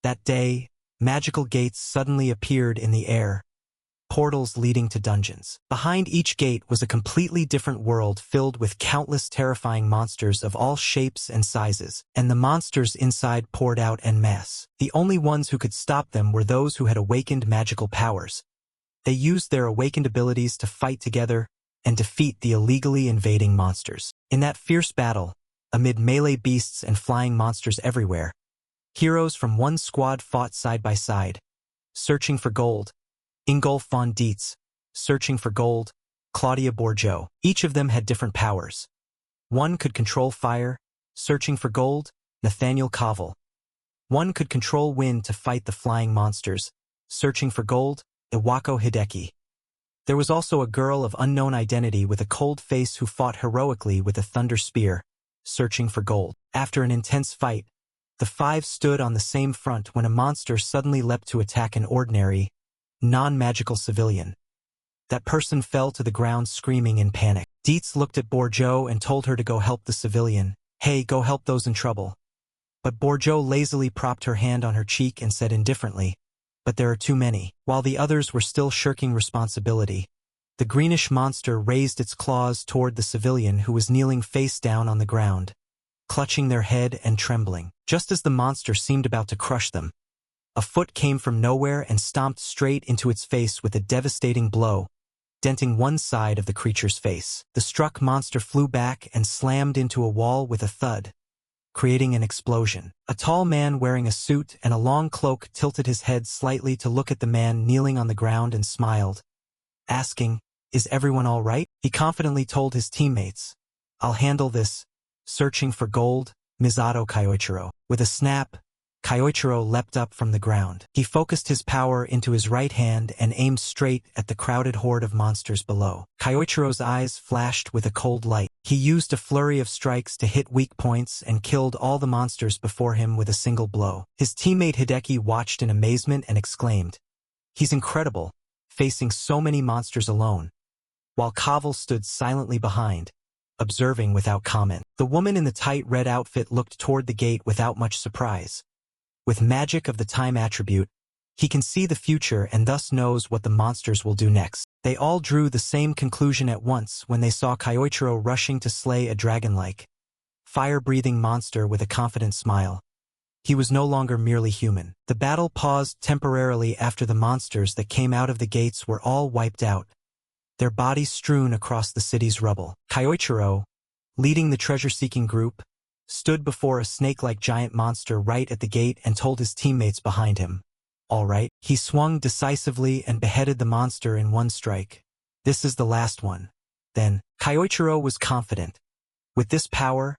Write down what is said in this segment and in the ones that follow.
That day, magical gates suddenly appeared in the air, portals leading to dungeons. Behind each gate was a completely different world filled with countless terrifying monsters of all shapes and sizes, and the monsters inside poured out en masse. The only ones who could stop them were those who had awakened magical powers. They used their awakened abilities to fight together and defeat the illegally invading monsters. In that fierce battle, amid melee beasts and flying monsters everywhere, heroes from one squad fought side by side, searching for gold. Ingolf von Dietz, searching for gold, Claudia Bourgeot. Each of them had different powers. One could control fire, searching for gold, Nathaniel Koval. One could control wind to fight the flying monsters, searching for gold, Iwako Hideki. There was also a girl of unknown identity with a cold face who fought heroically with a thunder spear, searching for gold. After an intense fight, the five stood on the same front when a monster suddenly leapt to attack an ordinary, non-magical civilian. That person fell to the ground screaming in panic. Dietz looked at Bourgeot and told her to go help the civilian. Hey, go help those in trouble. But Bourgeot lazily propped her hand on her cheek and said indifferently, but there are too many. While the others were still shirking responsibility, the greenish monster raised its claws toward the civilian who was kneeling face down on the ground, clutching their head and trembling. Just as the monster seemed about to crush them, a foot came from nowhere and stomped straight into its face with a devastating blow, denting one side of the creature's face. The struck monster flew back and slammed into a wall with a thud, creating an explosion. A tall man wearing a suit and a long cloak tilted his head slightly to look at the man kneeling on the ground and smiled, asking, "Is everyone all right?" He confidently told his teammates, "I'll handle this," searching for gold, Misato Kyoichiro. With a snap, Kyoichiro leapt up from the ground. He focused his power into his right hand and aimed straight at the crowded horde of monsters below. Kyoichiro's eyes flashed with a cold light. He used a flurry of strikes to hit weak points and killed all the monsters before him with a single blow. His teammate Hideki watched in amazement and exclaimed, "He's incredible, facing so many monsters alone," while Koval stood silently behind, observing without comment. The woman in the tight red outfit looked toward the gate without much surprise. With magic of the time attribute, he can see the future and thus knows what the monsters will do next. They all drew the same conclusion at once when they saw Kyoichiro rushing to slay a dragon-like, fire-breathing monster with a confident smile. He was no longer merely human. The battle paused temporarily after the monsters that came out of the gates were all wiped out, their bodies strewn across the city's rubble. Kyoichiro, leading the treasure-seeking group, stood before a snake-like giant monster right at the gate and told his teammates behind him, "All right." He swung decisively and beheaded the monster in one strike. "This is the last one." Then, Kyoichiro was confident. "With this power,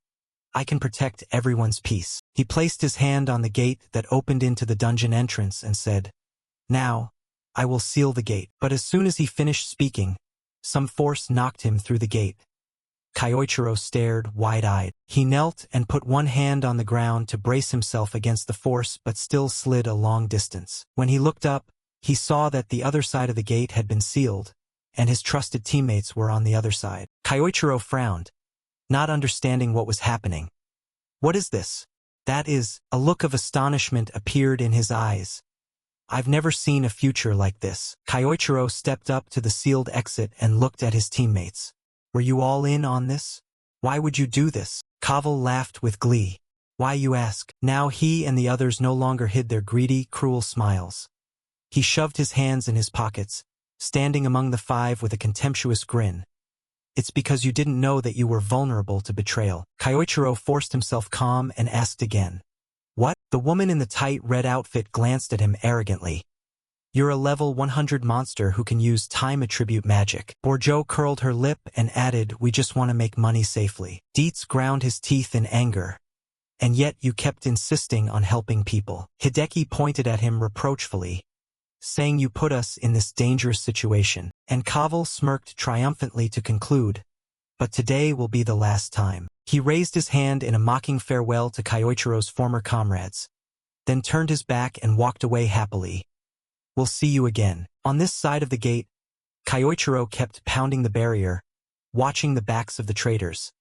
I can protect everyone's peace." He placed his hand on the gate that opened into the dungeon entrance and said, "Now, I will seal the gate." But as soon as he finished speaking, some force knocked him through the gate. Kyoichiro stared wide-eyed. He knelt and put one hand on the ground to brace himself against the force but still slid a long distance. When he looked up, he saw that the other side of the gate had been sealed, and his trusted teammates were on the other side. Kyoichiro frowned, not understanding what was happening. "What is this?" "That is," a look of astonishment appeared in his eyes. "I've never seen a future like this." Kyoichiro stepped up to the sealed exit and looked at his teammates. "Were you all in on this? Why would you do this?" Koval laughed with glee. "Why, you ask?" Now he and the others no longer hid their greedy, cruel smiles. He shoved his hands in his pockets, standing among the five with a contemptuous grin. "It's because you didn't know that you were vulnerable to betrayal." Kyoichiro forced himself calm and asked again, "What?" The woman in the tight red outfit glanced at him arrogantly. "You're a level 100 monster who can use time attribute magic." Bourgeot curled her lip and added, "We just want to make money safely." Dietz ground his teeth in anger. "And yet you kept insisting on helping people." Hideki pointed at him reproachfully, saying, "You put us in this dangerous situation." And Koval smirked triumphantly to conclude, "But today will be the last time." He raised his hand in a mocking farewell to Kyoichiro's former comrades, then turned his back and walked away happily. "We'll see you again." On this side of the gate, Kyoichiro kept pounding the barrier, watching the backs of the traitors.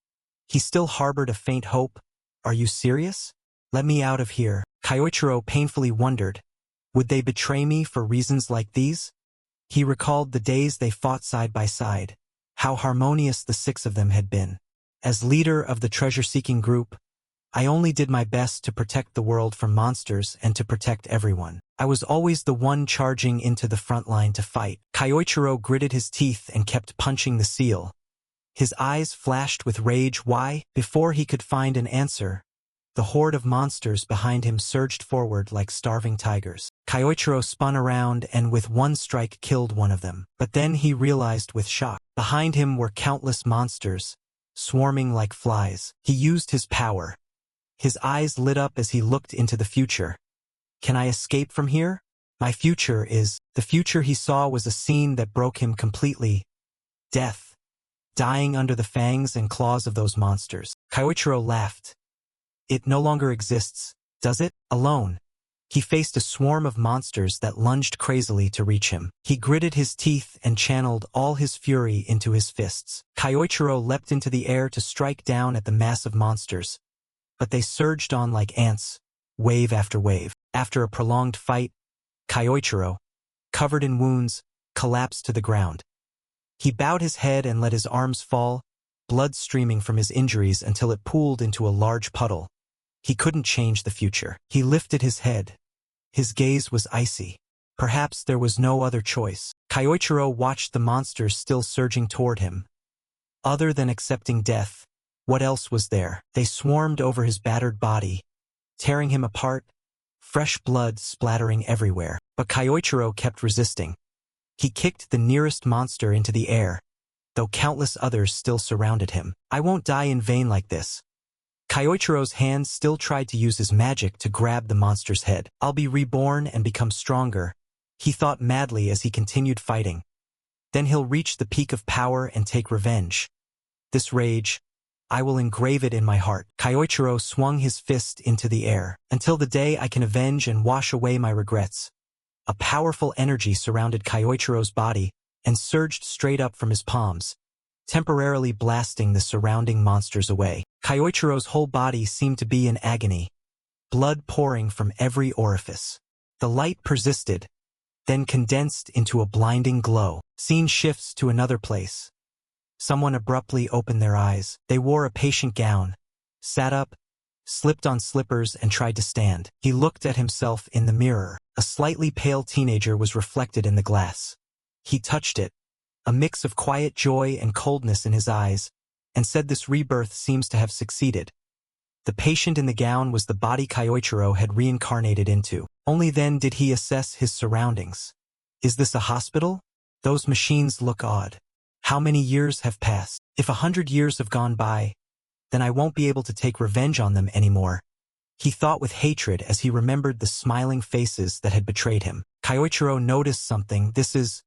He still harbored a faint hope. "Are you serious? Let me out of here." Kyoichiro painfully wondered, would they betray me for reasons like these? He recalled the days they fought side by side, how harmonious the six of them had been. As leader of the treasure-seeking group, I only did my best to protect the world from monsters and to protect everyone. I was always the one charging into the front line to fight. Kyoichiro gritted his teeth and kept punching the seal. His eyes flashed with rage. Why? Before he could find an answer, the horde of monsters behind him surged forward like starving tigers. Kyoichiro spun around and with one strike killed one of them. But then he realized with shock. Behind him were countless monsters, swarming like flies. He used his power. His eyes lit up as he looked into the future. Can I escape from here? My future is... The future he saw was a scene that broke him completely. Death. Dying under the fangs and claws of those monsters. Kyoichiro laughed. It no longer exists, does it? Alone. He faced a swarm of monsters that lunged crazily to reach him. He gritted his teeth and channeled all his fury into his fists. Kyoichiro leapt into the air to strike down at the mass of monsters. But they surged on like ants, wave after wave. After a prolonged fight, Kyoichiro, covered in wounds, collapsed to the ground. He bowed his head and let his arms fall, blood streaming from his injuries until it pooled into a large puddle. He couldn't change the future. He lifted his head. His gaze was icy. Perhaps there was no other choice. Kyoichiro watched the monsters still surging toward him. Other than accepting death, what else was there? They swarmed over his battered body, tearing him apart, fresh blood splattering everywhere. But Kyoichiro kept resisting. He kicked the nearest monster into the air, though countless others still surrounded him. I won't die in vain like this. Kyoichiro's hands still tried to use his magic to grab the monster's head. I'll be reborn and become stronger, he thought madly as he continued fighting. Then he'll reach the peak of power and take revenge. This rage, I will engrave it in my heart. Kyoichiro swung his fist into the air. Until the day I can avenge and wash away my regrets. A powerful energy surrounded Kyoichiro's body and surged straight up from his palms, temporarily blasting the surrounding monsters away. Kyoichiro's whole body seemed to be in agony, blood pouring from every orifice. The light persisted, then condensed into a blinding glow. Scene shifts to another place. Someone abruptly opened their eyes. They wore a patient gown, sat up, slipped on slippers and tried to stand. He looked at himself in the mirror. A slightly pale teenager was reflected in the glass. He touched it, a mix of quiet joy and coldness in his eyes, and said this rebirth seems to have succeeded. The patient in the gown was the body Kyoichiro had reincarnated into. Only then did he assess his surroundings. Is this a hospital? Those machines look odd. How many years have passed? If 100 years have gone by, then I won't be able to take revenge on them anymore. He thought with hatred as he remembered the smiling faces that had betrayed him. Kyoichiro noticed something.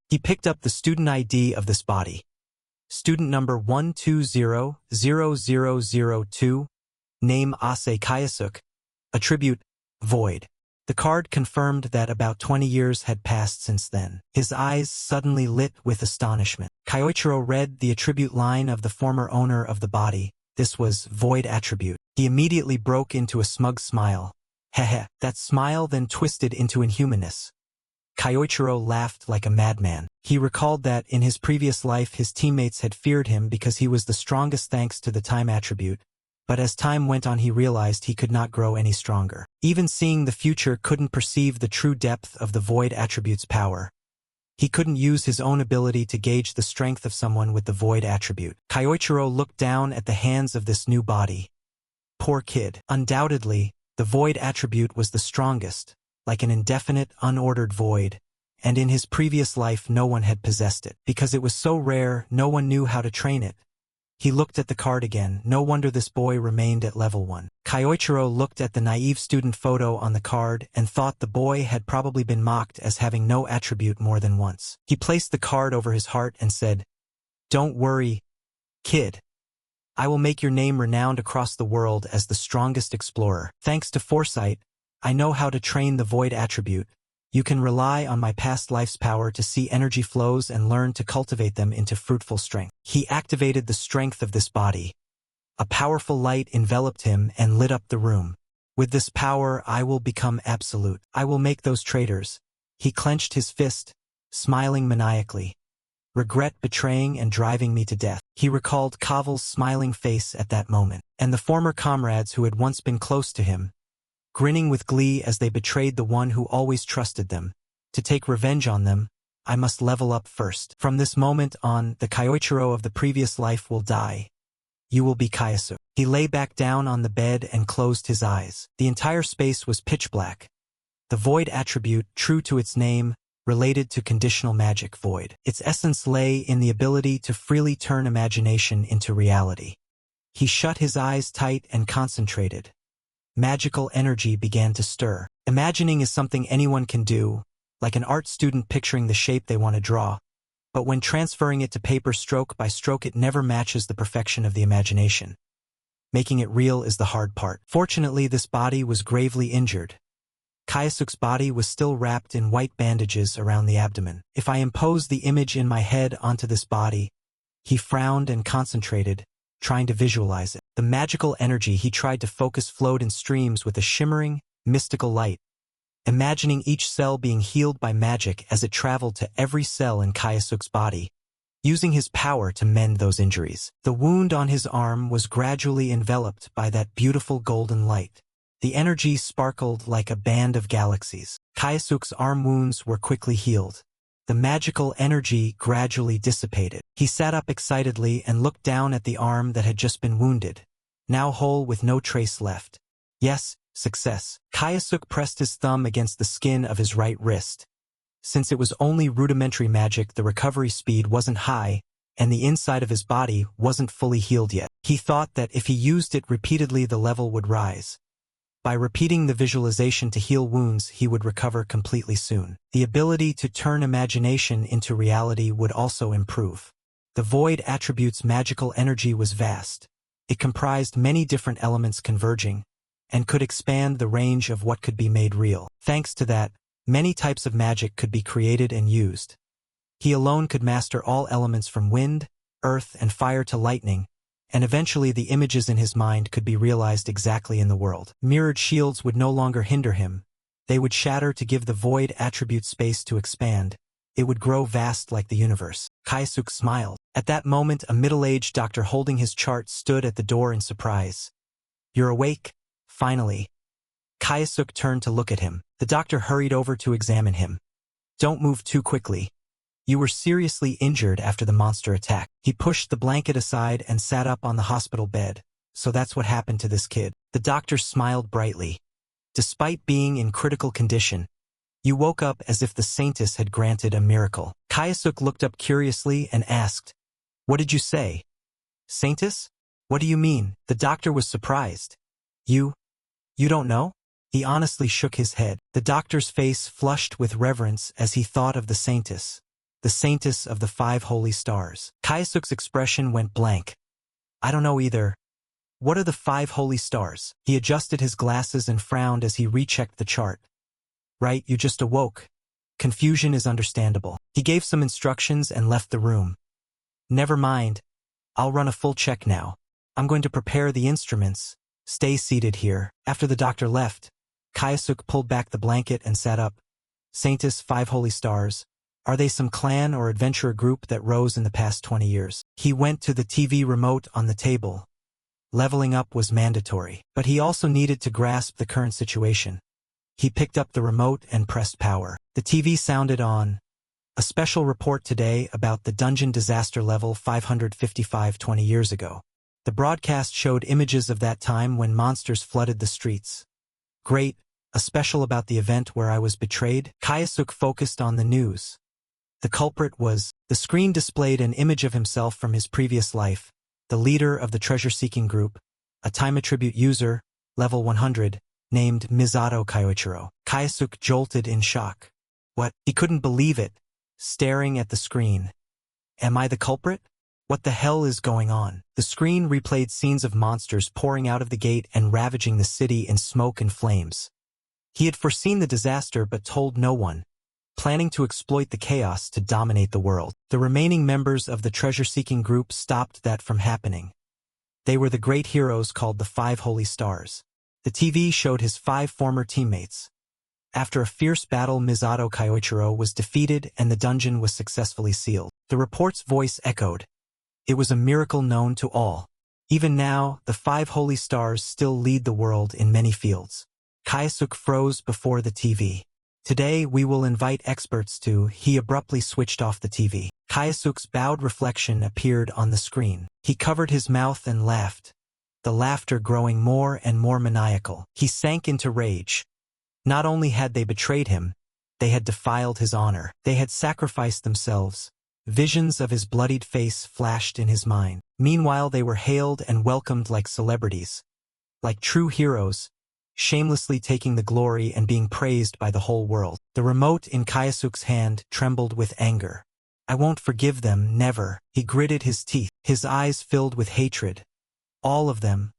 He picked up the student ID of this body. Student number 1200002, name Ase Kayasuk, attribute, void. The card confirmed that about 20 years had passed since then. His eyes suddenly lit with astonishment. Kyoichiro read the attribute line of the former owner of the body. This was void attribute. He immediately broke into a smug smile. Heh. That smile then twisted into inhumanness. Kyoichiro laughed like a madman. He recalled that in his previous life his teammates had feared him because he was the strongest thanks to the time attribute. But as time went on he realized he could not grow any stronger. Even seeing the future couldn't perceive the true depth of the void attribute's power. He couldn't use his own ability to gauge the strength of someone with the void attribute. Kyoichiro looked down at the hands of this new body. Poor kid. Undoubtedly, the void attribute was the strongest, like an indefinite, unordered void, and in his previous life no one had possessed it. Because it was so rare, no one knew how to train it. He looked at the card again. No wonder this boy remained at level 1. Kyoichiro looked at the naive student photo on the card and thought the boy had probably been mocked as having no attribute more than once. He placed the card over his heart and said, "Don't worry, kid. I will make your name renowned across the world as the strongest explorer. Thanks to foresight, I know how to train the void attribute. You can rely on my past life's power to see energy flows and learn to cultivate them into fruitful strength." He activated the strength of this body. A powerful light enveloped him and lit up the room. With this power, I will become absolute. I will make those traitors. He clenched his fist, smiling maniacally. Regret betraying and driving me to death. He recalled Kaval's smiling face at that moment, and the former comrades who had once been close to him, grinning with glee as they betrayed the one who always trusted them. To take revenge on them, I must level up first. From this moment on, the Kyoichiro of the previous life will die. You will be Kyasu. He lay back down on the bed and closed his eyes. The entire space was pitch black. The void attribute, true to its name, related to conditional magic void. Its essence lay in the ability to freely turn imagination into reality. He shut his eyes tight and concentrated. Magical energy began to stir. Imagining is something anyone can do, like an art student picturing the shape they want to draw. But when transferring it to paper stroke by stroke, it never matches the perfection of the imagination. Making it real is the hard part. Fortunately, this body was gravely injured. Kayasuke's body was still wrapped in white bandages around the abdomen. If I impose the image in my head onto this body, he frowned and concentrated, trying to visualize it. The magical energy he tried to focus flowed in streams with a shimmering, mystical light, imagining each cell being healed by magic as it traveled to every cell in Kayasuke's body, using his power to mend those injuries. The wound on his arm was gradually enveloped by that beautiful golden light. The energy sparkled like a band of galaxies. Kayasuke's arm wounds were quickly healed. The magical energy gradually dissipated. He sat up excitedly and looked down at the arm that had just been wounded, now whole with no trace left. Yes, success. Kayasuke pressed his thumb against the skin of his right wrist. Since it was only rudimentary magic, the recovery speed wasn't high, and the inside of his body wasn't fully healed yet. He thought that if he used it repeatedly, the level would rise. By repeating the visualization to heal wounds, he would recover completely soon. The ability to turn imagination into reality would also improve. The void attribute's magical energy was vast. It comprised many different elements converging, and could expand the range of what could be made real. Thanks to that, many types of magic could be created and used. He alone could master all elements from wind, earth, and fire to lightning, and eventually the images in his mind could be realized exactly in the world. Mirrored shields would no longer hinder him. They would shatter to give the void attribute space to expand. It would grow vast like the universe. Kayasuke smiled. At that moment, a middle-aged doctor holding his chart stood at the door in surprise. "You're awake? Finally." Kayasuke turned to look at him. The doctor hurried over to examine him. "Don't move too quickly. You were seriously injured after the monster attack." He pushed the blanket aside and sat up on the hospital bed. "So that's what happened to this kid." The doctor smiled brightly. "Despite being in critical condition, you woke up as if the Saintess had granted a miracle." Kayasuke looked up curiously and asked, "What did you say? Saintess? What do you mean?" The doctor was surprised. You don't know?" He honestly shook his head. The doctor's face flushed with reverence as he thought of the Saintess of the 5 holy stars. Kayasuke's expression went blank. "I don't know either. What are the 5 holy stars?" He adjusted his glasses and frowned as he rechecked the chart. "Right, you just awoke. Confusion is understandable." He gave some instructions and left the room. "Never mind. I'll run a full check now. I'm going to prepare the instruments. Stay seated here." After the doctor left, Kayasuke pulled back the blanket and sat up. "Saintess, 5 holy stars. Are they some clan or adventurer group that rose in the past 20 years? He went to the TV remote on the table. Leveling up was mandatory, but he also needed to grasp the current situation. He picked up the remote and pressed power. The TV sounded on. A special report today about the dungeon disaster level 555 20 years ago. The broadcast showed images of that time when monsters flooded the streets. Great, a special about the event where I was betrayed. Kayasuke focused on the news. The culprit was. The screen displayed an image of himself from his previous life, the leader of the treasure-seeking group, a time attribute user, level 100, named Misato Kyoichiro. Kayasuke jolted in shock. What? He couldn't believe it, staring at the screen. Am I the culprit? What the hell is going on? The screen replayed scenes of monsters pouring out of the gate and ravaging the city in smoke and flames. He had foreseen the disaster but told no one, planning to exploit the chaos to dominate the world. The remaining members of the treasure-seeking group stopped that from happening. They were the great heroes called the 5 holy stars. The TV showed his 5 former teammates. After a fierce battle, Misato Kyoichiro was defeated and the dungeon was successfully sealed. The report's voice echoed. It was a miracle known to all. Even now, the 5 holy stars still lead the world in many fields. Kyosuke froze before the TV. Today we will invite experts to. He abruptly switched off the TV. Kyosuke's bowed reflection appeared on the screen. He covered his mouth and laughed, the laughter growing more and more maniacal. He sank into rage. Not only had they betrayed him, they had defiled his honor. They had sacrificed themselves. Visions of his bloodied face flashed in his mind. Meanwhile they were hailed and welcomed like celebrities, like true heroes, shamelessly taking the glory and being praised by the whole world. The remote in Kyosuke's hand trembled with anger. I won't forgive them, never. He gritted his teeth, his eyes filled with hatred. All of them.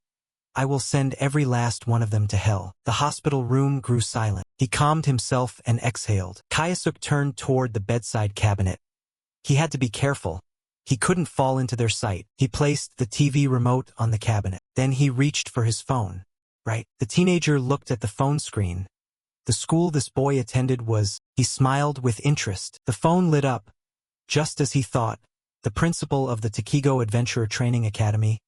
I will send every last one of them to hell. The hospital room grew silent. He calmed himself and exhaled. Kyosuke turned toward the bedside cabinet. He had to be careful. He couldn't fall into their sight. He placed the TV remote on the cabinet. Then he reached for his phone. Right. The teenager looked at the phone screen. The school this boy attended was. He smiled with interest. The phone lit up. Just as he thought, the principal of the Takigo Adventure Training Academy,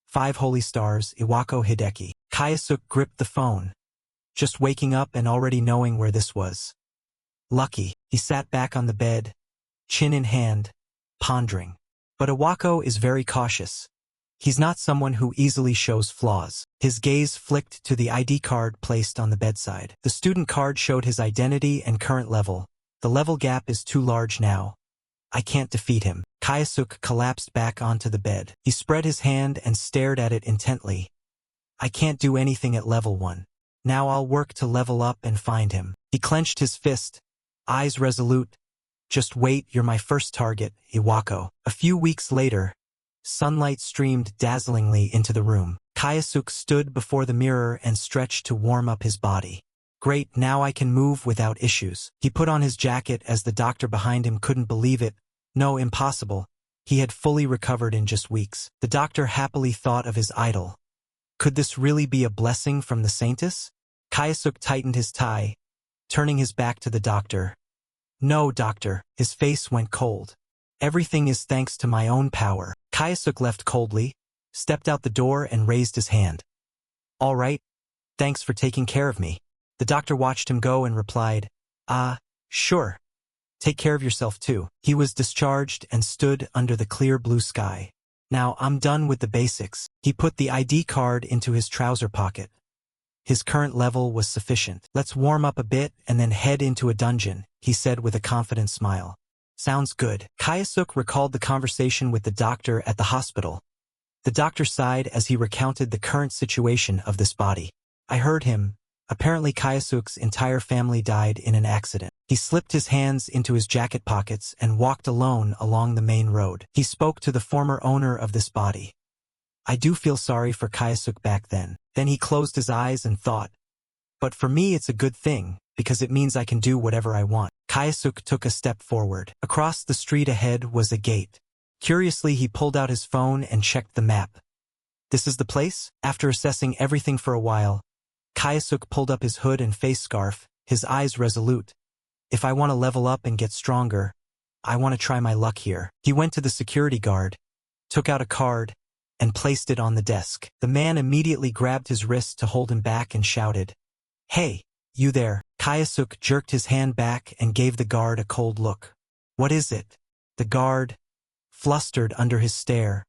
5 holy stars, Iwako Hideki. Kyosuke gripped the phone, just waking up and already knowing where this was. Lucky. He sat back on the bed, chin in hand, pondering. But Iwako is very cautious. He's not someone who easily shows flaws. His gaze flicked to the ID card placed on the bedside. The student card showed his identity and current level. The level gap is too large now. I can't defeat him. Kyosuke collapsed back onto the bed. He spread his hand and stared at it intently. I can't do anything at level 1. Now I'll work to level up and find him. He clenched his fist, eyes resolute. Just wait, you're my first target, Iwako. A few weeks later, sunlight streamed dazzlingly into the room. Kyosuke stood before the mirror and stretched to warm up his body. Great, now I can move without issues. He put on his jacket as the doctor behind him couldn't believe it. No, impossible. He had fully recovered in just weeks. The doctor happily thought of his idol. Could this really be a blessing from the saintess? Kyosuke tightened his tie, turning his back to the doctor. No, doctor. His face went cold. Everything is thanks to my own power. Kyosuke left coldly, stepped out the door and raised his hand. All right. Thanks for taking care of me. The doctor watched him go and replied, sure. Take care of yourself too. He was discharged and stood under the clear blue sky. Now I'm done with the basics. He put the ID card into his trouser pocket. His current level was sufficient. Let's warm up a bit and then head into a dungeon, he said with a confident smile. Sounds good. Kyosuke recalled the conversation with the doctor at the hospital. The doctor sighed as he recounted the current situation of this body. I heard him. Apparently Kyosuke's entire family died in an accident. He slipped his hands into his jacket pockets and walked alone along the main road. He spoke to the former owner of this body. I do feel sorry for Kyosuke back then. Then he closed his eyes and thought, but for me it's a good thing, because it means I can do whatever I want. Kyosuke took a step forward. Across the street ahead was a gate. Curiously, he pulled out his phone and checked the map. This is the place? After assessing everything for a while, Kyosuke pulled up his hood and face scarf, his eyes resolute. If I want to level up and get stronger, I want to try my luck here. He went to the security guard, took out a card, and placed it on the desk. The man immediately grabbed his wrist to hold him back and shouted, Hey, you there. Kyosuke jerked his hand back and gave the guard a cold look. What is it? The guard, flustered under his stare,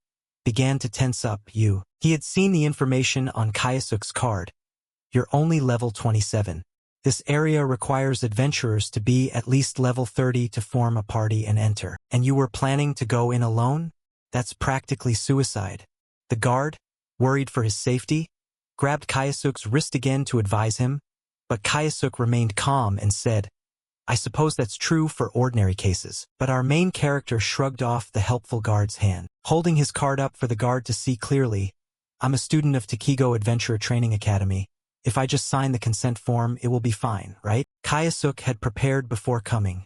began to tense up. He had seen the information on Kyosuke's card. You're only level 27. This area requires adventurers to be at least level 30 to form a party and enter. And you were planning to go in alone? That's practically suicide. The guard, worried for his safety, grabbed Kyosuke's wrist again to advise him, but Kyosuke remained calm and said, I suppose that's true for ordinary cases. But our main character shrugged off the helpful guard's hand, holding his card up for the guard to see clearly. I'm a student of Takigo Adventure Training Academy. If I just sign the consent form, it will be fine, right? Kyosuke had prepared before coming.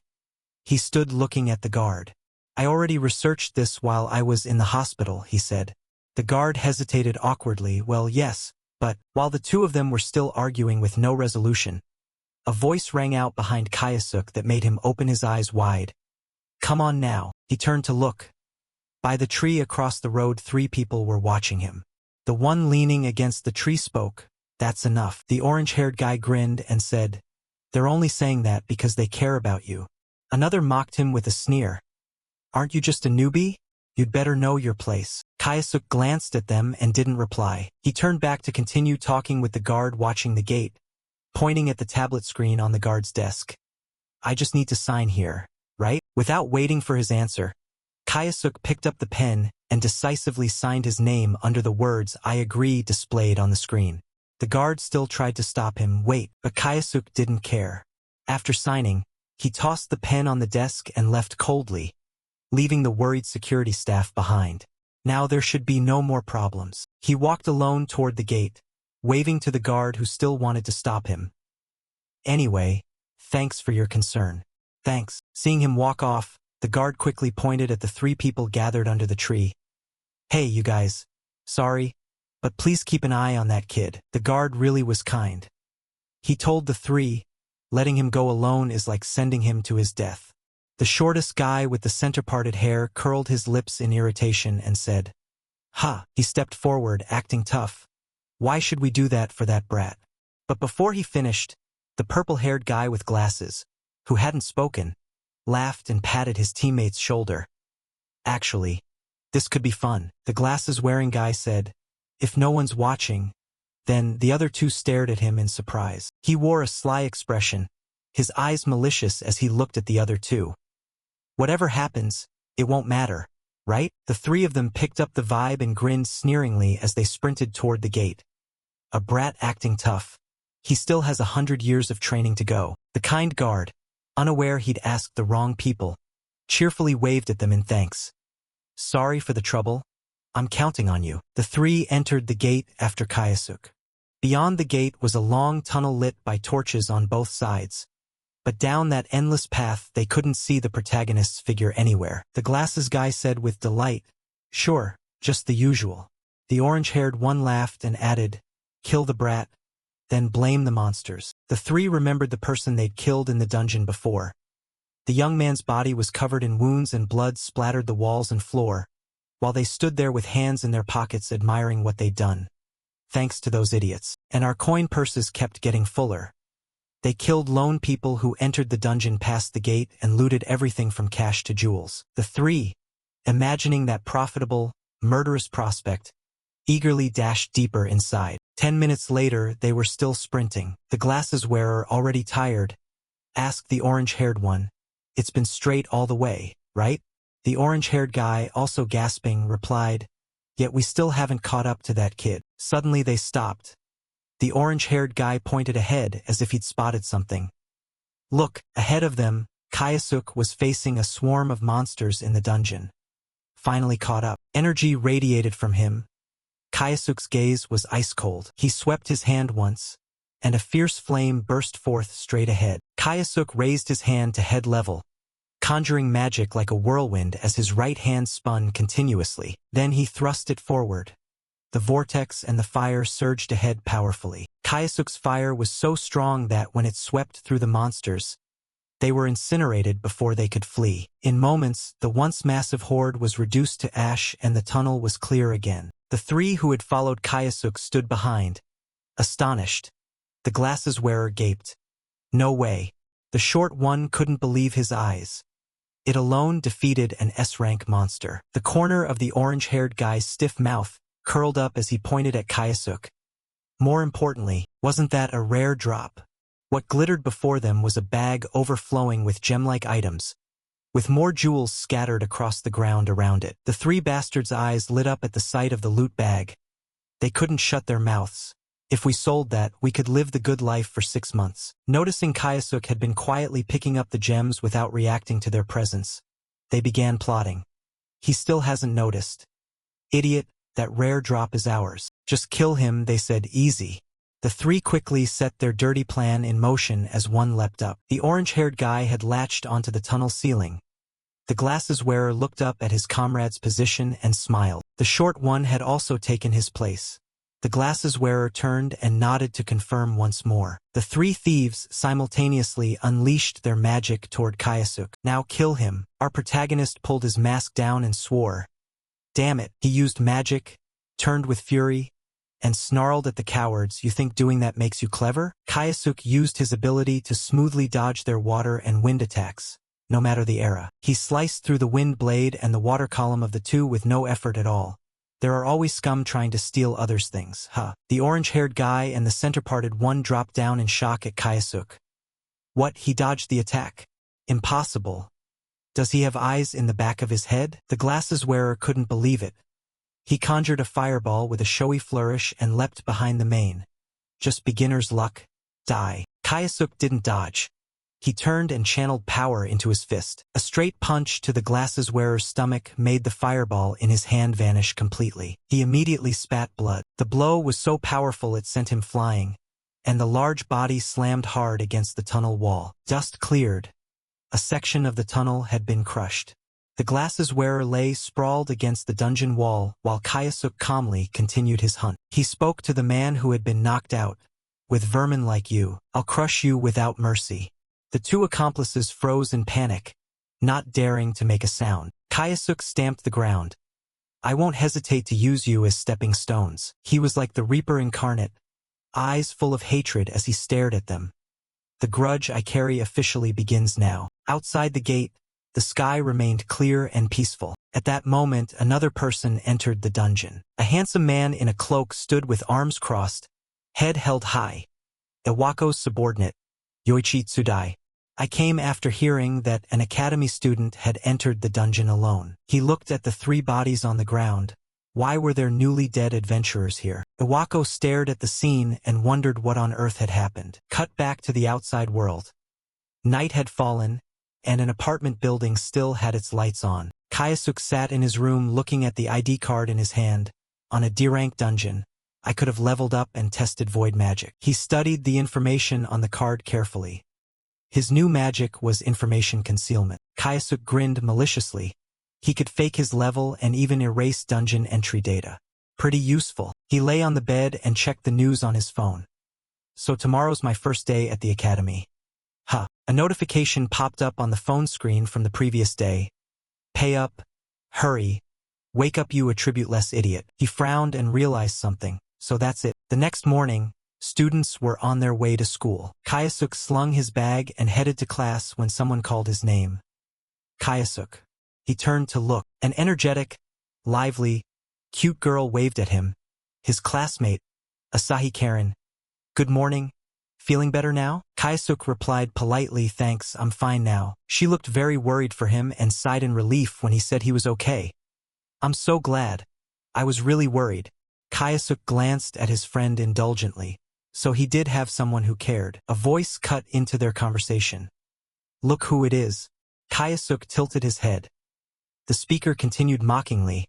He stood looking at the guard. I already researched this while I was in the hospital, he said. The guard hesitated awkwardly. Well, yes, But, while the two of them were still arguing with no resolution, a voice rang out behind Kayasuk that made him open his eyes wide. Come on now. He turned to look. By the tree across the road 3 people were watching him. The one leaning against the tree spoke. That's enough. The orange-haired guy grinned and said, they're only saying that because they care about you. Another mocked him with a sneer. Aren't you just a newbie? You'd better know your place. Kayasuk glanced at them and didn't reply. He turned back to continue talking with the guard watching the gate, pointing at the tablet screen on the guard's desk. I just need to sign here, right? Without waiting for his answer, Kayasuk picked up the pen and decisively signed his name under the words I agree displayed on the screen. The guard still tried to stop him, but Kayasuk didn't care. After signing, he tossed the pen on the desk and left coldly, leaving the worried security staff behind. Now there should be no more problems. He walked alone toward the gate, waving to the guard who still wanted to stop him. Anyway, thanks for your concern. Thanks. Seeing him walk off, the guard quickly pointed at the 3 people gathered under the tree. Hey, you guys. Sorry, but please keep an eye on that kid. The guard really was kind. He told the 3, letting him go alone is like sending him to his death. The shortest guy with the center-parted hair curled his lips in irritation and said, Ha! He stepped forward, acting tough. Why should we do that for that brat? But before he finished, the purple-haired guy with glasses, who hadn't spoken, laughed and patted his teammate's shoulder. Actually, this could be fun, the glasses-wearing guy said. If no one's watching, then the other 2 stared at him in surprise. He wore a sly expression, his eyes malicious as he looked at the other 2. Whatever happens, it won't matter, right? The 3 of them picked up the vibe and grinned sneeringly as they sprinted toward the gate. A brat acting tough. He still has 100 years of training to go. The kind guard, unaware he'd asked the wrong people, cheerfully waved at them in thanks. Sorry for the trouble. I'm counting on you. The 3 entered the gate after Kayasuk. Beyond the gate was a long tunnel lit by torches on both sides. But down that endless path they couldn't see the protagonist's figure anywhere. The glasses guy said with delight, Sure, just the usual. The orange-haired one laughed and added, Kill the brat, then blame the monsters. The 3 remembered the person they'd killed in the dungeon before. The young man's body was covered in wounds and blood splattered the walls and floor, while they stood there with hands in their pockets admiring what they'd done. Thanks to those idiots. And our coin purses kept getting fuller. They killed lone people who entered the dungeon past the gate and looted everything from cash to jewels. The 3, imagining that profitable, murderous prospect, eagerly dashed deeper inside. 10 minutes later, they were still sprinting. The glasses wearer, already tired, asked the orange-haired one, It's been straight all the way, right? The orange-haired guy, also gasping, replied, Yet we still haven't caught up to that kid. Suddenly they stopped. The orange-haired guy pointed ahead as if he'd spotted something. Look, ahead of them, Kayasuk was facing a swarm of monsters in the dungeon. Finally caught up. Energy radiated from him. Kayasuk's gaze was ice-cold. He swept his hand once, and a fierce flame burst forth straight ahead. Kayasuk raised his hand to head level, conjuring magic like a whirlwind as his right hand spun continuously. Then he thrust it forward. The vortex and the fire surged ahead powerfully. Kayasuk's fire was so strong that when it swept through the monsters, they were incinerated before they could flee. In moments, the once massive horde was reduced to ash and the tunnel was clear again. The 3 who had followed Kayasuk stood behind, astonished. The glasses wearer gaped. No way. The short one couldn't believe his eyes. It alone defeated an S-rank monster. The corner of the orange-haired guy's stiff mouth curled up as he pointed at Kayasuk. More importantly, wasn't that a rare drop? What glittered before them was a bag overflowing with gem-like items, with more jewels scattered across the ground around it. The 3 bastards' eyes lit up at the sight of the loot bag. They couldn't shut their mouths. If we sold that, we could live the good life for 6 months. Noticing Kayasuk had been quietly picking up the gems without reacting to their presence, they began plotting. He still hasn't noticed. Idiot, that rare drop is ours. Just kill him, they said. Easy. The 3 quickly set their dirty plan in motion as one leapt up. The orange-haired guy had latched onto the tunnel ceiling. The glasses wearer looked up at his comrade's position and smiled. The short one had also taken his place. The glasses wearer turned and nodded to confirm once more. The three thieves simultaneously unleashed their magic toward Kayasuk. Now kill him. Our protagonist pulled his mask down and swore. Damn it, he used magic, turned with fury, and snarled at the cowards. You think doing that makes you clever? Kayasuk used his ability to smoothly dodge their water and wind attacks, no matter the era. He sliced through the wind blade and the water column of the two with no effort at all. There are always scum trying to steal others' things, huh? The orange-haired guy and the center-parted one dropped down in shock at Kayasuk. What, he dodged the attack? Impossible. Does he have eyes in the back of his head? The glasses wearer couldn't believe it. He conjured a fireball with a showy flourish and leapt behind the mane. Just beginner's luck. Die. Kayasuk didn't dodge. He turned and channeled power into his fist. A straight punch to the glasses wearer's stomach made the fireball in his hand vanish completely. He immediately spat blood. The blow was so powerful it sent him flying, and the large body slammed hard against the tunnel wall. Dust cleared. A section of the tunnel had been crushed. The glasses wearer lay sprawled against the dungeon wall while Kayasuk calmly continued his hunt. He spoke to the man who had been knocked out. With vermin like you, I'll crush you without mercy. The two accomplices froze in panic, not daring to make a sound. Kayasuk stamped the ground. I won't hesitate to use you as stepping stones. He was like the Reaper incarnate, eyes full of hatred as he stared at them. The grudge I carry officially begins now. Outside the gate, the sky remained clear and peaceful. At that moment, another person entered the dungeon. A handsome man in a cloak stood with arms crossed, head held high. Iwako's subordinate, Yoichi Tsudai. I came after hearing that an academy student had entered the dungeon alone. He looked at the three bodies on the ground. Why were there newly dead adventurers here? Iwako stared at the scene and wondered what on earth had happened. Cut back to the outside world. Night had fallen, and an apartment building still had its lights on. Kayasuk sat in his room looking at the ID card in his hand. On a D-rank dungeon, I could have leveled up and tested void magic. He studied the information on the card carefully. His new magic was information concealment. Kayasuk grinned maliciously. He could fake his level and even erase dungeon entry data. Pretty useful. He lay on the bed and checked the news on his phone. So tomorrow's my first day at the academy. Huh. A notification popped up on the phone screen from the previous day. Pay up. Hurry. Wake up, you attribute-less idiot. He frowned and realized something. So that's it. The next morning, students were on their way to school. Kayasuk slung his bag and headed to class when someone called his name. Kayasuk. He turned to look. An energetic, lively, cute girl waved at him. His classmate, Asahi Karen. Good morning. Feeling better now? Kayasuk replied politely, thanks, I'm fine now. She looked very worried for him and sighed in relief when he said he was okay. I'm so glad. I was really worried. Kayasuk glanced at his friend indulgently. So he did have someone who cared. A voice cut into their conversation. Look who it is. Kayasuk tilted his head. The speaker continued mockingly.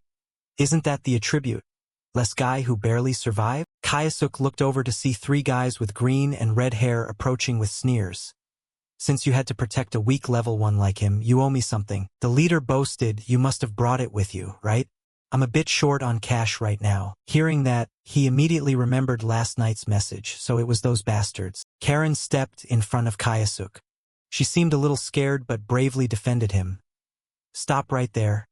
Isn't that the attribute-less guy who barely survived? Kayasuk looked over to see three guys with green and red hair approaching with sneers. Since you had to protect a weak level one like him, you owe me something. The leader boasted, you must have brought it with you, right? I'm a bit short on cash right now. Hearing that, he immediately remembered last night's message, so it was those bastards. Karen stepped in front of Kayasuk. She seemed a little scared but bravely defended him. Stop right there.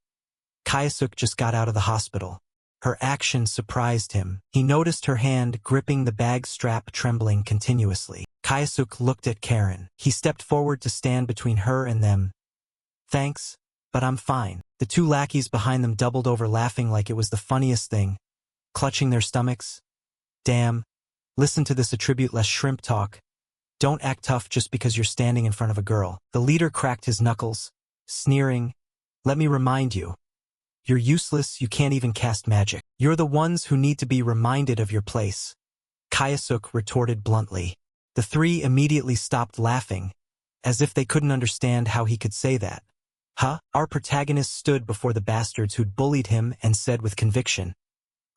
Kayasuk just got out of the hospital. Her action surprised him. He noticed her hand gripping the bag strap trembling continuously. Kayasuk looked at Karen. He stepped forward to stand between her and them. Thanks, but I'm fine. The two lackeys behind them doubled over laughing like it was the funniest thing, clutching their stomachs. Damn. Listen to this attribute-less shrimp talk. Don't act tough just because you're standing in front of a girl. The leader cracked his knuckles, sneering. Let me remind you. You're useless, you can't even cast magic. You're the ones who need to be reminded of your place. Kayasuk retorted bluntly. The three immediately stopped laughing, as if they couldn't understand how he could say that. Huh? Our protagonist stood before the bastards who'd bullied him and said with conviction,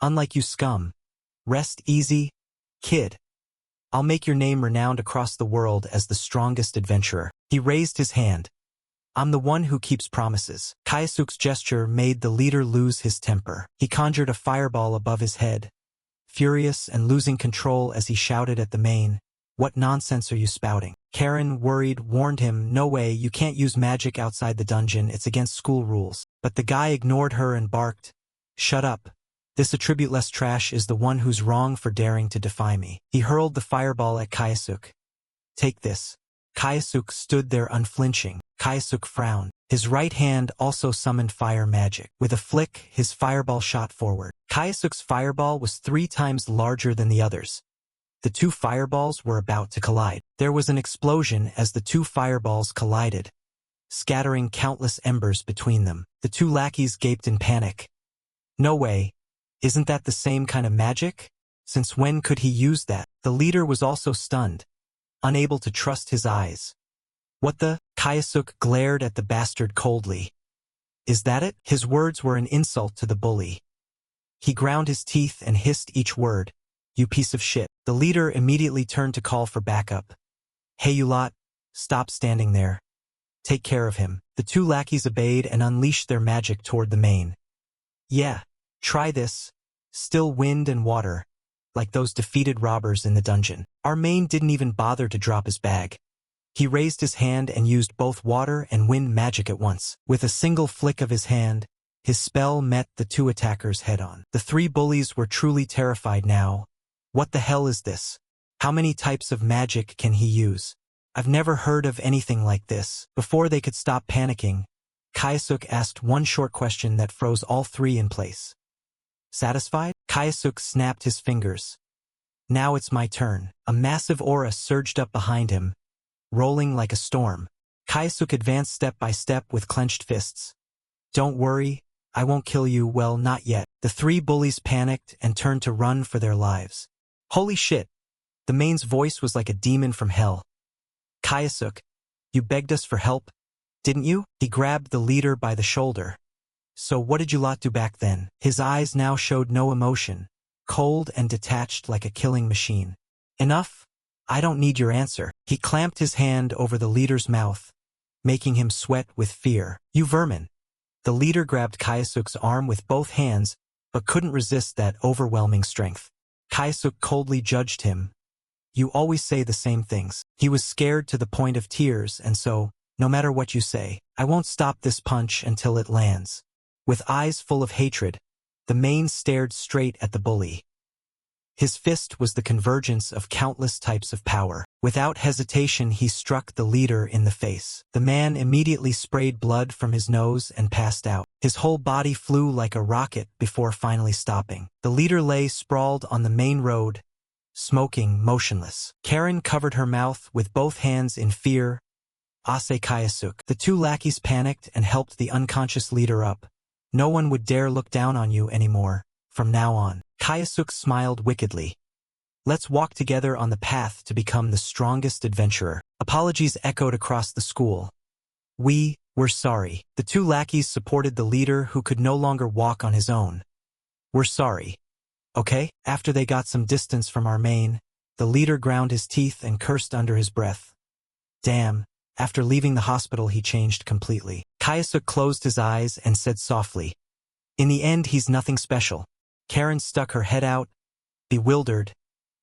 unlike you scum. Rest easy, kid. I'll make your name renowned across the world as the strongest adventurer. He raised his hand. I'm the one who keeps promises. Kayasuk's gesture made the leader lose his temper. He conjured a fireball above his head. furious and losing control as he shouted at the main, "What nonsense are you spouting?" Karen, worried, warned him, "No way, you can't use magic outside the dungeon, it's against school rules." But the guy ignored her and barked, "Shut up. This attribute-less trash is the one who's wrong for daring to defy me." He hurled the fireball at Kayasuk. "Take this." Kayasuk stood there unflinching. Kayasuk frowned. His right hand also summoned fire magic. With a flick, his fireball shot forward. Kayasuk's fireball was 3 times larger than the others. The 2 fireballs were about to collide. There was an explosion as the 2 fireballs collided, scattering countless embers between them. The 2 lackeys gaped in panic. "No way. Isn't that the same kind of magic? Since when could he use that?" The leader was also stunned, unable to trust his eyes. "What the?" Kayasuk glared at the bastard coldly. "Is that it?" His words were an insult to the bully. He ground his teeth and hissed each word, "You piece of shit." The leader immediately turned to call for backup. "Hey you lot, stop standing there. Take care of him." The 2 lackeys obeyed and unleashed their magic toward the main. "Yeah, try this. Still wind and water, like those defeated robbers in the dungeon." Our main didn't even bother to drop his bag. He raised his hand and used both water and wind magic at once. With a single flick of his hand, his spell met the 2 attackers head-on. The 3 bullies were truly terrified now. What the hell is this? How many types of magic can he use? I've never heard of anything like this. Before they could stop panicking, Kayasuk asked one short question that froze all 3 in place. "Satisfied?" Kayasuk snapped his fingers. "Now it's my turn." A massive aura surged up behind him, rolling like a storm. Kayasuk advanced step by step with clenched fists. "Don't worry, I won't kill you, well, not yet." The 3 bullies panicked and turned to run for their lives. "Holy shit!" The main's voice was like a demon from hell. "Kayasuk, you begged us for help, didn't you?" He grabbed the leader by the shoulder. "So what did you lot do back then?" His eyes now showed no emotion, cold and detached like a killing machine. "Enough? I don't need your answer." He clamped his hand over the leader's mouth, making him sweat with fear. "You vermin." The leader grabbed Kayasuk's arm with both hands, but couldn't resist that overwhelming strength. Kayasuk coldly judged him. "You always say the same things." He was scared to the point of tears, and so, "No matter what you say, I won't stop this punch until it lands." With eyes full of hatred, the main stared straight at the bully. His fist was the convergence of countless types of power. Without hesitation, he struck the leader in the face. The man immediately sprayed blood from his nose and passed out. His whole body flew like a rocket before finally stopping. The leader lay sprawled on the main road, smoking, motionless. Karen covered her mouth with both hands in fear. "Ase Kayasuk." The 2 lackeys panicked and helped the unconscious leader up. "No one would dare look down on you anymore, from now on." Kayasuk smiled wickedly. "Let's walk together on the path to become the strongest adventurer." Apologies echoed across the school. We're sorry." The 2 lackeys supported the leader who could no longer walk on his own. "We're sorry. Okay?" After they got some distance from our main, the leader ground his teeth and cursed under his breath. Damn, after leaving the hospital he changed completely. Kayasuk closed his eyes and said softly, "In the end he's nothing special." Karen stuck her head out, bewildered,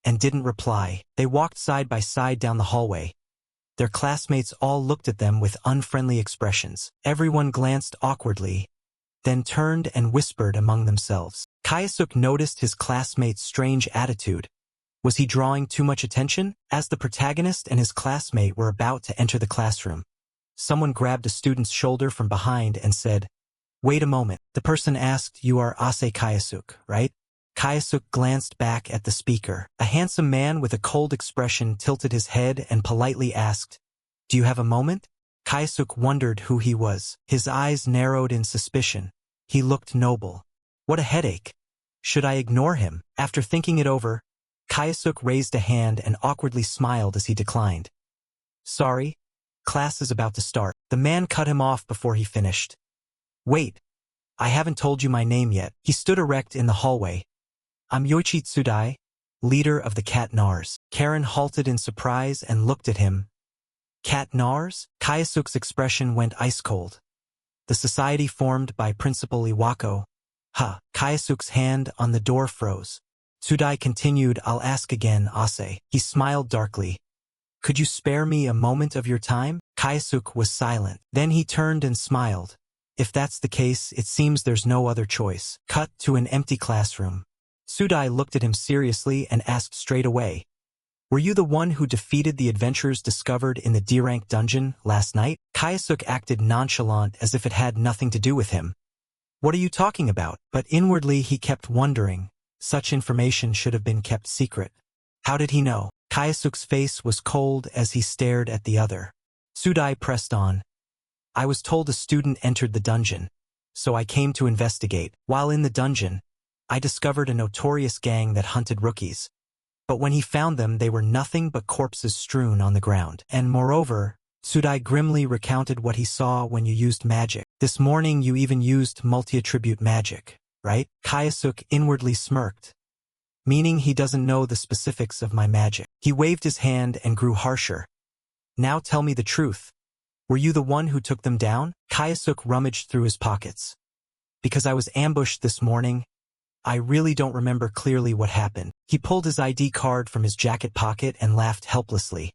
and didn't reply. They walked side by side down the hallway. Their classmates all looked at them with unfriendly expressions. Everyone glanced awkwardly, then turned and whispered among themselves. Kayasuk noticed his classmate's strange attitude. Was he drawing too much attention? As the protagonist and his classmate were about to enter the classroom, someone grabbed a student's shoulder from behind and said, "Wait a moment." The person asked, "You are Ase Kayasuk, right?" Kayasuk glanced back at the speaker. A handsome man with a cold expression tilted his head and politely asked, "Do you have a moment?" Kayasuk wondered who he was. His eyes narrowed in suspicion. He looked noble. What a headache. Should I ignore him? After thinking it over, Kayasuk raised a hand and awkwardly smiled as he declined. "Sorry, class is about to start." The man cut him off before he finished. "Wait, I haven't told you my name yet." He stood erect in the hallway. "I'm Yoichi Tsudai, leader of the Cat Nars." Karen halted in surprise and looked at him. "Cat Nars?" Kayasuk's expression went ice-cold. "The society formed by Principal Iwako." Kayasuk's hand on the door froze. Tsudai continued, I'll ask again, Ase. He smiled darkly. Could you spare me a moment of your time? Kaisuke was silent. Then he turned and smiled. If that's the case, it seems there's no other choice. Cut to an empty classroom. Tsudai looked at him seriously and asked straight away, were you the one who defeated the adventurers discovered in the D-rank dungeon last night? Kaisuke acted nonchalant as if it had nothing to do with him. What are you talking about? But inwardly he kept wondering. Such information should have been kept secret. How did he know? Kaisuke's face was cold as he stared at the other. Tsudai pressed on. I was told a student entered the dungeon, so I came to investigate. While in the dungeon, I discovered a notorious gang that hunted rookies. But when he found them, they were nothing but corpses strewn on the ground. And moreover, Tsudai grimly recounted what he saw when you used magic. This morning you even used multi-attribute magic, right? Kaisuke inwardly smirked, meaning he doesn't know the specifics of my magic. He waved his hand and grew harsher. Now tell me the truth. Were you the one who took them down? Kaisuke rummaged through his pockets. Because I was ambushed this morning, I really don't remember clearly what happened. He pulled his ID card from his jacket pocket and laughed helplessly.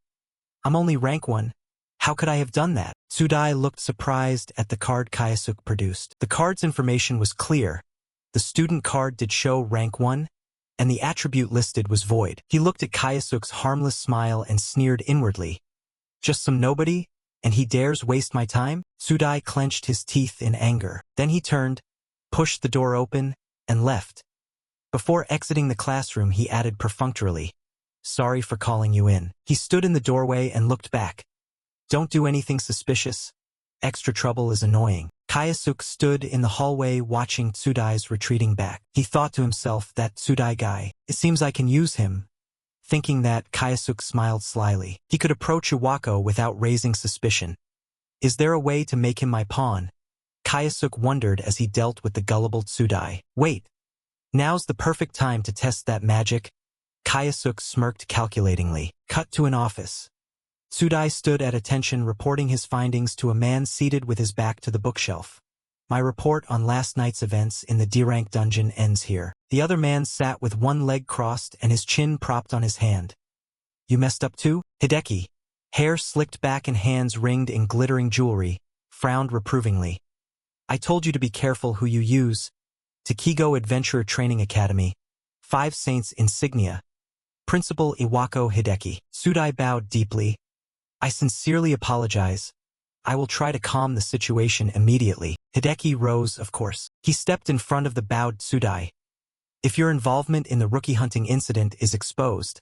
I'm only rank 1. How could I have done that? Tsudai looked surprised at the card Kaisuke produced. The card's information was clear. The student card did show rank 1, and the attribute listed was void. He looked at Kaisuke's harmless smile and sneered inwardly. Just some nobody, and he dares waste my time? Tsudai clenched his teeth in anger. Then he turned, pushed the door open, and left. Before exiting the classroom, he added perfunctorily, sorry for calling you in. He stood in the doorway and looked back. Don't do anything suspicious. Extra trouble is annoying. Kaisuke stood in the hallway watching Tsudai's retreating back. He thought to himself, that Tsudai guy, it seems I can use him. Thinking that, Kaisuke smiled slyly. He could approach Iwako without raising suspicion. Is there a way to make him my pawn? Kaisuke wondered as he dealt with the gullible Tsudai. Wait. Now's the perfect time to test that magic. Kaisuke smirked calculatingly. Cut to an office. Tsudai stood at attention reporting his findings to a man seated with his back to the bookshelf. My report on last night's events in the D-rank dungeon ends here. The other man sat with one leg crossed and his chin propped on his hand. You messed up too? Hideki, hair slicked back and hands ringed in glittering jewelry, frowned reprovingly. I told you to be careful who you use. Takigo Adventurer Training Academy. 5 Saints Insignia. Principal Iwako Hideki. Tsudai bowed deeply. I sincerely apologize. I will try to calm the situation immediately. Hideki rose, of course. He stepped in front of the bowed Tsudai. If your involvement in the rookie hunting incident is exposed,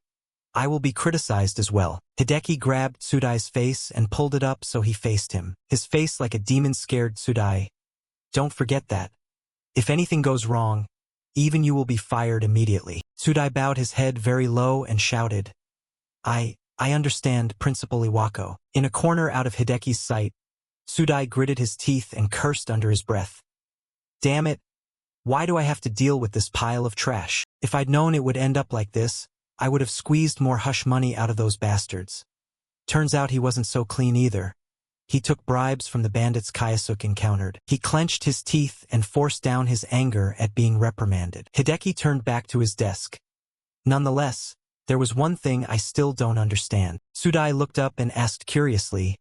I will be criticized as well. Hideki grabbed Tsudai's face and pulled it up so he faced him. His face like a demon scared Tsudai. Don't forget that. If anything goes wrong, even you will be fired immediately. Tsudai bowed his head very low and shouted. I understand, Principal Iwako. In a corner out of Hideki's sight, Tsudai gritted his teeth and cursed under his breath. Damn it. Why do I have to deal with this pile of trash? If I'd known it would end up like this, I would have squeezed more hush money out of those bastards. Turns out he wasn't so clean either. He took bribes from the bandits Kaisuke encountered. He clenched his teeth and forced down his anger at being reprimanded. Hideki turned back to his desk. Nonetheless, there was one thing I still don't understand. Tsudai looked up and asked curiously,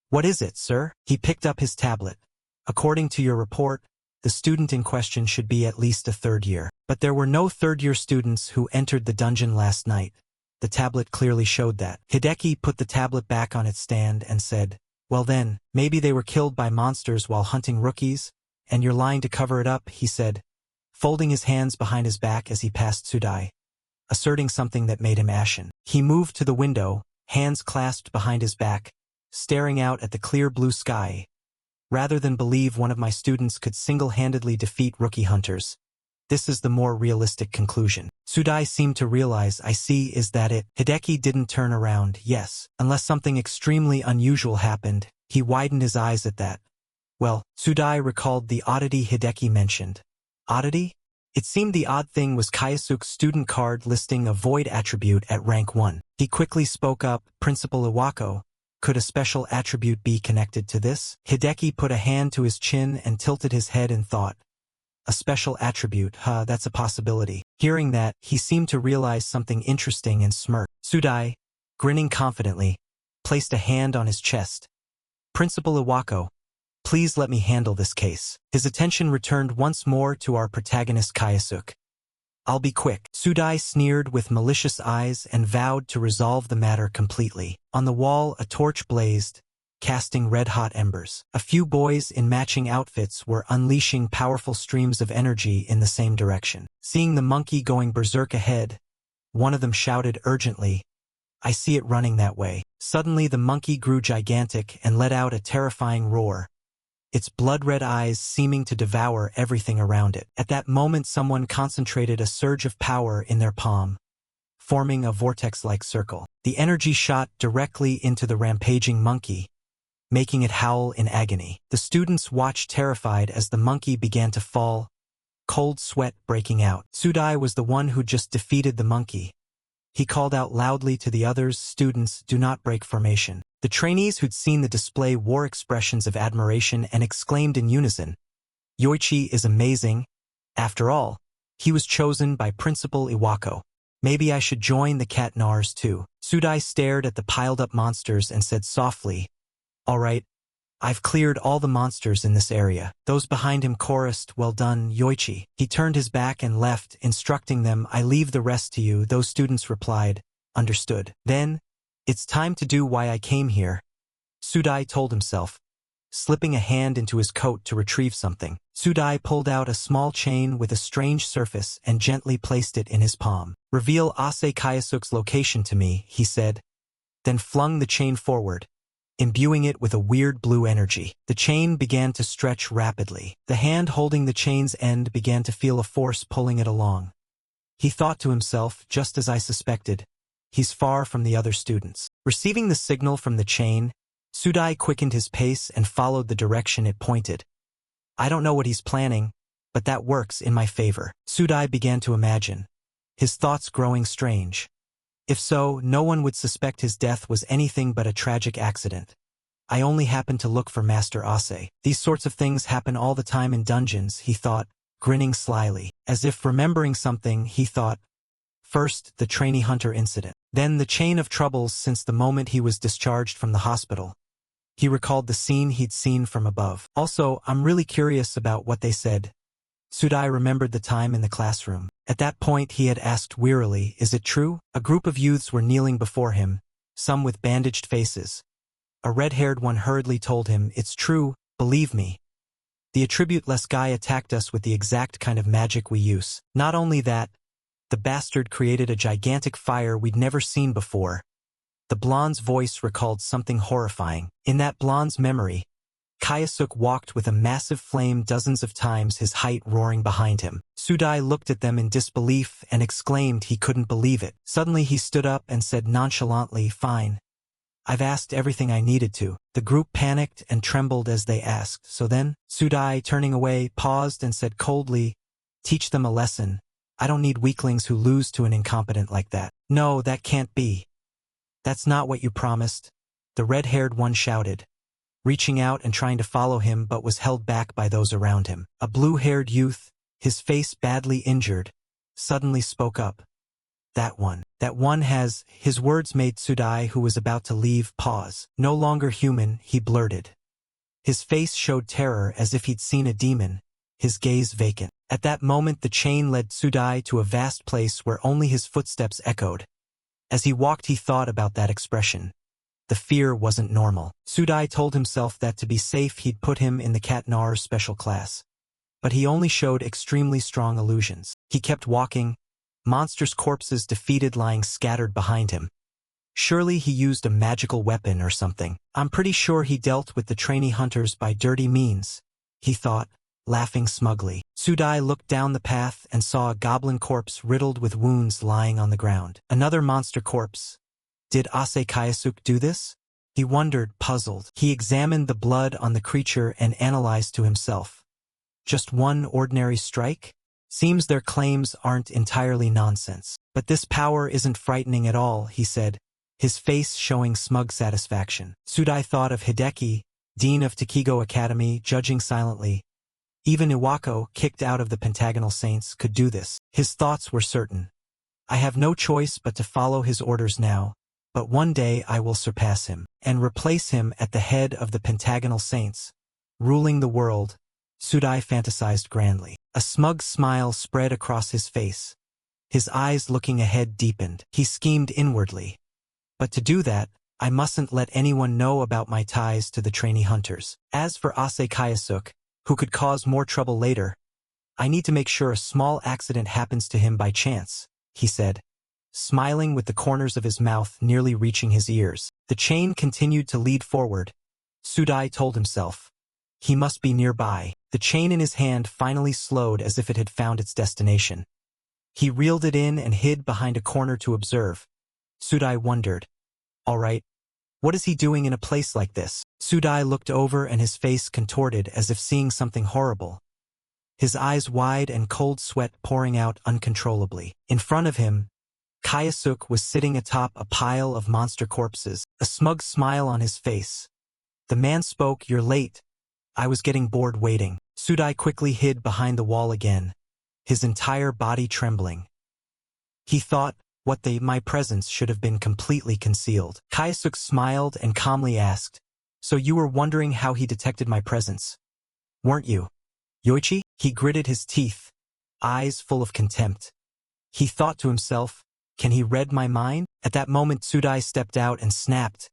What is it, sir? He picked up his tablet. According to your report, the student in question should be at least a 3rd year. But there were no 3rd-year students who entered the dungeon last night. The tablet clearly showed that. Hideki put the tablet back on its stand and said, Well then, maybe they were killed by monsters while hunting rookies, and you're lying to cover it up, he said, folding his hands behind his back as he passed Tsudai, asserting something that made him ashen. He moved to the window, hands clasped behind his back, staring out at the clear blue sky. Rather than believe one of my students could single-handedly defeat rookie hunters, this is the more realistic conclusion. Tsudai seemed to realize, I see, is that it? Hideki didn't turn around, yes, unless something extremely unusual happened. He widened his eyes at that. Well, Tsudai recalled the oddity Hideki mentioned. Oddity? It seemed the odd thing was Kaisuke's student card listing a void attribute at rank 1. He quickly spoke up, Principal Iwako, could a special attribute be connected to this? Hideki put a hand to his chin and tilted his head in thought. A special attribute, that's a possibility. Hearing that, he seemed to realize something interesting and smirked. Sudai, grinning confidently, placed a hand on his chest. Principal Iwako, please let me handle this case. His attention returned once more to our protagonist Kayasuke. I'll be quick. Sudai sneered with malicious eyes and vowed to resolve the matter completely. On the wall, a torch blazed, casting red-hot embers. A few boys in matching outfits were unleashing powerful streams of energy in the same direction. Seeing the monkey going berserk ahead, one of them shouted urgently, I see it running that way. Suddenly the monkey grew gigantic and let out a terrifying roar, its blood-red eyes seeming to devour everything around it. At that moment someone concentrated a surge of power in their palm, forming a vortex-like circle. The energy shot directly into the rampaging monkey, making it howl in agony. The students watched terrified as the monkey began to fall, cold sweat breaking out. Sudai was the one who just defeated the monkey. He called out loudly to the others, students, do not break formation. The trainees who'd seen the display wore expressions of admiration and exclaimed in unison, Yoichi is amazing. After all, he was chosen by Principal Iwako. Maybe I should join the cat Nars too. Sudai stared at the piled-up monsters and said softly, all right, I've cleared all the monsters in this area. Those behind him chorused, well done, Yoichi. He turned his back and left, instructing them, I leave the rest to you. Those students replied, understood. Then, it's time to do why I came here, Sudai told himself, slipping a hand into his coat to retrieve something. Sudai pulled out a small chain with a strange surface and gently placed it in his palm. Reveal Ase Kayasuke's location to me, he said, then flung the chain forward, imbuing it with a weird blue energy. The chain began to stretch rapidly. The hand holding the chain's end began to feel a force pulling it along. He thought to himself, just as I suspected, he's far from the other students. Receiving the signal from the chain, Sudai quickened his pace and followed the direction it pointed. I don't know what he's planning, but that works in my favor. Sudai began to imagine, his thoughts growing strange. If so, no one would suspect his death was anything but a tragic accident. I only happened to look for Master Ase. These sorts of things happen all the time in dungeons, he thought, grinning slyly. As if remembering something, he thought, first, the trainee hunter incident. Then the chain of troubles since the moment he was discharged from the hospital. He recalled the scene he'd seen from above. Also, I'm really curious about what they said. Sudai remembered the time in the classroom. At that point he had asked wearily, is it true? A group of youths were kneeling before him, some with bandaged faces. A red-haired one hurriedly told him, it's true, believe me. The attribute-less guy attacked us with the exact kind of magic we use. Not only that, the bastard created a gigantic fire we'd never seen before. The blonde's voice recalled something horrifying. In that blonde's memory, Kayasuke walked with a massive flame dozens of times his height roaring behind him. Sudai looked at them in disbelief and exclaimed he couldn't believe it. Suddenly he stood up and said nonchalantly, fine. I've asked everything I needed to. The group panicked and trembled as they asked. So then, Sudai, turning away, paused and said coldly, teach them a lesson. I don't need weaklings who lose to an incompetent like that. No, that can't be. That's not what you promised, the red-haired one shouted, reaching out and trying to follow him but was held back by those around him. A blue-haired youth, his face badly injured, suddenly spoke up. That one has, his words made Sudai, who was about to leave, pause. No longer human, he blurted. His face showed terror as if he'd seen a demon, his gaze vacant. At that moment the chain led Sudai to a vast place where only his footsteps echoed. As he walked he thought about that expression. The fear wasn't normal. Sudai told himself that to be safe he'd put him in the Katnar special class. But he only showed extremely strong illusions. He kept walking, monsters' corpses defeated lying scattered behind him. Surely he used a magical weapon or something. I'm pretty sure he dealt with the trainee hunters by dirty means, he thought, laughing smugly. Sudai looked down the path and saw a goblin corpse riddled with wounds lying on the ground. Another monster corpse. Did Ase Kayasuke do this? He wondered, puzzled. He examined the blood on the creature and analyzed to himself. Just one ordinary strike? Seems their claims aren't entirely nonsense. But this power isn't frightening at all, he said, his face showing smug satisfaction. Sudai thought of Hideki, dean of Takigo Academy, judging silently. Even Iwako, kicked out of the Pentagonal Saints, could do this. His thoughts were certain. I have no choice but to follow his orders now, but one day I will surpass him and replace him at the head of the Pentagonal Saints, ruling the world. Sudai fantasized grandly. A smug smile spread across his face. His eyes looking ahead deepened. He schemed inwardly. But to do that, I mustn't let anyone know about my ties to the trainee hunters. As for Ase Kayasuk, who could cause more trouble later, I need to make sure a small accident happens to him by chance, he said, smiling with the corners of his mouth nearly reaching his ears. The chain continued to lead forward. Sudai told himself. He must be nearby. The chain in his hand finally slowed as if it had found its destination. He reeled it in and hid behind a corner to observe. Sudai wondered. All right, what is he doing in a place like this? Sudai looked over and his face contorted as if seeing something horrible. His eyes wide and cold sweat pouring out uncontrollably. In front of him, Kayasuk was sitting atop a pile of monster corpses, a smug smile on his face. The man spoke, "You're late. I was getting bored waiting." Sudai quickly hid behind the wall again, his entire body trembling. He thought, my presence should have been completely concealed. Kayasuk smiled and calmly asked, "So you were wondering how he detected my presence, weren't you, Yoichi?" He gritted his teeth, eyes full of contempt. He thought to himself, can he read my mind? At that moment Sudai stepped out and snapped,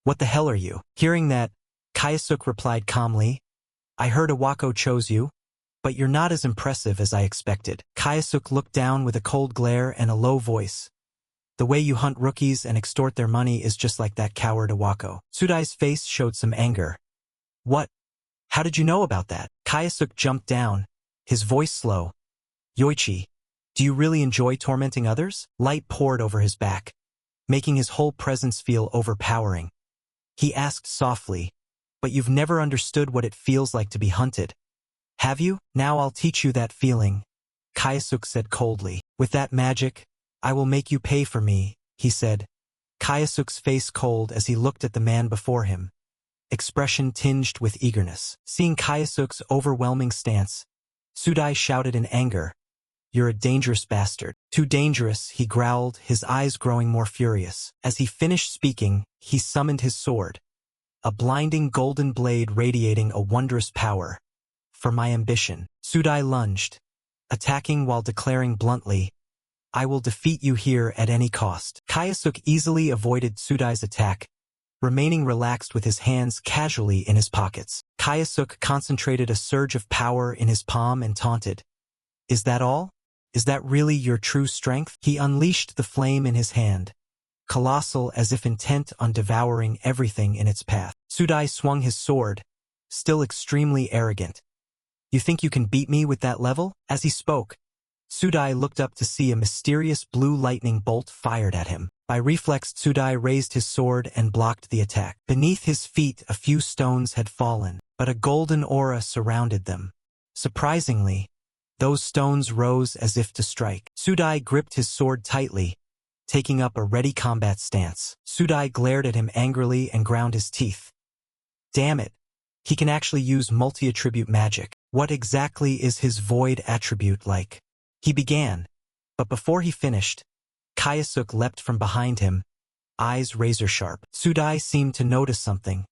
"What the hell are you?" Hearing that, Kayasuk replied calmly, "I heard Iwako chose you, but you're not as impressive as I expected." Kayasuk looked down with a cold glare and a low voice. "The way you hunt rookies and extort their money is just like that coward Iwako." Sudai's face showed some anger. "What? How did you know about that?" Kayasuk jumped down, his voice slow. "Yoichi, do you really enjoy tormenting others?" Light poured over his back, making his whole presence feel overpowering. He asked softly, "But you've never understood what it feels like to be hunted, have you?" "Now I'll teach you that feeling," Kayasuk said coldly. "With that magic, I will make you pay for me," he said, Kayasuk's face cold as he looked at the man before him, expression tinged with eagerness. Seeing Kayasuk's overwhelming stance, Sudai shouted in anger, "You're a dangerous bastard." "Too dangerous," he growled, his eyes growing more furious. As he finished speaking, he summoned his sword, a blinding golden blade radiating a wondrous power. "For my ambition." Sudai lunged, attacking while declaring bluntly, "I will defeat you here at any cost." Kayasuk easily avoided Sudai's attack, remaining relaxed with his hands casually in his pockets. Kayasuk concentrated a surge of power in his palm and taunted, "Is that all? Is that really your true strength?" He unleashed the flame in his hand, colossal as if intent on devouring everything in its path. Sudai swung his sword, still extremely arrogant. "You think you can beat me with that level?" As he spoke, Sudai looked up to see a mysterious blue lightning bolt fired at him. By reflex, Sudai raised his sword and blocked the attack. Beneath his feet a few stones had fallen, but a golden aura surrounded them. Surprisingly, those stones rose as if to strike. Sudai gripped his sword tightly, taking up a ready combat stance. Sudai glared at him angrily and ground his teeth. Damn it! He can actually use multi-attribute magic. What exactly is his void attribute like? He began, but before he finished, Kayasuk leapt from behind him, eyes razor-sharp. Sudai seemed to notice something.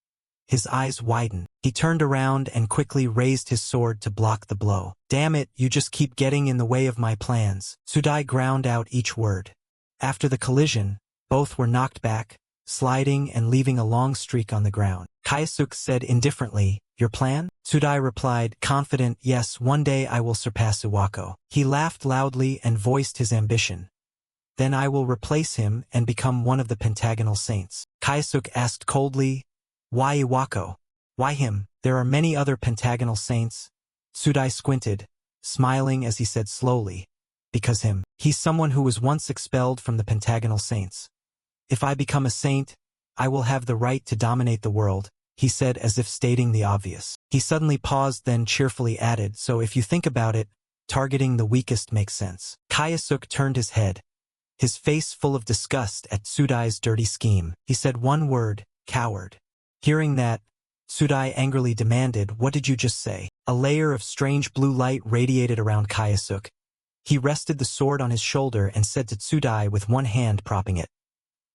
His eyes widened. He turned around and quickly raised his sword to block the blow. "Damn it, you just keep getting in the way of my plans." Sudai ground out each word. After the collision, both were knocked back, sliding and leaving a long streak on the ground. Kayasuk said indifferently, "Your plan?" Sudai replied, confident, "Yes, one day I will surpass Iwako." He laughed loudly and voiced his ambition. "Then I will replace him and become one of the Pentagonal Saints." Kayasuk asked coldly, "Why Iwako? Why him? There are many other Pentagonal Saints." Sudai squinted, smiling as he said slowly, "Because him. He's someone who was once expelled from the Pentagonal Saints. If I become a saint, I will have the right to dominate the world," he said as if stating the obvious. He suddenly paused, then cheerfully added, "So if you think about it, targeting the weakest makes sense." Kayasuk turned his head, his face full of disgust at Sudai's dirty scheme. He said one word, "Coward." Hearing that, Tsudai angrily demanded, "What did you just say?" A layer of strange blue light radiated around Kayasuk. He rested the sword on his shoulder and said to Tsudai with one hand propping it,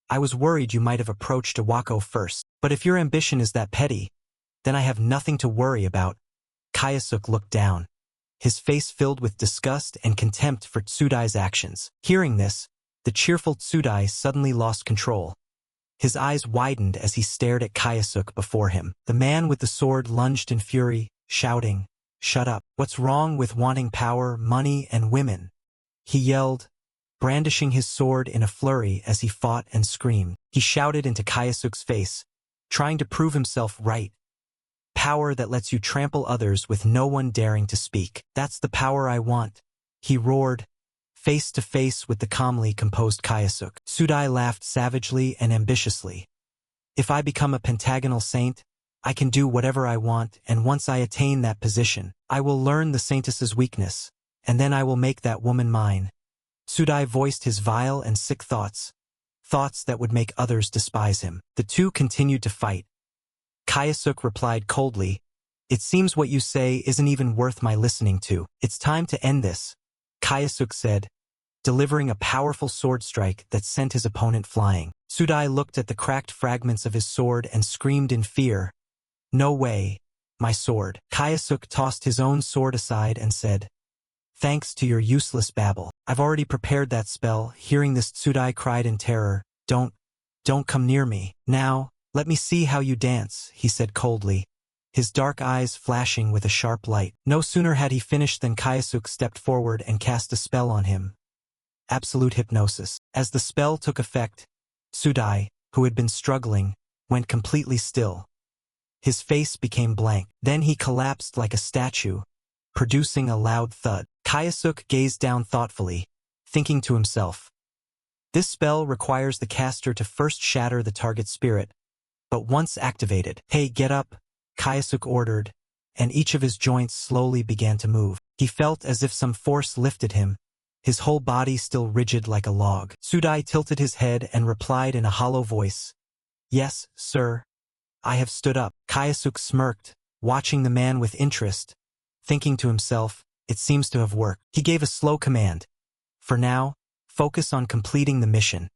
"I was worried you might have approached Iwako first, but if your ambition is that petty, then I have nothing to worry about." Kayasuk looked down, his face filled with disgust and contempt for Tsudai's actions. Hearing this, the cheerful Tsudai suddenly lost control. His eyes widened as he stared at Kayasuk before him. The man with the sword lunged in fury, shouting, "Shut up! What's wrong with wanting power, money, and women?" he yelled, brandishing his sword in a flurry as he fought and screamed. He shouted into Kayasuk's face, trying to prove himself right. "Power that lets you trample others with no one daring to speak. That's the power I want," he roared, face to face with the calmly composed Kayasuk. Tsudai laughed savagely and ambitiously. "If I become a pentagonal saint, I can do whatever I want, and once I attain that position, I will learn the saintess's weakness, and then I will make that woman mine." Tsudai voiced his vile and sick thoughts that would make others despise him. The two continued to fight. Kayasuk replied coldly, "It seems what you say isn't even worth my listening to. It's time to end this," Kayasuk said, delivering a powerful sword strike that sent his opponent flying. Tsudai looked at the cracked fragments of his sword and screamed in fear, "No way, my sword." Kayasuk tossed his own sword aside and said, "Thanks to your useless babble. I've already prepared that spell." Hearing this, Tsudai cried in terror, Don't come near me. "Now, let me see how you dance," he said coldly, his dark eyes flashing with a sharp light. No sooner had he finished than Kayasuk stepped forward and cast a spell on him. Absolute hypnosis. As the spell took effect, Tsudai, who had been struggling, went completely still. His face became blank. Then he collapsed like a statue, producing a loud thud. Kayasuk gazed down thoughtfully, thinking to himself, "This spell requires the caster to first shatter the target's spirit, but once activated—" "Hey, get up," Kayasuk ordered, and each of his joints slowly began to move. He felt as if some force lifted him, his whole body still rigid like a log. Tsudai tilted his head and replied in a hollow voice, "Yes, sir. I have stood up." Kayasuk smirked, watching the man with interest, thinking to himself, "It seems to have worked." He gave a slow command. "For now, focus on completing the mission.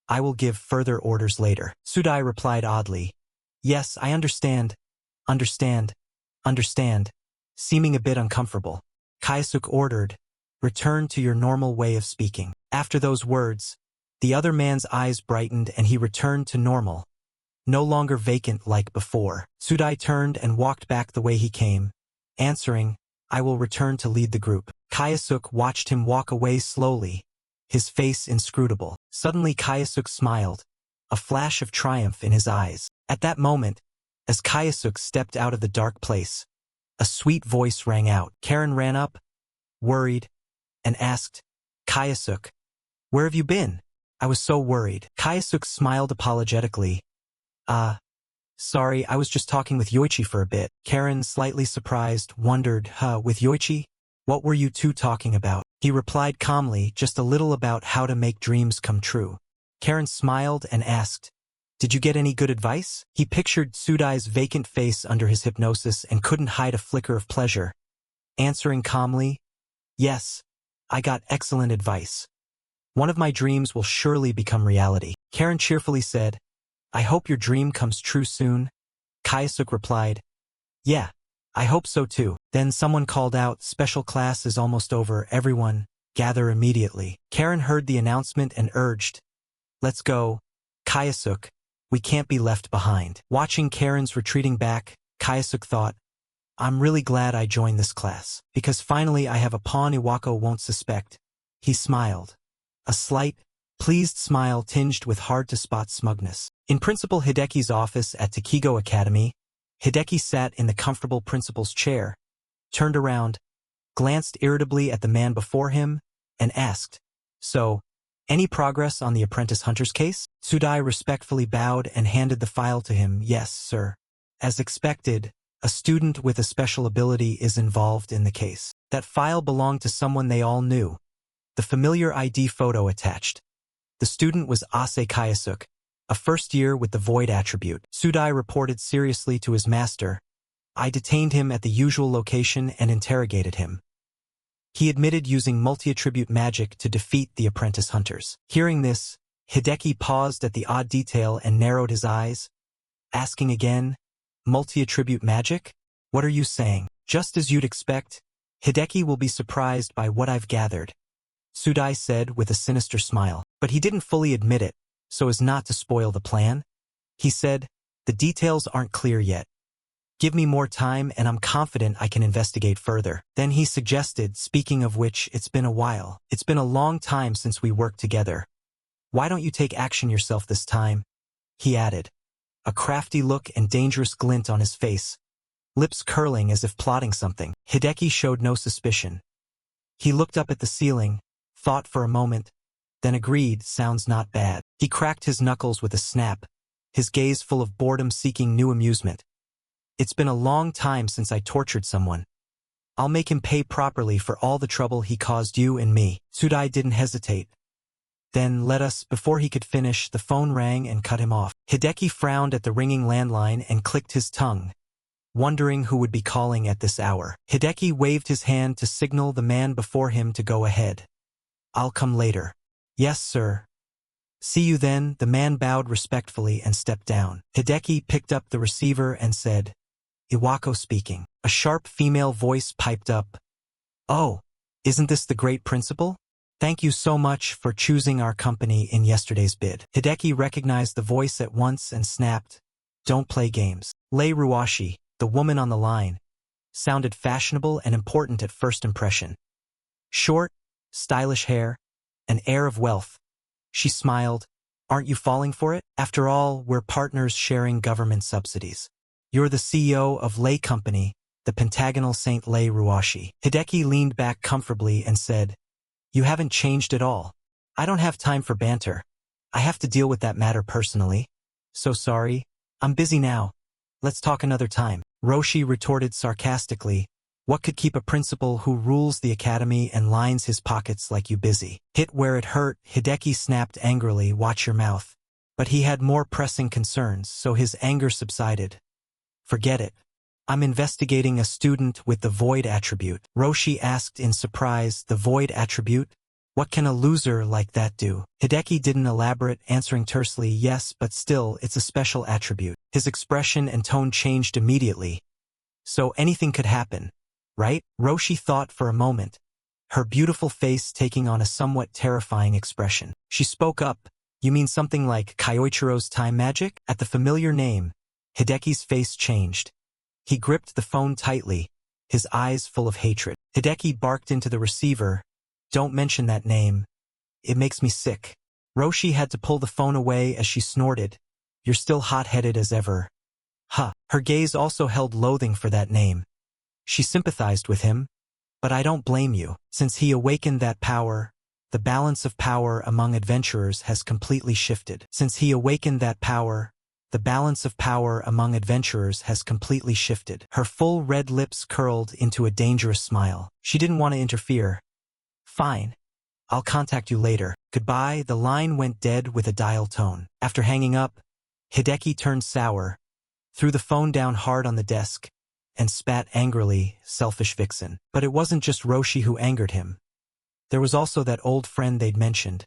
I will give further orders later." Tsudai replied oddly, "Yes, I understand, seeming a bit uncomfortable. Kayasuk ordered, "Return to your normal way of speaking." After those words, the other man's eyes brightened and he returned to normal, no longer vacant like before. Tsudai turned and walked back the way he came, answering, "I will return to lead the group." Kayasuk watched him walk away slowly, his face inscrutable. Suddenly Kayasuk smiled, a flash of triumph in his eyes. At that moment, as Kayasuk stepped out of the dark place, a sweet voice rang out. Karen ran up, worried, and asked, "Kayasuk, where have you been? I was so worried." Kayasuk smiled apologetically. Sorry, I was just talking with Yoichi for a bit." Karen, slightly surprised, wondered, with Yoichi? What were you two talking about?" He replied calmly, "Just a little about how to make dreams come true." Karen smiled and asked, "Did you get any good advice?" He pictured Tsudai's vacant face under his hypnosis and couldn't hide a flicker of pleasure, answering calmly, "Yes, I got excellent advice. One of my dreams will surely become reality." Karen cheerfully said, "I hope your dream comes true soon." Kayasuk replied, "Yeah, I hope so too." Then someone called out, "Special class is almost over, everyone, gather immediately." Karen heard the announcement and urged, "Let's go, Kayasuk, we can't be left behind." Watching Karen's retreating back, Kayasuk thought, "I'm really glad I joined this class, because finally I have a pawn Iwako won't suspect." He smiled, a slight, pleased smile tinged with hard-to-spot smugness. In Principal Hideki's office at Takigo Academy, Hideki sat in the comfortable principal's chair, turned around, glanced irritably at the man before him, and asked, "So, any progress on the apprentice hunter's case?" Tsudai respectfully bowed and handed the file to him. "Yes, sir. As expected, a student with a special ability is involved in the case." That file belonged to someone they all knew. The familiar ID photo attached. The student was Ase Kayasuk, A first year with the void attribute. Sudai reported seriously to his master. I detained him at the usual location and interrogated him. He admitted using multi-attribute magic to defeat the apprentice hunters. Hearing this, Hideki paused at the odd detail and narrowed his eyes, asking again, multi-attribute magic? What are you saying? Just as you'd expect, Hideki will be surprised by what I've gathered, Sudai said with a sinister smile. But he didn't fully admit it, so as not to spoil the plan. He said, the details aren't clear yet. Give me more time and I'm confident I can investigate further. Then he suggested, speaking of which, it's been a while. It's been a long time since we worked together. Why don't you take action yourself this time? He added, a crafty look and dangerous glint on his face, lips curling as if plotting something. Hideki showed no suspicion. He looked up at the ceiling, thought for a moment, then agreed, sounds not bad. He cracked his knuckles with a snap, his gaze full of boredom seeking new amusement. It's been a long time since I tortured someone. I'll make him pay properly for all the trouble he caused you and me. Sudai didn't hesitate. Then before he could finish, the phone rang and cut him off. Hideki frowned at the ringing landline and clicked his tongue, wondering who would be calling at this hour. Hideki waved his hand to signal the man before him to go ahead. I'll come later. Yes, sir. See you then. The man bowed respectfully and stepped down. Hideki picked up the receiver and said, Iwako speaking. A sharp female voice piped up. Oh, isn't this the great principal? Thank you so much for choosing our company in yesterday's bid. Hideki recognized the voice at once and snapped, don't play games. Lei Ruashi, the woman on the line, sounded fashionable and important at first impression. Short, stylish hair, an air of wealth. She smiled. Aren't you falling for it? After all, we're partners sharing government subsidies. You're the CEO of Lei Company, the pentagonal Saint Lei Ruashi. Hideki leaned back comfortably and said, you haven't changed at all. I don't have time for banter. I have to deal with that matter personally. So sorry. I'm busy now. Let's talk another time. Roshi retorted sarcastically. What could keep a principal who rules the academy and lines his pockets like you busy? Hit where it hurt, Hideki snapped angrily, watch your mouth. But he had more pressing concerns, so his anger subsided. Forget it. I'm investigating a student with the void attribute. Roshi asked in surprise, the void attribute? What can a loser like that do? Hideki didn't elaborate, answering tersely, yes, but still, it's a special attribute. His expression and tone changed immediately. So anything could happen, right? Roshi thought for a moment, her beautiful face taking on a somewhat terrifying expression. She spoke up, you mean something like Kyoichiro's time magic? At the familiar name, Hideki's face changed. He gripped the phone tightly, his eyes full of hatred. Hideki barked into the receiver, don't mention that name. It makes me sick. Roshi had to pull the phone away as she snorted, you're still hot-headed as ever. Huh. Her gaze also held loathing for that name. She sympathized with him, but I don't blame you. Since he awakened that power, the balance of power among adventurers has completely shifted. Since he awakened that power, the balance of power among adventurers has completely shifted. Her full red lips curled into a dangerous smile. She didn't want to interfere. Fine. I'll contact you later. Goodbye. The line went dead with a dial tone. After hanging up, Hideki turned sour, threw the phone down hard on the desk, and spat angrily, selfish vixen. But it wasn't just Roshi who angered him. There was also that old friend they'd mentioned.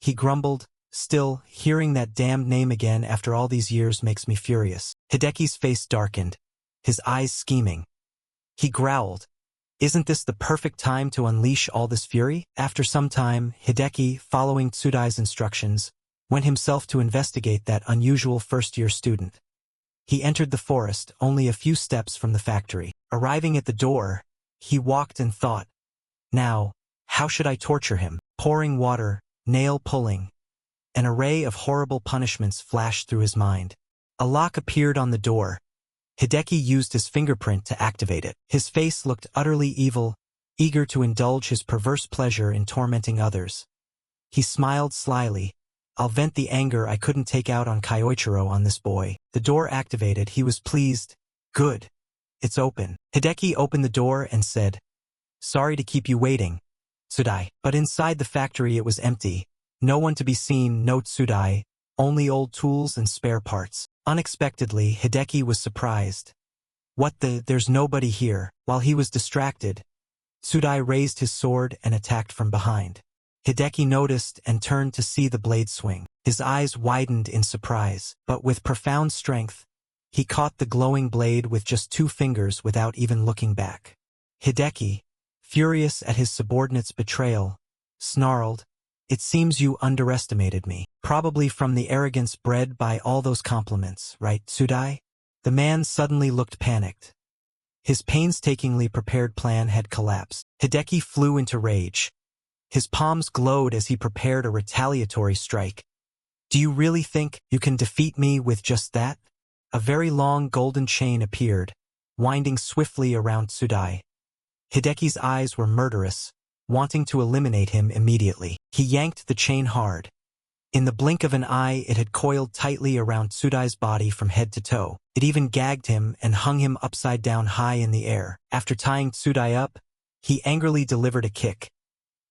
He grumbled, still, hearing that damned name again after all these years makes me furious. Hideki's face darkened, his eyes scheming. He growled, isn't this the perfect time to unleash all this fury? After some time, Hideki, following Tsudai's instructions, went himself to investigate that unusual first-year student. He entered the forest, only a few steps from the factory. Arriving at the door, he walked and thought, now, how should I torture him? Pouring water, nail-pulling. An array of horrible punishments flashed through his mind. A lock appeared on the door. Hideki used his fingerprint to activate it. His face looked utterly evil, eager to indulge his perverse pleasure in tormenting others. He smiled slyly. I'll vent the anger I couldn't take out on Kyoichiro on this boy. The door activated. He was pleased. Good. It's open. Hideki opened the door and said, sorry to keep you waiting, Tsudai. But inside the factory it was empty. No one to be seen, no Tsudai, only old tools and spare parts. Unexpectedly, Hideki was surprised. There's nobody here. While he was distracted, Tsudai raised his sword and attacked from behind. Hideki noticed and turned to see the blade swing. His eyes widened in surprise, but with profound strength, he caught the glowing blade with just 2 fingers without even looking back. Hideki, furious at his subordinate's betrayal, snarled, "It seems you underestimated me. Probably from the arrogance bred by all those compliments, right, Tsudai?" The man suddenly looked panicked. His painstakingly prepared plan had collapsed. Hideki flew into rage. His palms glowed as he prepared a retaliatory strike. "Do you really think you can defeat me with just that?" A very long golden chain appeared, winding swiftly around Tsudai. Hideki's eyes were murderous, wanting to eliminate him immediately. He yanked the chain hard. In the blink of an eye, it had coiled tightly around Tsudai's body from head to toe. It even gagged him and hung him upside down high in the air. After tying Tsudai up, he angrily delivered a kick.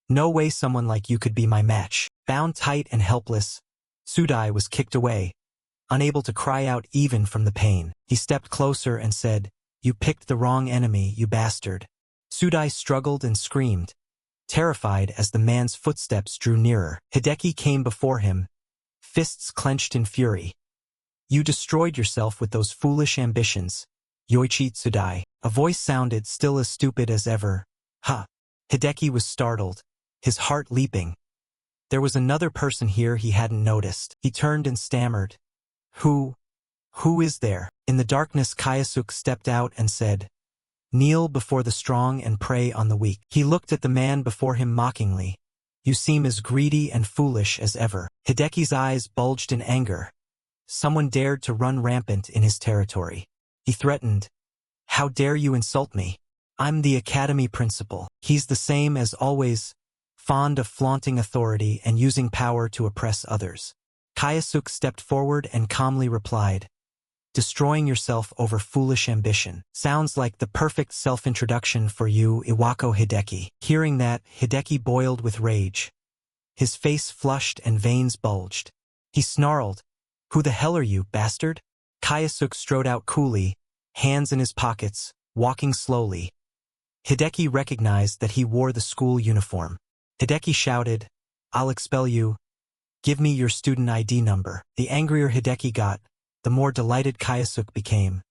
"No way someone like you could be my match." Bound tight and helpless, Tsudai was kicked away, unable to cry out even from the pain. He stepped closer and said, "You picked the wrong enemy, you bastard." Tsudai struggled and screamed, terrified as the man's footsteps drew nearer. Hideki came before him, fists clenched in fury. "You destroyed yourself with those foolish ambitions, Yoichi Tsudai." A voice sounded still as stupid as ever. "Huh." Hideki was startled, his heart leaping. There was another person here he hadn't noticed. He turned and stammered, Who is there?" In the darkness, Kayasuk stepped out and said, "Kneel before the strong and prey on the weak." He looked at the man before him mockingly. "You seem as greedy and foolish as ever." Hideki's eyes bulged in anger. Someone dared to run rampant in his territory. He threatened, "How dare you insult me? I'm the academy principal." He's the same as always, fond of flaunting authority and using power to oppress others. Kayasuk stepped forward and calmly replied, "Destroying yourself over foolish ambition. Sounds like the perfect self-introduction for you, Iwako Hideki." Hearing that, Hideki boiled with rage. His face flushed and veins bulged. He snarled, "Who the hell are you, bastard?" Kayasuk strode out coolly, hands in his pockets, walking slowly. Hideki recognized that he wore the school uniform. Hideki shouted, "I'll expel you. Give me your student ID number." The angrier Hideki got, the more delighted Kayasuk became.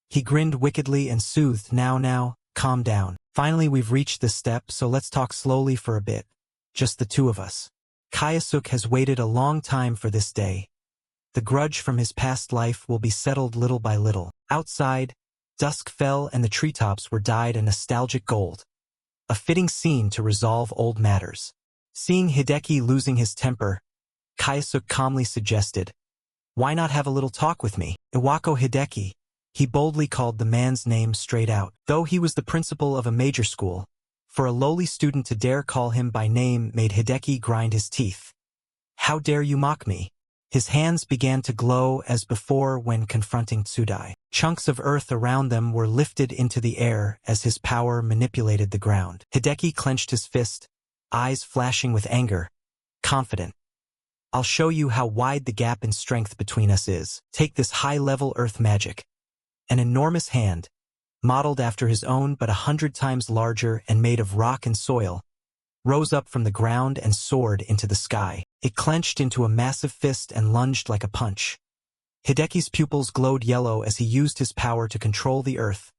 He grinned wickedly and soothed, Now, calm down. Finally we've reached this step, so let's talk slowly for a bit. Just the 2 of us." Kayasuk has waited a long time for this day. The grudge from his past life will be settled little by little. Outside, dusk fell and the treetops were dyed a nostalgic gold. A fitting scene to resolve old matters. Seeing Hideki losing his temper, Kayasuk calmly suggested, "Why not have a little talk with me, Iwako Hideki?" He boldly called the man's name straight out. Though he was the principal of a major school, for a lowly student to dare call him by name made Hideki grind his teeth. "How dare you mock me?" His hands began to glow as before when confronting Tsudai. Chunks of earth around them were lifted into the air as his power manipulated the ground. Hideki clenched his fist, eyes flashing with anger, confident. "I'll show you how wide the gap in strength between us is. Take this high-level earth magic." An enormous hand, modeled after his own but 100 times larger and made of rock and soil, rose up from the ground and soared into the sky. It clenched into a massive fist and lunged like a punch. Hideki's pupils glowed yellow as he used his power to control the earth,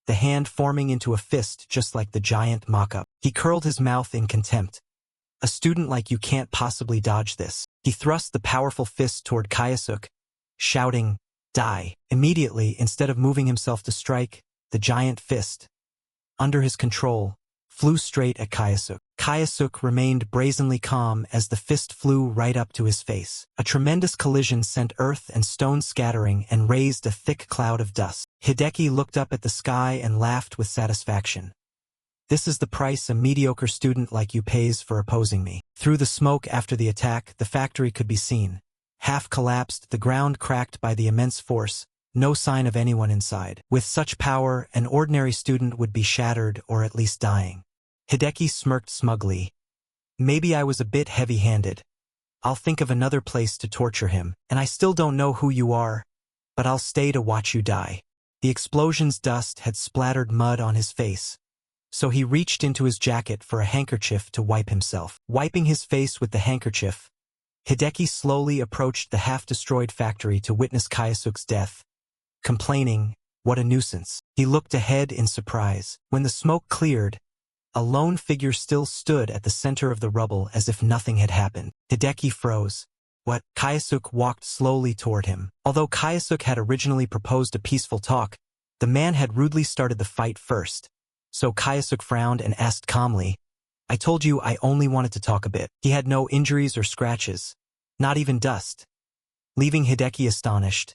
the hand forming into a fist just like the giant mock-up. He curled his mouth in contempt. "A student like you can't possibly dodge this." He thrust the powerful fist toward Kayasuk, shouting, "Die!" Immediately, instead of moving himself to strike, the giant fist, under his control, flew straight at Kayasuk. Kayasuk remained brazenly calm as the fist flew right up to his face. A tremendous collision sent earth and stone scattering and raised a thick cloud of dust. Hideki looked up at the sky and laughed with satisfaction. "This is the price a mediocre student like you pays for opposing me." Through the smoke after the attack, the factory could be seen. Half collapsed, the ground cracked by the immense force, no sign of anyone inside. With such power, an ordinary student would be shattered or at least dying. Hideki smirked smugly. "Maybe I was a bit heavy-handed. I'll think of another place to torture him, and I still don't know who you are, but I'll stay to watch you die. The explosion's dust had splattered mud on his face, so he reached into his jacket for a handkerchief to wipe himself. Wiping his face with the handkerchief, Hideki slowly approached the half-destroyed factory to witness Kayasuke's death, complaining, "What a nuisance." He looked ahead in surprise. When the smoke cleared, a lone figure still stood at the center of the rubble as if nothing had happened. Hideki froze. What? Kayasuke walked slowly toward him. Although Kayasuke had originally proposed a peaceful talk, the man had rudely started the fight first. So Kayasuke frowned and asked calmly, "I told you I only wanted to talk a bit." He had no injuries or scratches, not even dust, leaving Hideki astonished.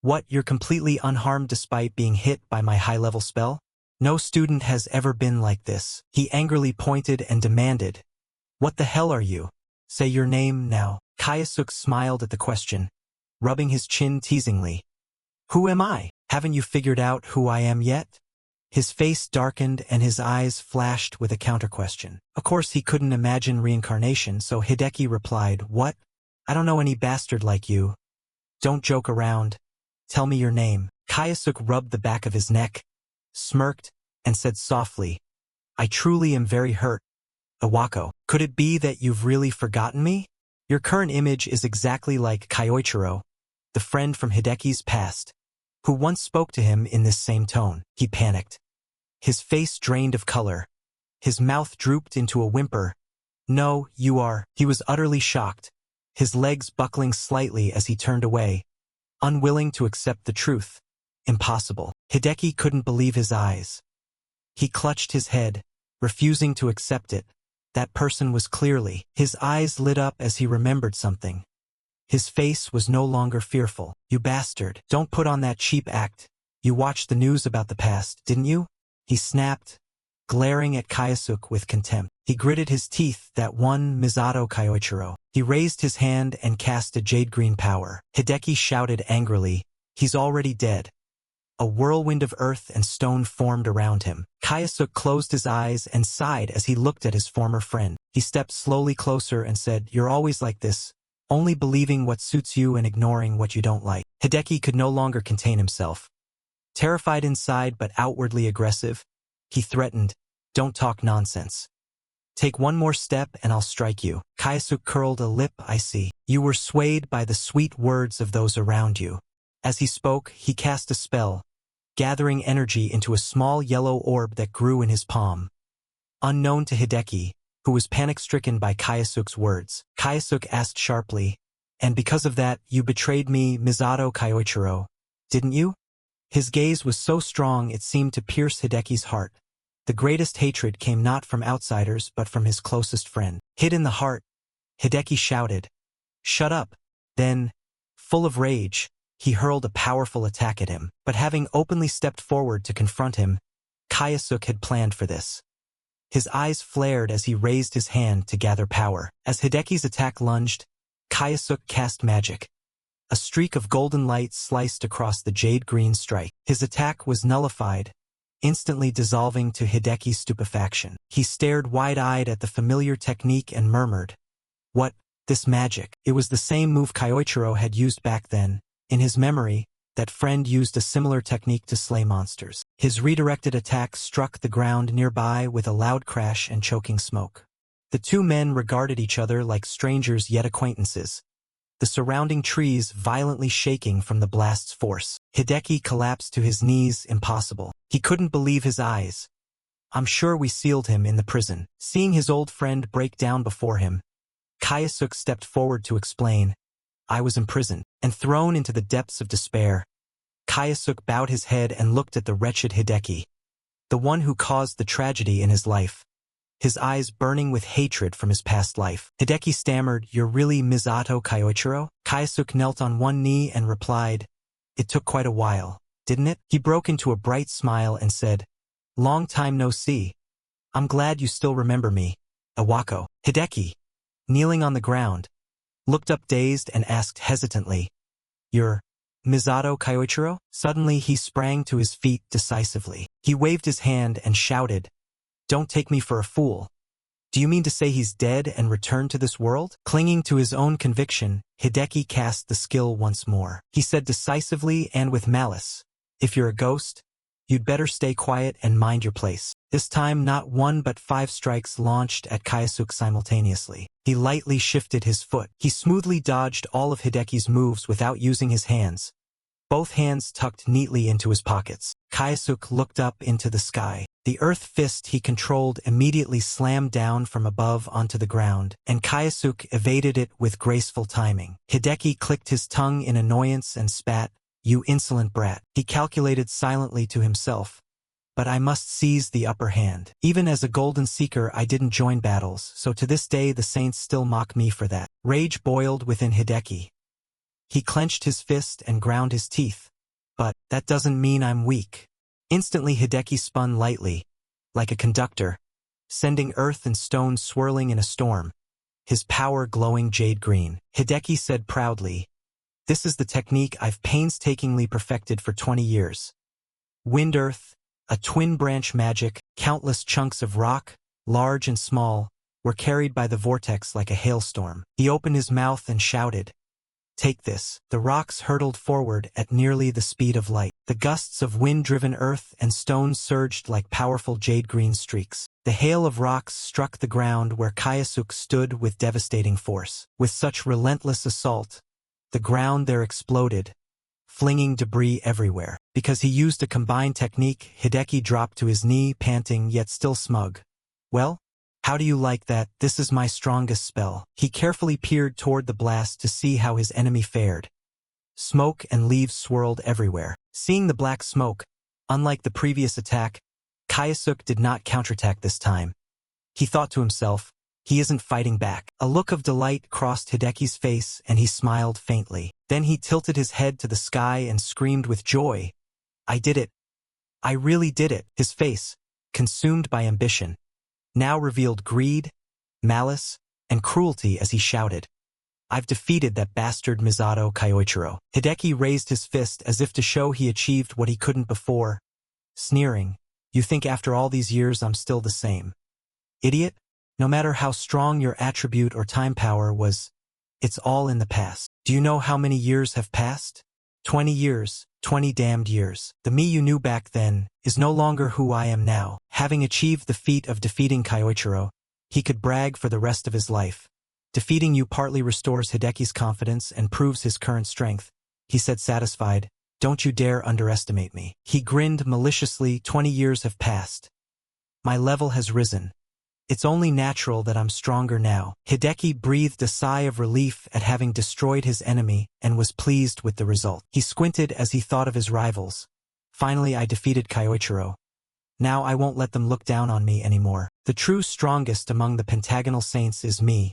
"What, you're completely unharmed despite being hit by my high-level spell? No student has ever been like this." He angrily pointed and demanded, "What the hell are you? Say your name now." Kayasuke smiled at the question, rubbing his chin teasingly. "Who am I? Haven't you figured out who I am yet?" His face darkened and his eyes flashed with a counter-question. Of course he couldn't imagine reincarnation, so Hideki replied, "What? I don't know any bastard like you. Don't joke around. Tell me your name." Kayasuke rubbed the back of his neck, smirked, and said softly, "I truly am very hurt. Iwako, could it be that you've really forgotten me? Your current image is exactly like Kyoichiro, the friend from Hideki's past, who once spoke to him in this same tone." He panicked. His face drained of color. His mouth drooped into a whimper. "No, you are." He was utterly shocked, his legs buckling slightly as he turned away, unwilling to accept the truth. Impossible. Hideki couldn't believe his eyes. He clutched his head, refusing to accept it. That person was clearly. His eyes lit up as he remembered something. His face was no longer fearful. "You bastard. Don't put on that cheap act. You watched the news about the past, didn't you?" He snapped, glaring at Kayasuke with contempt. He gritted his teeth. "That one Misato Kyoichiro." He raised his hand and cast a jade-green power. Hideki shouted angrily, "He's already dead." A whirlwind of earth and stone formed around him. Kayasuke closed his eyes and sighed as he looked at his former friend. He stepped slowly closer and said, "You're always like this, only believing what suits you and ignoring what you don't like." Hideki could no longer contain himself. Terrified inside but outwardly aggressive, he threatened, "Don't talk nonsense. Take one more step and I'll strike you." Kayasuke curled a lip. "I see. You were swayed by the sweet words of those around you." As he spoke, he cast a spell, gathering energy into a small yellow orb that grew in his palm. Unknown to Hideki, who was panic-stricken by Kayasuke's words, Kayasuke asked sharply, "And because of that, you betrayed me, Misato Kyoichiro, didn't you?" His gaze was so strong it seemed to pierce Hideki's heart. The greatest hatred came not from outsiders but from his closest friend. Hit in the heart, Hideki shouted, "Shut up!" Then, full of rage, he hurled a powerful attack at him. But having openly stepped forward to confront him, Kayasuke had planned for this. His eyes flared as he raised his hand to gather power. As Hideki's attack lunged, Kayasuke cast magic. A streak of golden light sliced across the jade-green strike. His attack was nullified, instantly dissolving to Hideki's stupefaction. He stared wide-eyed at the familiar technique and murmured, "What? This magic?" It was the same move Kyoichiro had used back then. In his memory, that friend used a similar technique to slay monsters. His redirected attack struck the ground nearby with a loud crash and choking smoke. The two men regarded each other like strangers yet acquaintances, the surrounding trees violently shaking from the blast's force. Hideki collapsed to his knees. Impossible. He couldn't believe his eyes. "I'm sure we sealed him in the prison." Seeing his old friend break down before him, Kayasuke stepped forward to explain, "I was imprisoned," and thrown into the depths of despair. Kayasuke bowed his head and looked at the wretched Hideki, the one who caused the tragedy in his life, his eyes burning with hatred from his past life. Hideki stammered, "You're really Misato Kyoichiro?" Kayasuke knelt on one knee and replied, "It took quite a while, didn't it?" He broke into a bright smile and said, "Long time no see. I'm glad you still remember me, Iwako." Hideki, kneeling on the ground, looked up dazed and asked hesitantly, "You're Misato Kyoichiro?" Suddenly he sprang to his feet decisively. He waved his hand and shouted, "Don't take me for a fool. Do you mean to say he's dead and returned to this world? Clinging to his own conviction, Hideki cast the skill once more. He said decisively and with malice, "If you're a ghost, you'd better stay quiet and mind your place." This time not one but 5 strikes launched at Kayasuke simultaneously. He lightly shifted his foot. He smoothly dodged all of Hideki's moves without using his hands, both hands tucked neatly into his pockets. Kayasuke looked up into the sky. The earth fist he controlled immediately slammed down from above onto the ground, and Kayasuke evaded it with graceful timing. Hideki clicked his tongue in annoyance and spat, "You insolent brat." He calculated silently to himself, "But I must seize the upper hand. Even as a golden seeker I didn't join battles, so to this day the saints still mock me for that." Rage boiled within Hideki. He clenched his fist and ground his teeth. "But that doesn't mean I'm weak." Instantly Hideki spun lightly, like a conductor, sending earth and stone swirling in a storm, his power glowing jade green. Hideki said proudly, "This is the technique I've painstakingly perfected for 20 years. Wind-earth, a twin-branch magic, countless chunks of rock, large and small, were carried by the vortex like a hailstorm." He opened his mouth and shouted, "Take this." The rocks hurtled forward at nearly the speed of light. The gusts of wind-driven earth and stone surged like powerful jade-green streaks. The hail of rocks struck the ground where Kayasuke stood with devastating force. With such relentless assault, the ground there exploded, flinging debris everywhere. Because he used a combined technique, Hideki dropped to his knee, panting yet still smug. "Well? How do you like that? This is my strongest spell." He carefully peered toward the blast to see how his enemy fared. Smoke and leaves swirled everywhere. Seeing the black smoke, unlike the previous attack, Kayasuke did not counterattack this time. He thought to himself, "He isn't fighting back." A look of delight crossed Hideki's face and he smiled faintly. Then he tilted his head to the sky and screamed with joy, "I did it. I really did it." His face, consumed by ambition, now revealed greed, malice, and cruelty as he shouted, "I've defeated that bastard Misato Kyoichiro." Hideki raised his fist as if to show he achieved what he couldn't before, sneering, "You think after all these years I'm still the same? Idiot! No matter how strong your attribute or time power was, it's all in the past. Do you know how many years have passed? 20 years, 20 damned years. The me you knew back then is no longer who I am now." Having achieved the feat of defeating Kyoichiro, he could brag for the rest of his life. "Defeating you partly restores Hideki's confidence and proves his current strength," he said satisfied. "Don't you dare underestimate me." He grinned maliciously. 20 years have passed. My level has risen. It's only natural that I'm stronger now." Hideki breathed a sigh of relief at having destroyed his enemy and was pleased with the result. He squinted as he thought of his rivals. "Finally I defeated Kyoichiro. Now I won't let them look down on me anymore. The true strongest among the pentagonal saints is me."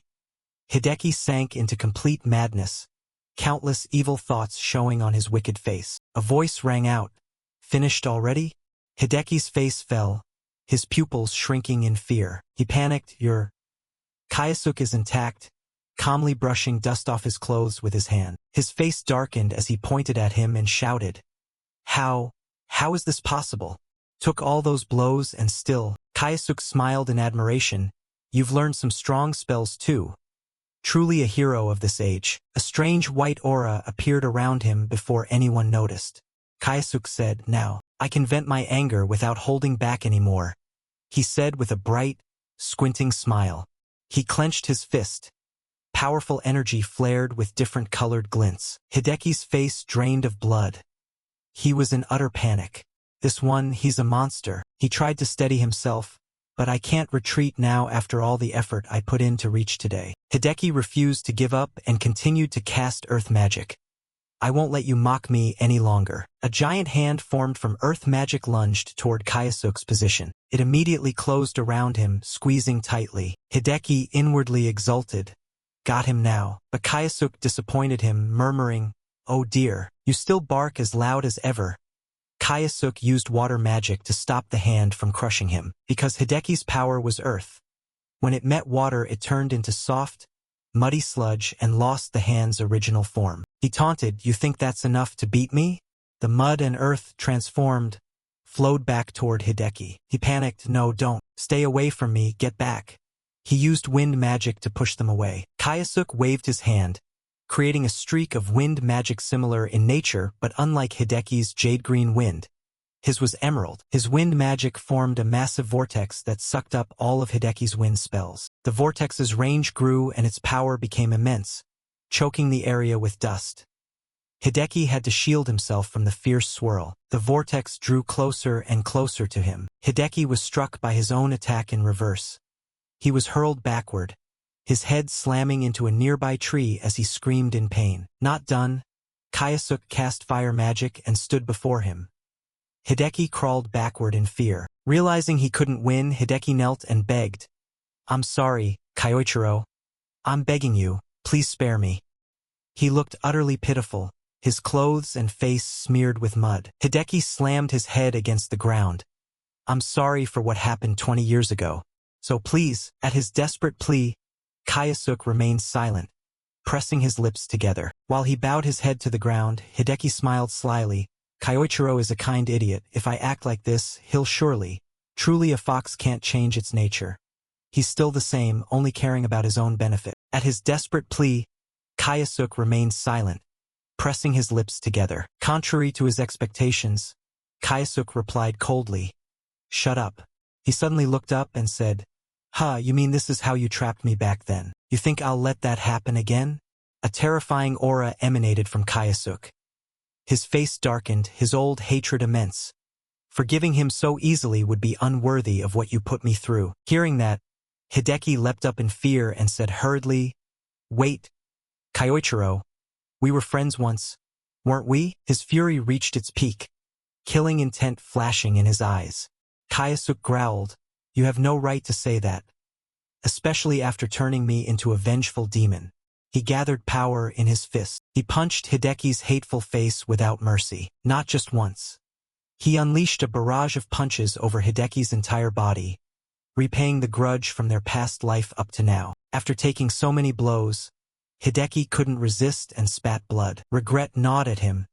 Hideki sank into complete madness, countless evil thoughts showing on his wicked face. A voice rang out, "Finished already?" Hideki's face fell, his pupils shrinking in fear. He panicked, Kayasuke is intact," calmly brushing dust off his clothes with his hand. His face darkened as he pointed at him and shouted, How is this possible? Took all those blows and still." Kayasuke smiled in admiration. "You've learned some strong spells too. Truly a hero of this age." A strange white aura appeared around him before anyone noticed. Kayasuke said, "Now, I can vent my anger without holding back anymore," he said with a bright, squinting smile. He clenched his fist. Powerful energy flared with different colored glints. Hideki's face drained of blood. He was in utter panic. He's a monster." He tried to steady himself. "But I can't retreat now after all the effort I put in to reach today." Hideki refused to give up and continued to cast earth magic. "I won't let you mock me any longer." A giant hand formed from earth magic lunged toward Kayasuke's position. It immediately closed around him, squeezing tightly. Hideki inwardly exulted. Got him now. But Kayasuke disappointed him, murmuring, "Oh dear, you still bark as loud as ever." Kayasuke used water magic to stop the hand from crushing him, because Hideki's power was earth. When it met water it turned into soft, muddy sludge and lost the hand's original form. He taunted, "You think that's enough to beat me?" The mud and earth, transformed, flowed back toward Hideki. He panicked, "No, don't. Stay away from me, get back." He used wind magic to push them away. Kayasuk waved his hand, creating a streak of wind magic similar in nature but unlike Hideki's jade-green wind. His was emerald. His wind magic formed a massive vortex that sucked up all of Hideki's wind spells. The vortex's range grew and its power became immense, choking the area with dust. Hideki had to shield himself from the fierce swirl. The vortex drew closer and closer to him. Hideki was struck by his own attack in reverse. He was hurled backward, his head slamming into a nearby tree as he screamed in pain. Not done, Kayasuk cast fire magic and stood before him. Hideki crawled backward in fear. Realizing he couldn't win, Hideki knelt and begged. "I'm sorry, Kyoichiro. I'm begging you, please spare me." He looked utterly pitiful, his clothes and face smeared with mud. Hideki slammed his head against the ground. "I'm sorry for what happened 20 years ago. So please," at his desperate plea, Kayasuk remained silent, pressing his lips together. While he bowed his head to the ground, Hideki smiled slyly. "Kyoichiro is a kind idiot. If I act like this, he'll surely. Truly a fox can't change its nature. He's still the same, only caring about his own benefit." At his desperate plea, Kayasuk remained silent, pressing his lips together. Contrary to his expectations, Kayasuk replied coldly, "Shut up." He suddenly looked up and said, "Huh, you mean this is how you trapped me back then? You think I'll let that happen again?" A terrifying aura emanated from Kayasuk. His face darkened, his old hatred immense. Forgiving him so easily would be unworthy of what you put me through. Hearing that, Hideki leapt up in fear and said hurriedly, "Wait, Kyoichiro, we were friends once, weren't we?" His fury reached its peak, killing intent flashing in his eyes. Kayasuk growled, "You have no right to say that, especially after turning me into a vengeful demon." He gathered power in his fist. He punched Hideki's hateful face without mercy. Not just once. He unleashed a barrage of punches over Hideki's entire body, repaying the grudge from their past life up to now. After taking so many blows, Hideki couldn't resist and spat blood. Regret gnawed at him.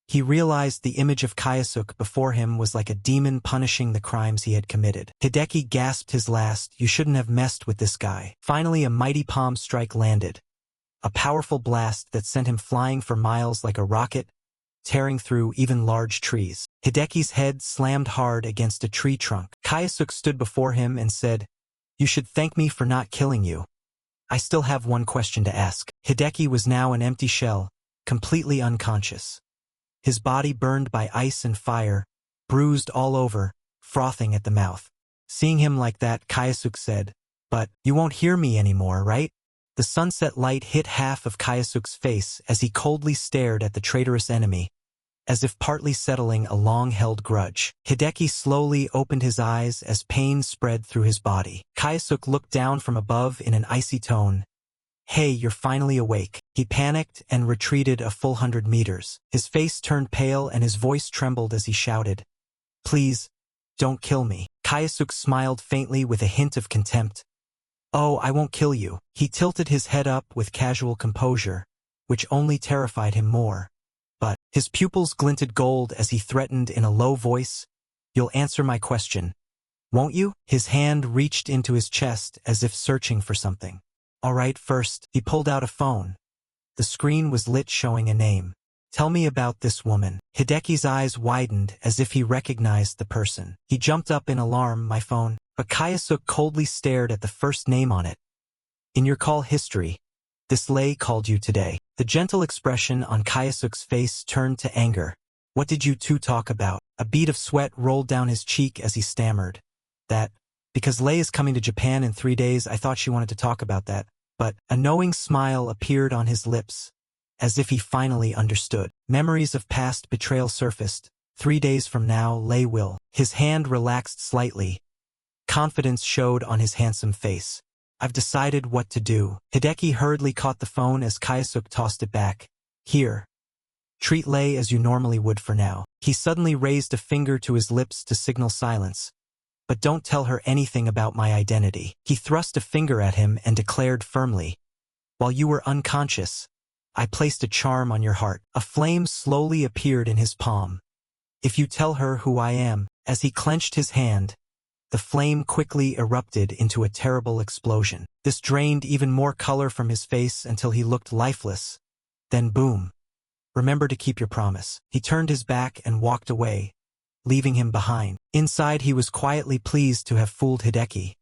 He realized the image of Kayasuk before him was like a demon punishing the crimes he had committed. Hideki gasped his last, "You shouldn't have messed with this guy." Finally, a mighty palm strike landed. A powerful blast that sent him flying for miles like a rocket, tearing through even large trees. Hideki's head slammed hard against a tree trunk. Kayasuk stood before him and said, "You should thank me for not killing you. I still have one question to ask." Hideki was now an empty shell, completely unconscious. His body burned by ice and fire, bruised all over, frothing at the mouth. Seeing him like that, Kayasuk said, "But you won't hear me anymore, right?" The sunset light hit half of Kayasuk's face as he coldly stared at the traitorous enemy, as if partly settling a long-held grudge. Hideki slowly opened his eyes as pain spread through his body. Kayasuk looked down from above in an icy tone. "Hey, you're finally awake." He panicked and retreated a full 100 meters. His face turned pale and his voice trembled as he shouted, "Please, don't kill me." Kayasuk smiled faintly with a hint of contempt. "Oh, I won't kill you." He tilted his head up with casual composure, which only terrified him more. But his pupils glinted gold as he threatened in a low voice, "You'll answer my question, won't you?" His hand reached into his chest as if searching for something. "All right, first." He pulled out a phone. The screen was lit, showing a name. "Tell me about this woman." Hideki's eyes widened as if he recognized the person. He jumped up in alarm. "My phone." But Kayasuk coldly stared at the first name on it. "In your call history, this Lei called you today." The gentle expression on Kayasuk's face turned to anger. "What did you two talk about?" A bead of sweat rolled down his cheek as he stammered. "That, because Lei is coming to Japan in 3 days, I thought she wanted to talk about that." But a knowing smile appeared on his lips, as if he finally understood. Memories of past betrayal surfaced. 3 days from now, Lei will. His hand relaxed slightly. Confidence showed on his handsome face. "I've decided what to do." Hideki hurriedly caught the phone as Kayasuk tossed it back. "Here. Treat Lei as you normally would for now." He suddenly raised a finger to his lips to signal silence. "But don't tell her anything about my identity." He thrust a finger at him and declared firmly, "While you were unconscious, I placed a charm on your heart." A flame slowly appeared in his palm. "If you tell her who I am." As he clenched his hand, the flame quickly erupted into a terrible explosion. This drained even more color from his face until he looked lifeless. Then boom. Remember to keep your promise. He turned his back and walked away, leaving him behind. Inside he was quietly pleased to have fooled Hideki.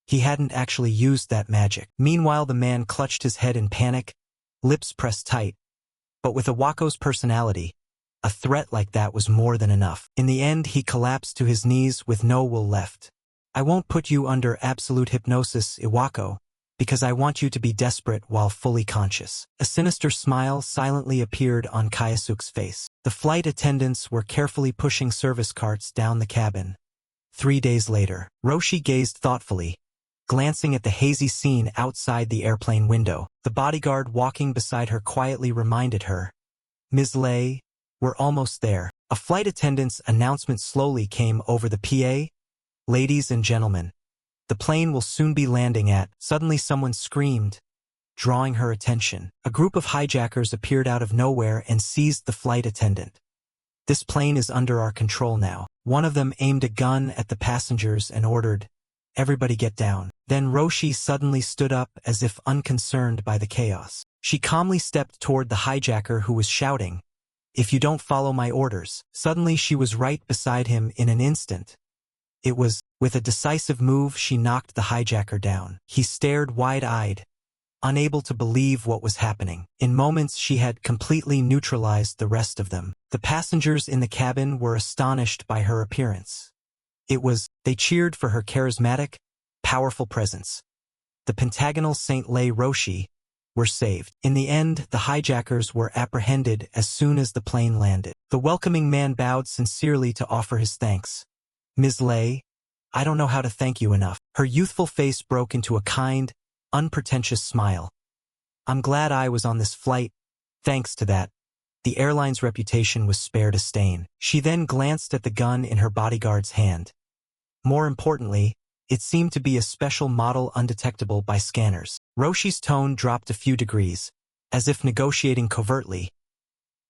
He hadn't actually used that magic. Meanwhile the man clutched his head in panic, lips pressed tight. But with Iwako's personality, a threat like that was more than enough. In the end he collapsed to his knees with no will left. I won't put you under absolute hypnosis, Iwako, because I want you to be desperate while fully conscious. A sinister smile silently appeared on Kayasuke's face. The flight attendants were carefully pushing service carts down the cabin. 3 days later, Roshi gazed thoughtfully, glancing at the hazy scene outside the airplane window. The bodyguard walking beside her quietly reminded her, "Ms. Lei, we're almost there." A flight attendant's announcement slowly came over the PA. "Ladies and gentlemen, the plane will soon be landing at..." Suddenly someone screamed, drawing her attention. A group of hijackers appeared out of nowhere and seized the flight attendant. "This plane is under our control now." One of them aimed a gun at the passengers and ordered, "Everybody get down." Then Roshi suddenly stood up as if unconcerned by the chaos. She calmly stepped toward the hijacker who was shouting, "If you don't follow my orders." Suddenly she was right beside him in an instant. With a decisive move, she knocked the hijacker down. He stared wide-eyed, unable to believe what was happening. In moments she had completely neutralized the rest of them. The passengers in the cabin were astonished by her appearance. They cheered for her charismatic, powerful presence. The pentagonal Saint Lei Roshi were saved. In the end, the hijackers were apprehended as soon as the plane landed. The welcoming man bowed sincerely to offer his thanks. "Ms. Lei, I don't know how to thank you enough." Her youthful face broke into a kind, unpretentious smile. "I'm glad I was on this flight. Thanks to that, the airline's reputation was spared a stain." She then glanced at the gun in her bodyguard's hand. More importantly, it seemed to be a special model undetectable by scanners. Roshi's tone dropped a few degrees, as if negotiating covertly.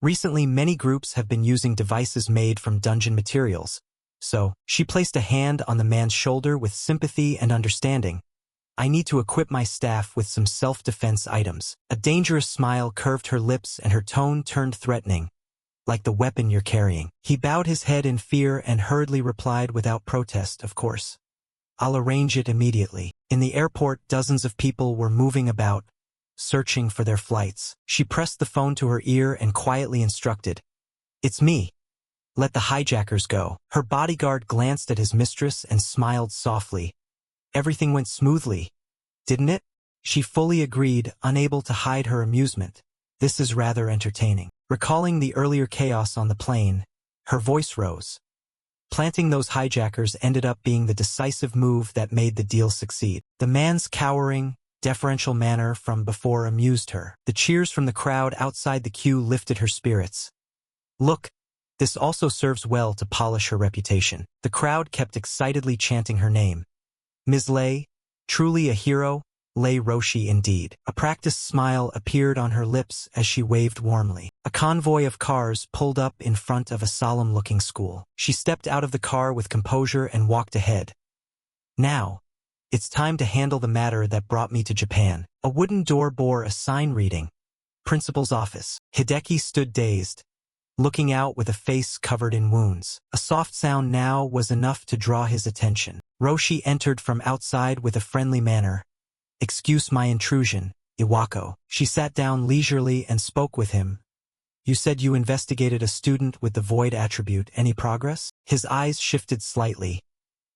"Recently, many groups have been using devices made from dungeon materials. So," she placed a hand on the man's shoulder with sympathy and understanding, "I need to equip my staff with some self-defense items." A dangerous smile curved her lips and her tone turned threatening. "Like the weapon you're carrying." He bowed his head in fear and hurriedly replied without protest, "Of course. I'll arrange it immediately." In the airport, dozens of people were moving about, searching for their flights. She pressed the phone to her ear and quietly instructed, "It's me. Let the hijackers go." Her bodyguard glanced at his mistress and smiled softly. "Everything went smoothly, didn't it?" She fully agreed, unable to hide her amusement. "This is rather entertaining." Recalling the earlier chaos on the plane, her voice rose. Planting those hijackers ended up being the decisive move that made the deal succeed. The man's cowering, deferential manner from before amused her. The cheers from the crowd outside the queue lifted her spirits. "Look, this also serves well to polish her reputation." The crowd kept excitedly chanting her name. "Ms. Lei, truly a hero, Lei Roshi indeed." A practiced smile appeared on her lips as she waved warmly. A convoy of cars pulled up in front of a solemn-looking school. She stepped out of the car with composure and walked ahead. "Now, it's time to handle the matter that brought me to Japan." A wooden door bore a sign reading, "Principal's Office." Hideki stood dazed, looking out with a face covered in wounds. A soft sound now was enough to draw his attention. Roshi entered from outside with a friendly manner. "Excuse my intrusion, Iwako." She sat down leisurely and spoke with him. "You said you investigated a student with the void attribute. Any progress?" His eyes shifted slightly.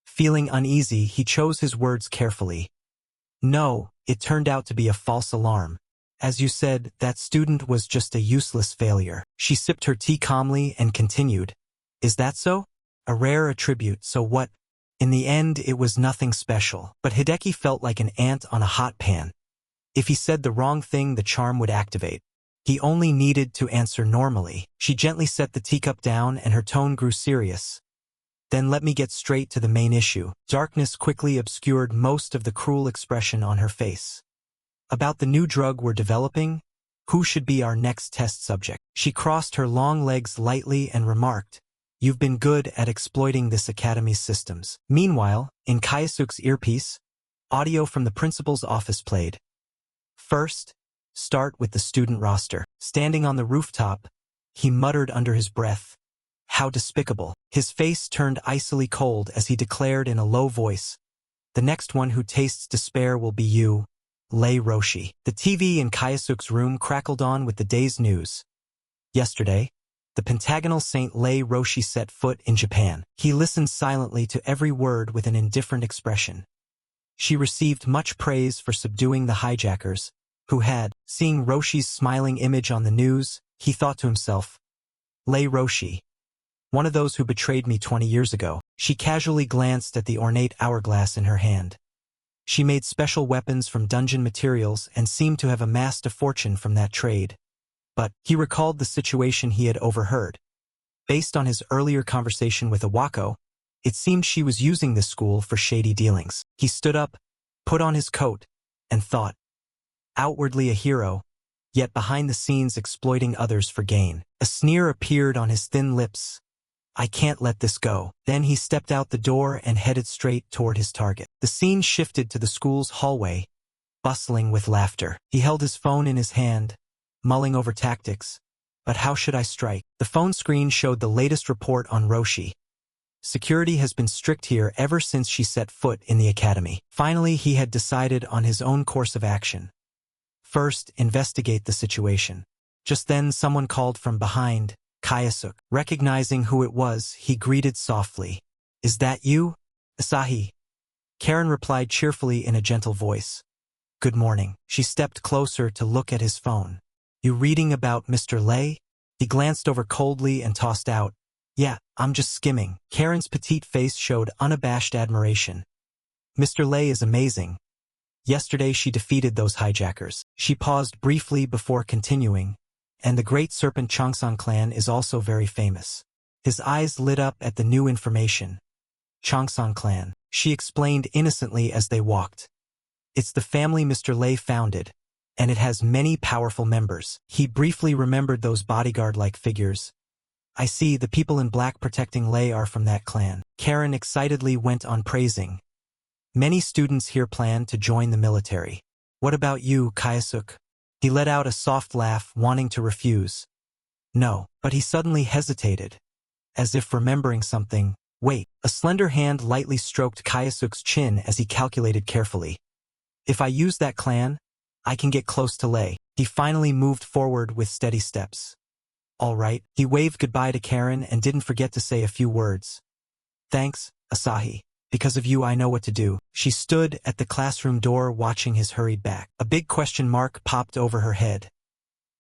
Feeling uneasy, he chose his words carefully. "No, it turned out to be a false alarm. As you said, that student was just a useless failure." She sipped her tea calmly and continued, "Is that so? A rare attribute, so what? In the end, it was nothing special." But Hideki felt like an ant on a hot pan. If he said the wrong thing, the charm would activate. He only needed to answer normally. She gently set the teacup down and her tone grew serious. "Then let me get straight to the main issue." Darkness quickly obscured most of the cruel expression on her face. "About the new drug we're developing, who should be our next test subject?" She crossed her long legs lightly and remarked, You've been good at exploiting this academy's systems. Meanwhile, in Kayasuk's earpiece, audio from the principal's office played. First, start with the student roster. Standing on the rooftop, he muttered under his breath, "How despicable." His face turned icily cold as he declared in a low voice, "The next one who tastes despair will be you, Lei Roshi." The TV in Kayasuk's room crackled on with the day's news. Yesterday, the pentagonal Saint Lei Roshi set foot in Japan. He listened silently to every word with an indifferent expression. She received much praise for subduing the hijackers, who had, seeing Roshi's smiling image on the news, he thought to himself, Lei Roshi, one of those who betrayed me 20 years ago. She casually glanced at the ornate hourglass in her hand. She made special weapons from dungeon materials and seemed to have amassed a fortune from that trade. But he recalled the situation he had overheard. Based on his earlier conversation with Awako, it seemed she was using this school for shady dealings. He stood up, put on his coat, and thought, outwardly a hero, yet behind the scenes exploiting others for gain. A sneer appeared on his thin lips. I can't let this go. Then he stepped out the door and headed straight toward his target. The scene shifted to the school's hallway, bustling with laughter. He held his phone in his hand, mulling over tactics. But how should I strike? The phone screen showed the latest report on Roshi. Security has been strict here ever since she set foot in the academy. Finally, he had decided on his own course of action. First, investigate the situation. Just then, someone called from behind. Kayasuk. Recognizing who it was, he greeted softly. Is that you, Asahi? Karen replied cheerfully in a gentle voice. Good morning. She stepped closer to look at his phone. You reading about Mr. Lei? He glanced over coldly and tossed out. Yeah, I'm just skimming. Karen's petite face showed unabashed admiration. Mr. Lei is amazing. Yesterday she defeated those hijackers. She paused briefly before continuing. And the great serpent Changsan clan is also very famous. His eyes lit up at the new information. Changsan clan, she explained innocently as they walked. It's the family Mr. Lei founded, and it has many powerful members. He briefly remembered those bodyguard-like figures. I see the people in black protecting Lei are from that clan. Karen excitedly went on praising. Many students here plan to join the military. What about you, Kayasuk? He let out a soft laugh, wanting to refuse. No, but he suddenly hesitated. As if remembering something. Wait, a slender hand lightly stroked Kayasuk's chin as he calculated carefully. If I use that clan, I can get close to Lei. He finally moved forward with steady steps. All right, he waved goodbye to Karen and didn't forget to say a few words. Thanks, Asahi. Because of you I know what to do. She stood at the classroom door watching his hurried back. A big question mark popped over her head.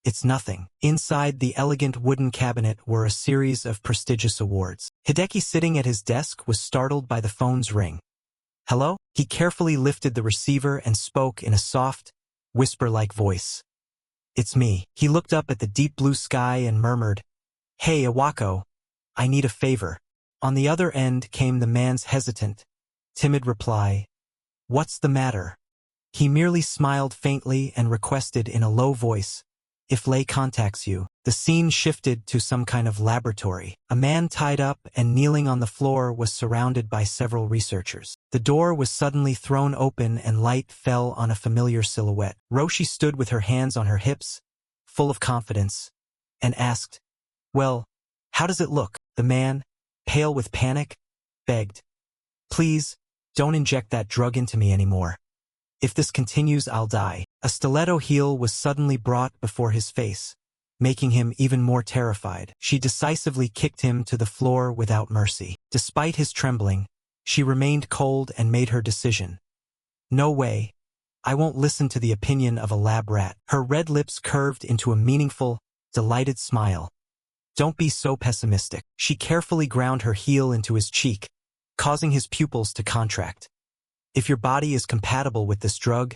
It's nothing. Inside the elegant wooden cabinet were a series of prestigious awards. Hideki sitting at his desk was startled by the phone's ring. Hello? He carefully lifted the receiver and spoke in a soft, whisper-like voice. It's me. He looked up at the deep blue sky and murmured, Hey, Awako, I need a favor. On the other end came the man's hesitant, timid reply. What's the matter? He merely smiled faintly and requested in a low voice, if Lei contacts you. The scene shifted to some kind of laboratory. A man tied up and kneeling on the floor was surrounded by several researchers. The door was suddenly thrown open and light fell on a familiar silhouette. Roshi stood with her hands on her hips, full of confidence, and asked, Well, how does it look? The man, pale with panic, begged. Please, don't inject that drug into me anymore. If this continues, I'll die. A stiletto heel was suddenly brought before his face, making him even more terrified. She decisively kicked him to the floor without mercy. Despite his trembling, she remained cold and made her decision. No way. I won't listen to the opinion of a lab rat. Her red lips curved into a meaningful, delighted smile. Don't be so pessimistic. She carefully ground her heel into his cheek, causing his pupils to contract. If your body is compatible with this drug,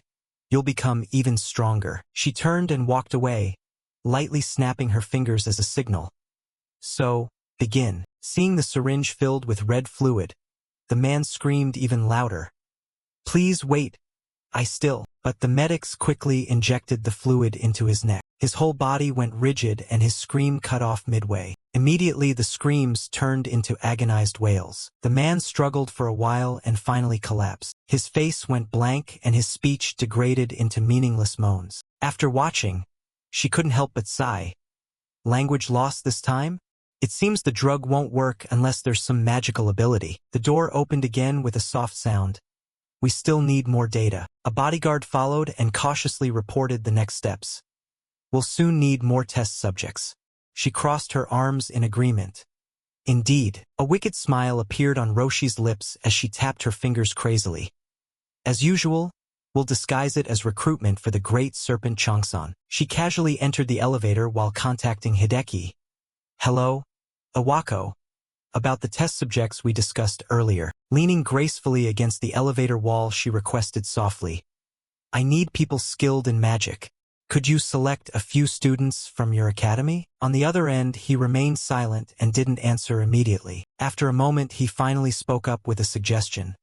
you'll become even stronger. She turned and walked away, lightly snapping her fingers as a signal. So, begin. Seeing the syringe filled with red fluid, the man screamed even louder. Please wait. But the medics quickly injected the fluid into his neck. His whole body went rigid and his scream cut off midway. Immediately the screams turned into agonized wails. The man struggled for a while and finally collapsed. His face went blank and his speech degraded into meaningless moans. After watching, she couldn't help but sigh. Language lost this time? It seems the drug won't work unless there's some magical ability. The door opened again with a soft sound. We still need more data. A bodyguard followed and cautiously reported the next steps. We'll soon need more test subjects. She crossed her arms in agreement. Indeed, a wicked smile appeared on Roshi's lips as she tapped her fingers crazily. As usual, we'll disguise it as recruitment for the great serpent Changsan. She casually entered the elevator while contacting Hideki. Hello, Iwako. About the test subjects we discussed earlier. Leaning gracefully against the elevator wall, she requested softly. I need people skilled in magic. Could you select a few students from your academy? On the other end, he remained silent and didn't answer immediately. After a moment, he finally spoke up with a suggestion.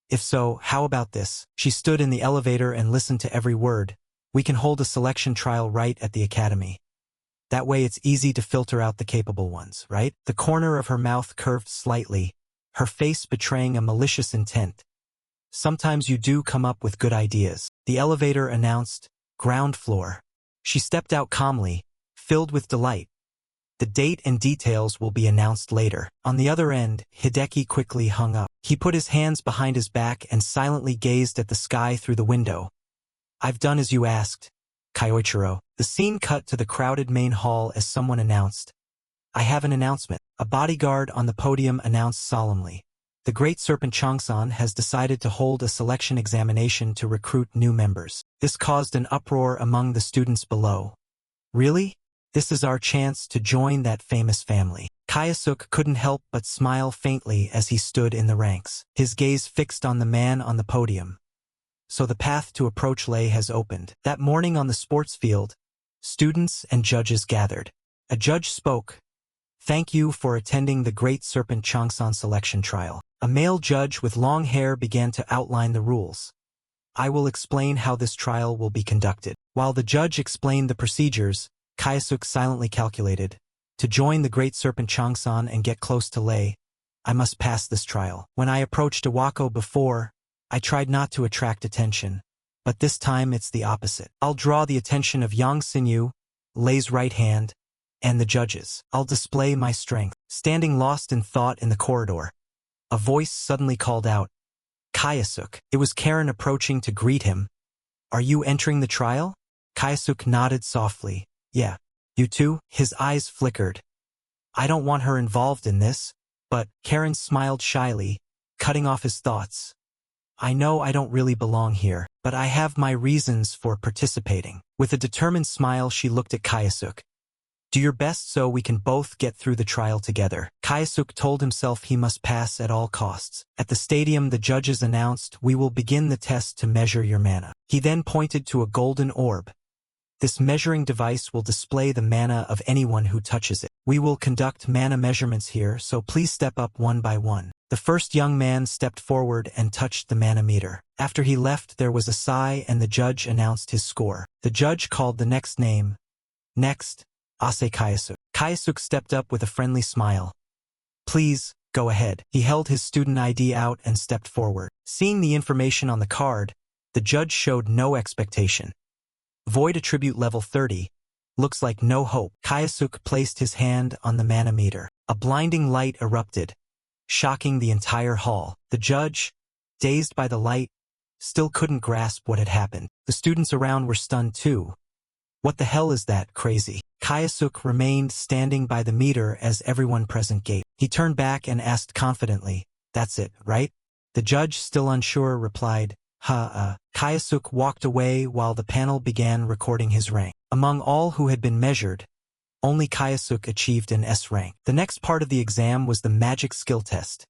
If so, how about this? She stood in the elevator and listened to every word. We can hold a selection trial right at the academy. That way it's easy to filter out the capable ones, right? The corner of her mouth curved slightly, her face betraying a malicious intent. Sometimes you do come up with good ideas. The elevator announced, ground floor. She stepped out calmly, filled with delight. The date and details will be announced later. On the other end, Hideki quickly hung up. He put his hands behind his back and silently gazed at the sky through the window. I've done as you asked, Kyoichiro. The scene cut to the crowded main hall as someone announced. I have an announcement. A bodyguard on the podium announced solemnly. The Great Serpent Changsan has decided to hold a selection examination to recruit new members. This caused an uproar among the students below. Really? This is our chance to join that famous family. Kyosuke couldn't help but smile faintly as he stood in the ranks, his gaze fixed on the man on the podium. So the path to approach Lei has opened. That morning on the sports field, students and judges gathered. A judge spoke. Thank you for attending the Great Serpent Changsan selection trial. A male judge with long hair began to outline the rules. I will explain how this trial will be conducted. While the judge explained the procedures, Kyosuke silently calculated. To join the Great Serpent Changsan and get close to Lei, I must pass this trial. When I approached Iwako before, I tried not to attract attention. But this time it's the opposite. I'll draw the attention of Yang Xinyu, Lei's right hand, and the judges. I'll display my strength. Standing lost in thought in the corridor, a voice suddenly called out, Kyosuke. It was Karen approaching to greet him. Are you entering the trial? Kyosuke nodded softly. Yeah. You too? His eyes flickered. I don't want her involved in this, but Karen smiled shyly, cutting off his thoughts. I know I don't really belong here, but I have my reasons for participating. With a determined smile, she looked at Kyosuke. Do your best so we can both get through the trial together. Kyosuke told himself he must pass at all costs. At the stadium, the judges announced, we will begin the test to measure your mana. He then pointed to a golden orb. This measuring device will display the mana of anyone who touches it. We will conduct mana measurements here, so please step up one by one. The first young man stepped forward and touched the mana meter. After he left, there was a sigh and the judge announced his score. The judge called the next name. Next, Ase Kyosuke. Kyosuke stepped up with a friendly smile. Please, go ahead. He held his student ID out and stepped forward. Seeing the information on the card, the judge showed no expectation. Void attribute level 30. Looks like no hope. Kyosuke placed his hand on the mana meter. A blinding light erupted, shocking the entire hall. The judge, dazed by the light, still couldn't grasp what had happened. The students around were stunned too. What the hell is that, crazy? Kyosuke remained standing by the meter as everyone present gaped. He turned back and asked confidently, that's it, right? The judge, still unsure, replied, Kyosuke walked away while the panel began recording his rank. Among all who had been measured, only Kyosuke achieved an S rank. The next part of the exam was the magic skill test.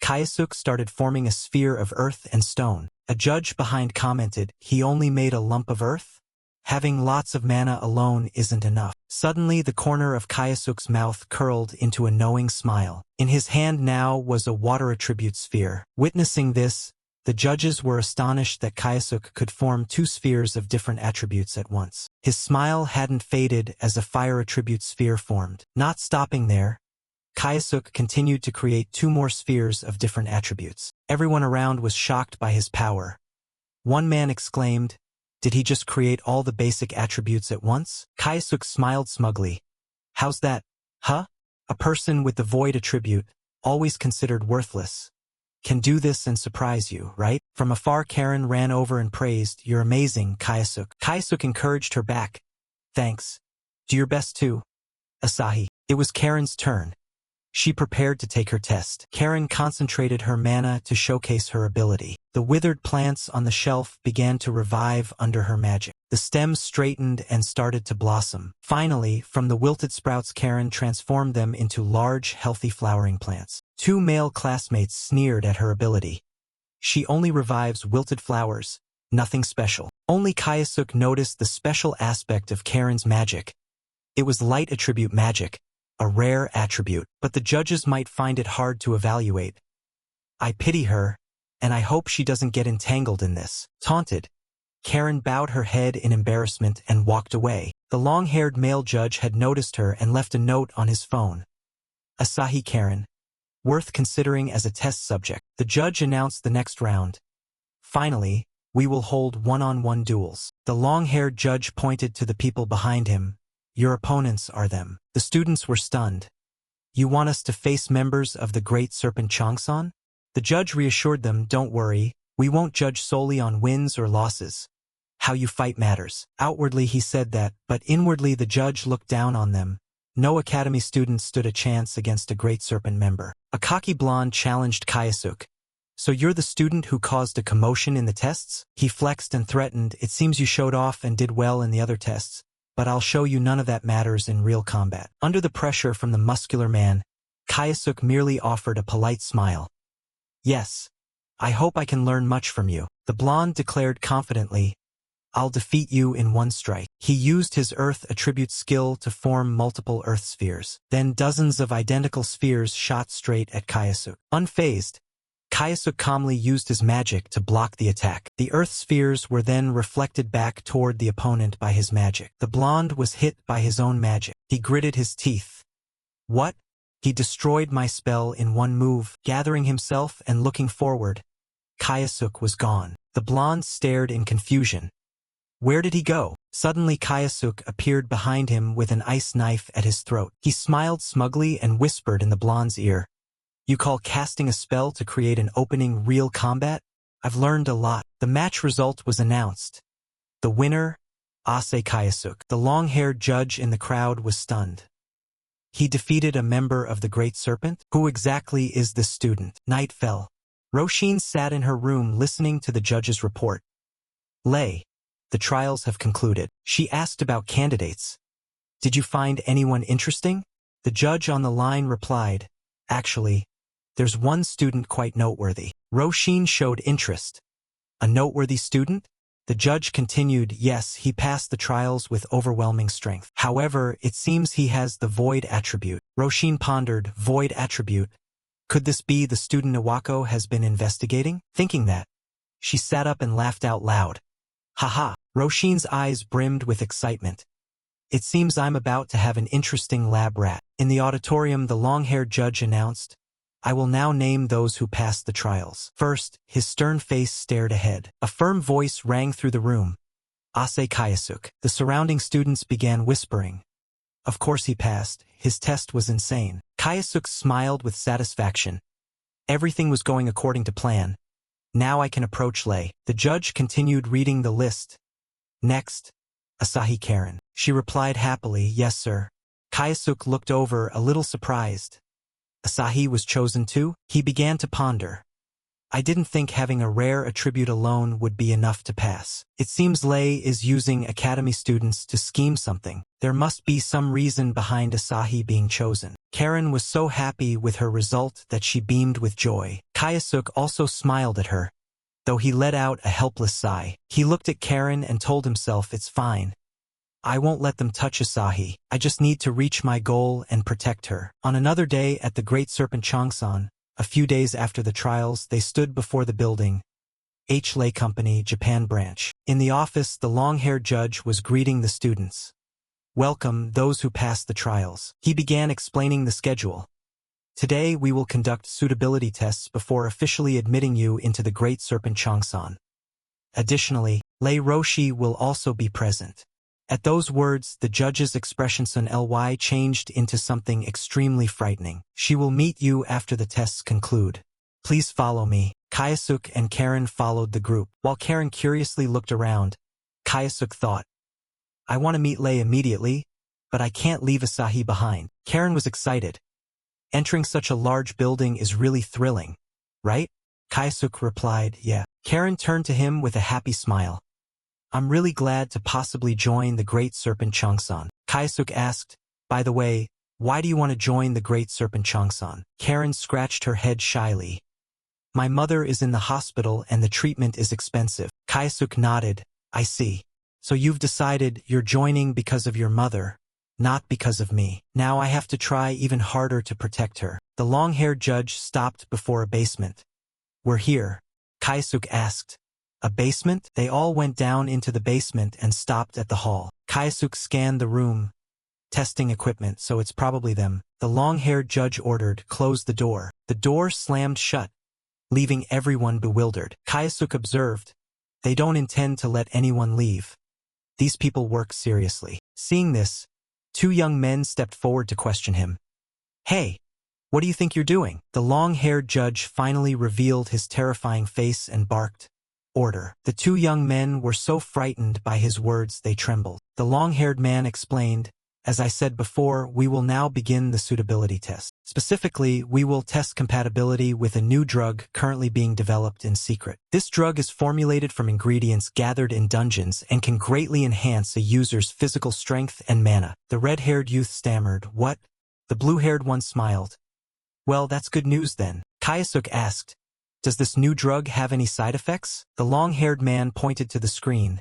Kyosuke started forming a sphere of earth and stone. A judge behind commented, he only made a lump of earth? Having lots of mana alone isn't enough. Suddenly the corner of Kyosuke's mouth curled into a knowing smile. In his hand now was a water attribute sphere. Witnessing this, The judges were astonished that Kayasuk could form two spheres of different attributes at once. His smile hadn't faded as a fire attribute sphere formed. Not stopping there, Kayasuk continued to create two more spheres of different attributes. Everyone around was shocked by his power. One man exclaimed, "Did he just create all the basic attributes at once?" Kayasuk smiled smugly. "How's that? Huh? A person with the void attribute, always considered worthless, can do this and surprise you, right?" From afar, Karen ran over and praised, "You're amazing, Kayasuk." Kayasuk encouraged her back. "Thanks. Do your best too, Asahi." It was Karen's turn. She prepared to take her test. Karen concentrated her mana to showcase her ability. The withered plants on the shelf began to revive under her magic. The stems straightened and started to blossom. Finally, from the wilted sprouts, Karen transformed them into large, healthy flowering plants. Two male classmates sneered at her ability. "She only revives wilted flowers, nothing special." Only Kayasuk noticed the special aspect of Karen's magic. It was light attribute magic, a rare attribute, but the judges might find it hard to evaluate. "I pity her, and I hope she doesn't get entangled in this." Taunted, Karen bowed her head in embarrassment and walked away. The long-haired male judge had noticed her and left a note on his phone. "Asahi Karen, worth considering as a test subject." The judge announced the next round. "Finally, we will hold one-on-one duels." The long-haired judge pointed to the people behind him. "Your opponents are them." The students were stunned. "You want us to face members of the Great Serpent Changsan?" The judge reassured them, "Don't worry, we won't judge solely on wins or losses. How you fight matters." Outwardly he said that, but inwardly the judge looked down on them. No academy student stood a chance against a Great Serpent member. A cocky blonde challenged Kayasuk. "So you're the student who caused a commotion in the tests?" He flexed and threatened, "It seems you showed off and did well in the other tests, but I'll show you none of that matters in real combat." Under the pressure from the muscular man, Kayasuk merely offered a polite smile. "Yes, I hope I can learn much from you." The blonde declared confidently, "I'll defeat you in one strike." He used his earth attribute skill to form multiple earth spheres. Then dozens of identical spheres shot straight at Kayasuk. Unfazed, Kayasuk calmly used his magic to block the attack. The earth spheres were then reflected back toward the opponent by his magic. The blonde was hit by his own magic. He gritted his teeth. "What? He destroyed my spell in one move." Gathering himself and looking forward, Kayasuk was gone. The blonde stared in confusion. Where did he go? Suddenly Kayasuk appeared behind him with an ice knife at his throat. He smiled smugly and whispered in the blonde's ear, "You call casting a spell to create an opening real combat? I've learned a lot." The match result was announced. The winner, Ase Kayasuk. The long-haired judge in the crowd was stunned. He defeated a member of the Great Serpent? Who exactly is this student? Night fell. Roshin sat in her room listening to the judge's report. "Lei, the trials have concluded." She asked about candidates. "Did you find anyone interesting?" The judge on the line replied, "Actually, there's one student quite noteworthy." Roshin showed interest. "A noteworthy student?" The judge continued, "Yes, he passed the trials with overwhelming strength. However, it seems he has the void attribute." Roshin pondered, "Void attribute? Could this be the student Iwako has been investigating?" Thinking that, she sat up and laughed out loud. "Haha." Roshin's eyes brimmed with excitement. "It seems I'm about to have an interesting lab rat." In the auditorium, the long-haired judge announced, "I will now name those who passed the trials." First, his stern face stared ahead. A firm voice rang through the room. "Ase Kayasuk." The surrounding students began whispering. Of course he passed. His test was insane. Kayasuk smiled with satisfaction. Everything was going according to plan. Now I can approach Lei. The judge continued reading the list. "Next, Asahi Karen." She replied happily, "Yes, sir." Kayasuk looked over, a little surprised. Asahi was chosen too? He began to ponder. "I didn't think having a rare attribute alone would be enough to pass. It seems Lei is using academy students to scheme something. There must be some reason behind Asahi being chosen." Karen was so happy with her result that she beamed with joy. Kayasuk also smiled at her, though he let out a helpless sigh. He looked at Karen and told himself, "It's fine. I won't let them touch Asahi. I just need to reach my goal and protect her." On another day at the Great Serpent Changsan, a few days after the trials, they stood before the building. Lay Company, Japan branch. In the office, the long-haired judge was greeting the students. Welcome, those who passed the trials. He began explaining the schedule. Today, we will conduct suitability tests before officially admitting you into the Great Serpent Changsan. Additionally, Lei Roshi will also be present. At those words, the judge's expression Ly changed into something extremely frightening. She will meet you after the tests conclude. Please follow me. Kayasuk and Karen followed the group. While Karen curiously looked around, Kayasuk thought, I want to meet Lei immediately, but I can't leave Asahi behind. Karen was excited. Entering such a large building is really thrilling, right? Kayasuk replied, yeah. Karen turned to him with a happy smile. I'm really glad to possibly join the Great Serpent Changsan. Kayasuk asked, by the way, why do you want to join the Great Serpent Changsan? Karen scratched her head shyly. My mother is in the hospital and the treatment is expensive. Kayasuk nodded. I see. So you've decided you're joining because of your mother, not because of me. Now I have to try even harder to protect her. The long-haired judge stopped before a basement. We're here, Kayasuk asked. A basement? They all went down into the basement and stopped at the hall. Kayasuk scanned the room. Testing equipment, so it's probably them. The long-haired judge ordered, close the door. The door slammed shut, leaving everyone bewildered. Kayasuk observed, they don't intend to let anyone leave. These people work seriously. Seeing this, two young men stepped forward to question him. Hey, what do you think you're doing? The long-haired judge finally revealed his terrifying face and barked, order. The two young men were so frightened by his words they trembled. The long-haired man explained, as I said before, we will now begin the suitability test. Specifically, we will test compatibility with a new drug currently being developed in secret. This drug is formulated from ingredients gathered in dungeons and can greatly enhance a user's physical strength and mana. The red-haired youth stammered, what? The blue-haired one smiled. Well, that's good news then. Kayasuk asked, does this new drug have any side effects? The long-haired man pointed to the screen.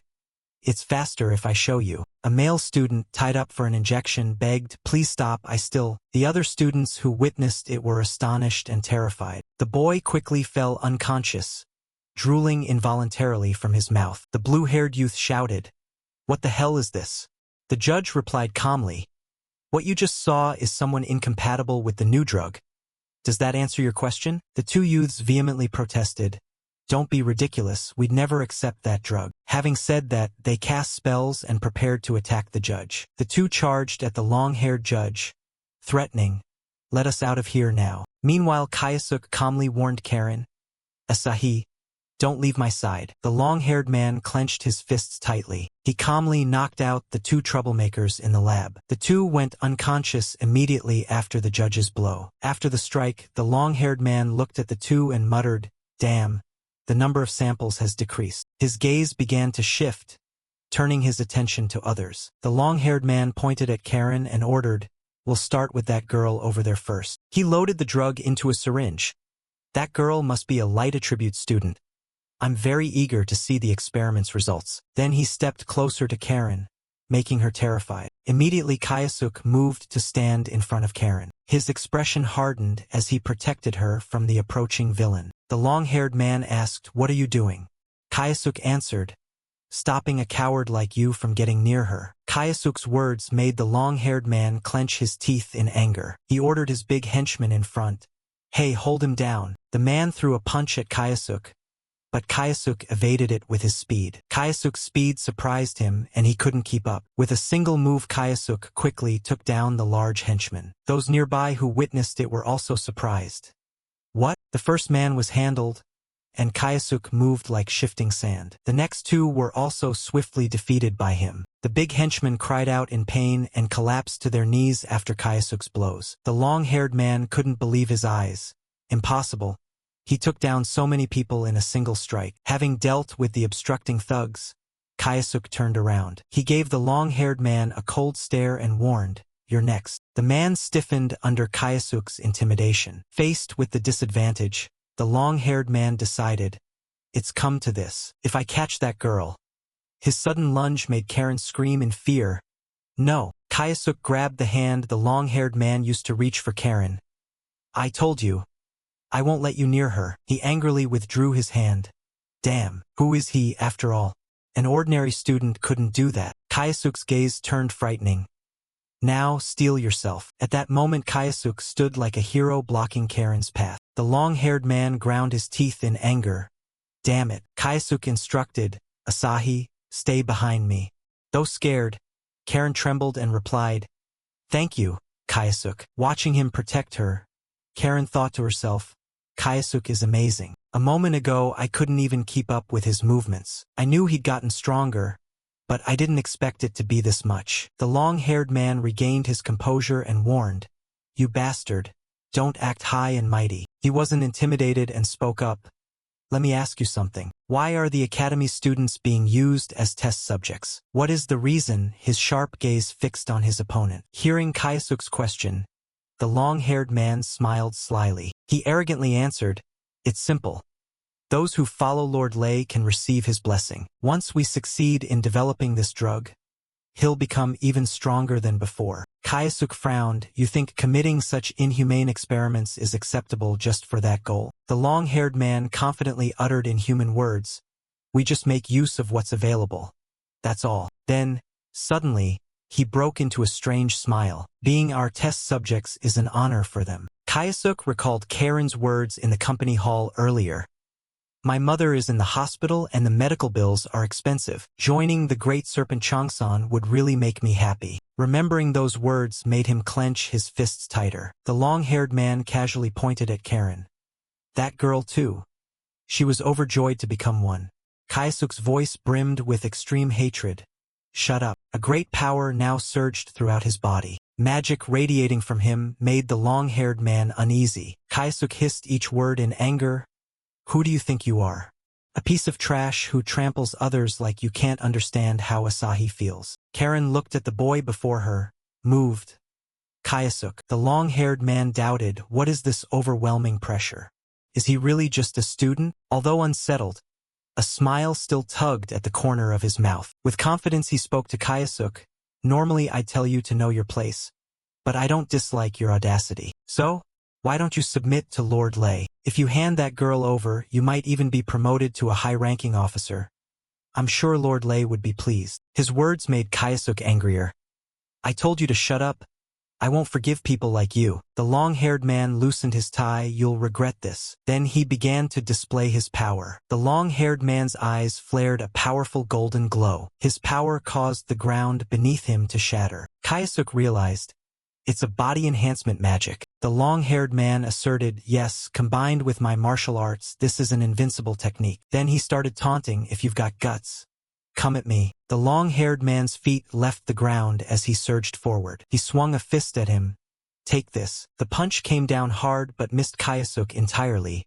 It's faster if I show you. A male student tied up for an injection begged, please stop, The other students who witnessed it were astonished and terrified. The boy quickly fell unconscious, drooling involuntarily from his mouth. The blue-haired youth shouted, what the hell is this? The judge replied calmly, what you just saw is someone incompatible with the new drug. Does that answer your question? The two youths vehemently protested. Don't be ridiculous, we'd never accept that drug. Having said that, they cast spells and prepared to attack the judge. The two charged at the long-haired judge, threatening, let us out of here now. Meanwhile, Kayasuk calmly warned Karen, Asahi, don't leave my side. The long-haired man clenched his fists tightly. He calmly knocked out the two troublemakers in the lab. The two went unconscious immediately after the judge's blow. After the strike, the long-haired man looked at the two and muttered, damn. The number of samples has decreased. His gaze began to shift, turning his attention to others. The long-haired man pointed at Karen and ordered, we'll start with that girl over there first. He loaded the drug into a syringe. That girl must be a light attribute student. I'm very eager to see the experiment's results. Then he stepped closer to Karen, making her terrified. Immediately Kayasuk moved to stand in front of Karen. His expression hardened as he protected her from the approaching villain. The long-haired man asked, what are you doing? Kayasuk answered, stopping a coward like you from getting near her. Kayasuk's words made the long-haired man clench his teeth in anger. He ordered his big henchman in front. Hey, hold him down. The man threw a punch at Kayasuk, but Kayasuk evaded it with his speed. Kayasuk's speed surprised him and he couldn't keep up. With a single move, Kayasuk quickly took down the large henchman. Those nearby who witnessed it were also surprised. What? The first man was handled, and Kayasuk moved like shifting sand. The next two were also swiftly defeated by him. The big henchman cried out in pain and collapsed to their knees after Kayasuk's blows. The long-haired man couldn't believe his eyes. Impossible. He took down so many people in a single strike. Having dealt with the obstructing thugs, Kayasuk turned around. He gave the long-haired man a cold stare and warned, you're next. The man stiffened under Kayasuk's intimidation. Faced with the disadvantage, the long-haired man decided, it's come to this. If I catch that girl. His sudden lunge made Karen scream in fear. No. Kayasuk grabbed the hand the long-haired man used to reach for Karen. I told you. I won't let you near her. He angrily withdrew his hand. Damn, who is he after all? An ordinary student couldn't do that. Kayasuk's gaze turned frightening. Now, steel yourself. At that moment Kayasuk stood like a hero blocking Karen's path. The long-haired man ground his teeth in anger. Damn it, Kayasuk instructed, Asahi, stay behind me. Though scared, Karen trembled and replied, Thank you, Kayasuk. Watching him protect her, Karen thought to herself, Kayasuk is amazing. A moment ago I couldn't even keep up with his movements. I knew he'd gotten stronger, but I didn't expect it to be this much. The long-haired man regained his composure and warned, You bastard, don't act high and mighty. He wasn't intimidated and spoke up. Let me ask you something. Why are the academy students being used as test subjects? What is the reason? His sharp gaze fixed on his opponent. Hearing Kayasuk's question, the long-haired man smiled slyly. He arrogantly answered, It's simple. Those who follow Lord Lei can receive his blessing. Once we succeed in developing this drug, he'll become even stronger than before. Kayasuk frowned. You think committing such inhumane experiments is acceptable just for that goal? The long-haired man confidently uttered in human words, We just make use of what's available. That's all. Then, suddenly, he broke into a strange smile. Being our test subjects is an honor for them. Kayasuk recalled Karen's words in the company hall earlier. My mother is in the hospital and the medical bills are expensive. Joining the great serpent Changsan would really make me happy. Remembering those words made him clench his fists tighter. The long-haired man casually pointed at Karen. That girl too. She was overjoyed to become one. Kayasuk's voice brimmed with extreme hatred. Shut up. A great power now surged throughout his body. Magic radiating from him made the long-haired man uneasy. Kayasuk hissed each word in anger. Who do you think you are? A piece of trash who tramples others like you can't understand how Asahi feels. Karen looked at the boy before her, moved. Kayasuk, the long-haired man doubted, what is this overwhelming pressure? Is he really just a student? Although unsettled, a smile still tugged at the corner of his mouth. With confidence he spoke to Kayasuk. Normally I tell you to know your place, but I don't dislike your audacity. So, why don't you submit to Lord Lei? If you hand that girl over, you might even be promoted to a high-ranking officer. I'm sure Lord Lei would be pleased. His words made Kayasuk angrier. I told you to shut up. I won't forgive people like you. The long-haired man loosened his tie. You'll regret this. Then he began to display his power. The long-haired man's eyes flared a powerful golden glow. His power caused the ground beneath him to shatter. Kayasuk realized, it's a body enhancement magic. The long-haired man asserted, yes, combined with my martial arts, this is an invincible technique. Then he started taunting, if you've got guts, come at me. The long-haired man's feet left the ground as he surged forward. He swung a fist at him. Take this. The punch came down hard but missed Kayasuk entirely,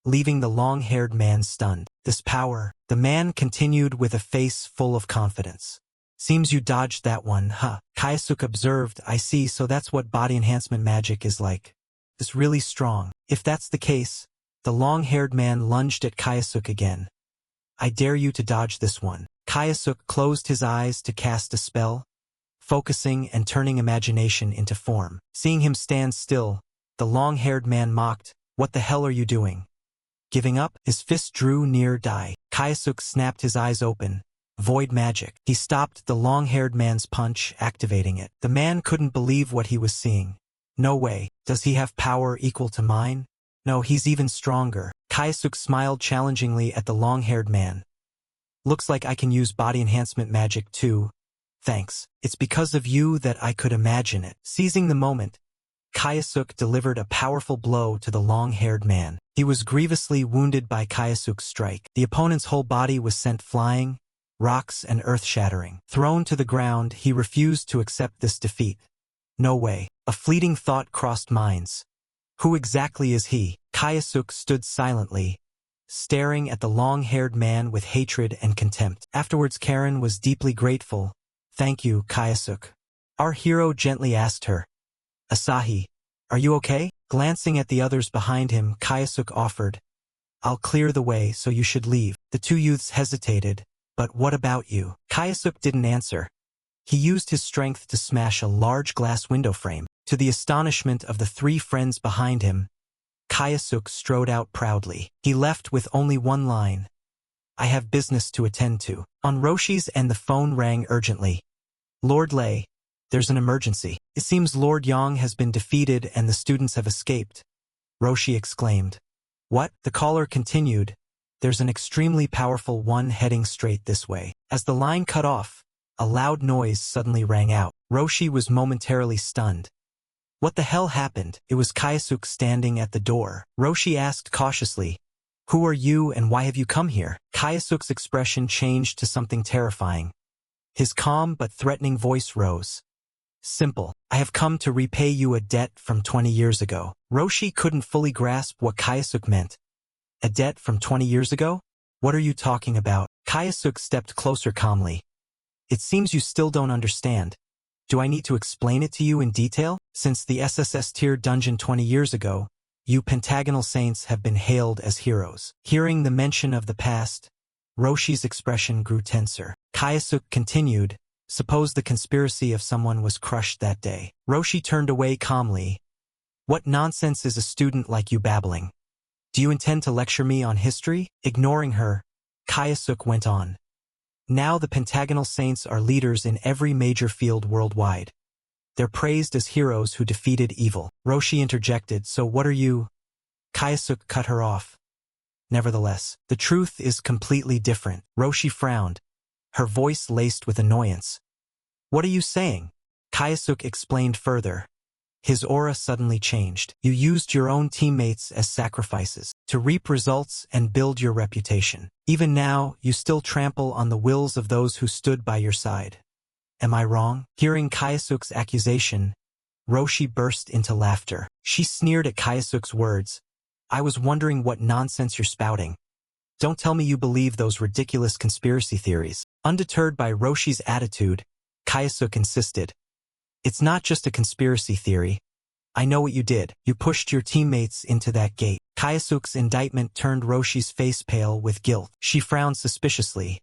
leaving the long-haired man stunned. This power, the man continued with a face full of confidence. Seems you dodged that one, huh? Kayasuk observed, I see, so that's what body enhancement magic is like. It's really strong. If that's the case, the long-haired man lunged at Kayasuk again. I dare you to dodge this one. Kayasuk closed his eyes to cast a spell, focusing and turning imagination into form. Seeing him stand still, the long-haired man mocked, what the hell are you doing? Giving up? His fist drew near die. Kayasuk snapped his eyes open. Void magic. He stopped the long-haired man's punch, activating it. The man couldn't believe what he was seeing. No way. Does he have power equal to mine? No, he's even stronger. Kayasuk smiled challengingly at the long-haired man. Looks like I can use body enhancement magic too. Thanks. It's because of you that I could imagine it. Seizing the moment, Kayasuk delivered a powerful blow to the long-haired man. He was grievously wounded by Kayasuk's strike. The opponent's whole body was sent flying, rocks and earth-shattering. Thrown to the ground, he refused to accept this defeat. No way. A fleeting thought crossed minds. Who exactly is he? Kayasuk stood silently, staring at the long-haired man with hatred and contempt. Afterwards Karen was deeply grateful. Thank you, Kayasuk. Our hero gently asked her. Asahi, are you okay? Glancing at the others behind him, Kayasuk offered. I'll clear the way, so you should leave. The two youths hesitated. But what about you? Kayasuk didn't answer. He used his strength to smash a large glass window frame. To the astonishment of the three friends behind him, Kayasuk strode out proudly. He left with only one line. I have business to attend to. On Roshi's end the phone rang urgently. Lord Lei, there's an emergency. It seems Lord Yang has been defeated and the students have escaped. Roshi exclaimed. What? The caller continued. There's an extremely powerful one heading straight this way. As the line cut off, a loud noise suddenly rang out. Roshi was momentarily stunned. What the hell happened? It was Kayasuke standing at the door. Roshi asked cautiously, Who are you and why have you come here? Kayasuke's expression changed to something terrifying. His calm but threatening voice rose. Simple. I have come to repay you a debt from 20 years ago. Roshi couldn't fully grasp what Kayasuke meant. A debt from 20 years ago? What are you talking about? Kayasuke stepped closer calmly. It seems you still don't understand. Do I need to explain it to you in detail? Since the SSS tier dungeon 20 years ago, you pentagonal saints have been hailed as heroes. Hearing the mention of the past, Roshi's expression grew tenser. Kayasuke continued, Suppose the conspiracy of someone was crushed that day. Roshi turned away calmly. What nonsense is a student like you babbling? Do you intend to lecture me on history? Ignoring her, Kayasuke went on. Now the pentagonal saints are leaders in every major field worldwide. They're praised as heroes who defeated evil. Roshi interjected, So what are you? Kayasuke cut her off. Nevertheless, the truth is completely different. Roshi frowned, her voice laced with annoyance. What are you saying? Kayasuke explained further. His aura suddenly changed. You used your own teammates as sacrifices to reap results and build your reputation. Even now, you still trample on the wills of those who stood by your side. Am I wrong? Hearing Kayasuke's accusation, Roshi burst into laughter. She sneered at Kayasuke's words. I was wondering what nonsense you're spouting. Don't tell me you believe those ridiculous conspiracy theories. Undeterred by Roshi's attitude, Kayasuke insisted. It's not just a conspiracy theory. I know what you did. You pushed your teammates into that gate. Kayasuke's indictment turned Roshi's face pale with guilt. She frowned suspiciously.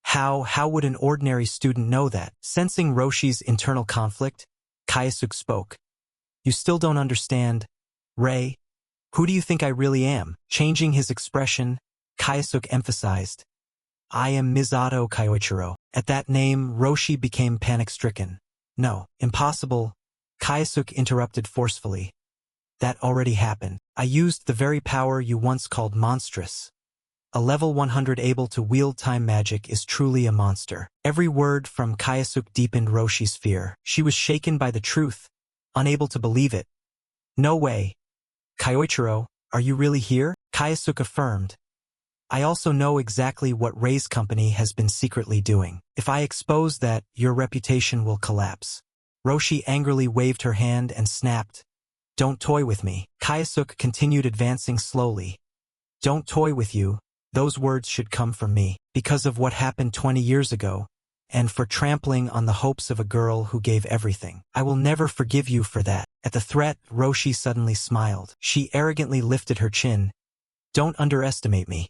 How would an ordinary student know that? Sensing Roshi's internal conflict, Kayasuke spoke. You still don't understand, Rei? Who do you think I really am? Changing his expression, Kayasuke emphasized. I am Misato Kyoichiro. At that name, Roshi became panic-stricken. No, impossible, Kayasuke interrupted forcefully. That already happened. I used the very power you once called monstrous. A level 100 able to wield time magic is truly a monster. Every word from Kayasuke deepened Roshi's fear. She was shaken by the truth, unable to believe it. No way. Kyoichiro, are you really here? Kayasuke affirmed. I also know exactly what Rei's company has been secretly doing. If I expose that, your reputation will collapse. Roshi angrily waved her hand and snapped. Don't toy with me. Kayasuke continued advancing slowly. Don't toy with you. Those words should come from me. Because of what happened 20 years ago, and for trampling on the hopes of a girl who gave everything. I will never forgive you for that. At the threat, Roshi suddenly smiled. She arrogantly lifted her chin. Don't underestimate me.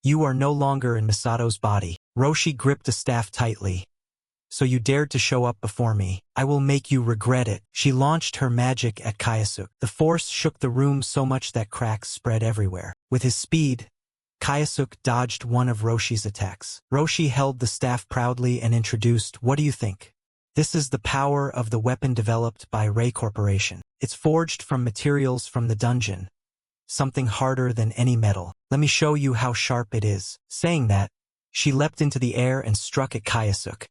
You are no longer in Misato's body. Roshi gripped the staff tightly. So you dared to show up before me. I will make you regret it. She launched her magic at Kayasuke. The force shook the room so much that cracks spread everywhere. With his speed, Kayasuke dodged one of Roshi's attacks. Roshi held the staff proudly and introduced, What do you think? This is the power of the weapon developed by Rei Corporation. It's forged from materials from the dungeon. Something harder than any metal. Let me show you how sharp it is. Saying that, she leapt into the air and struck at Kayasuke.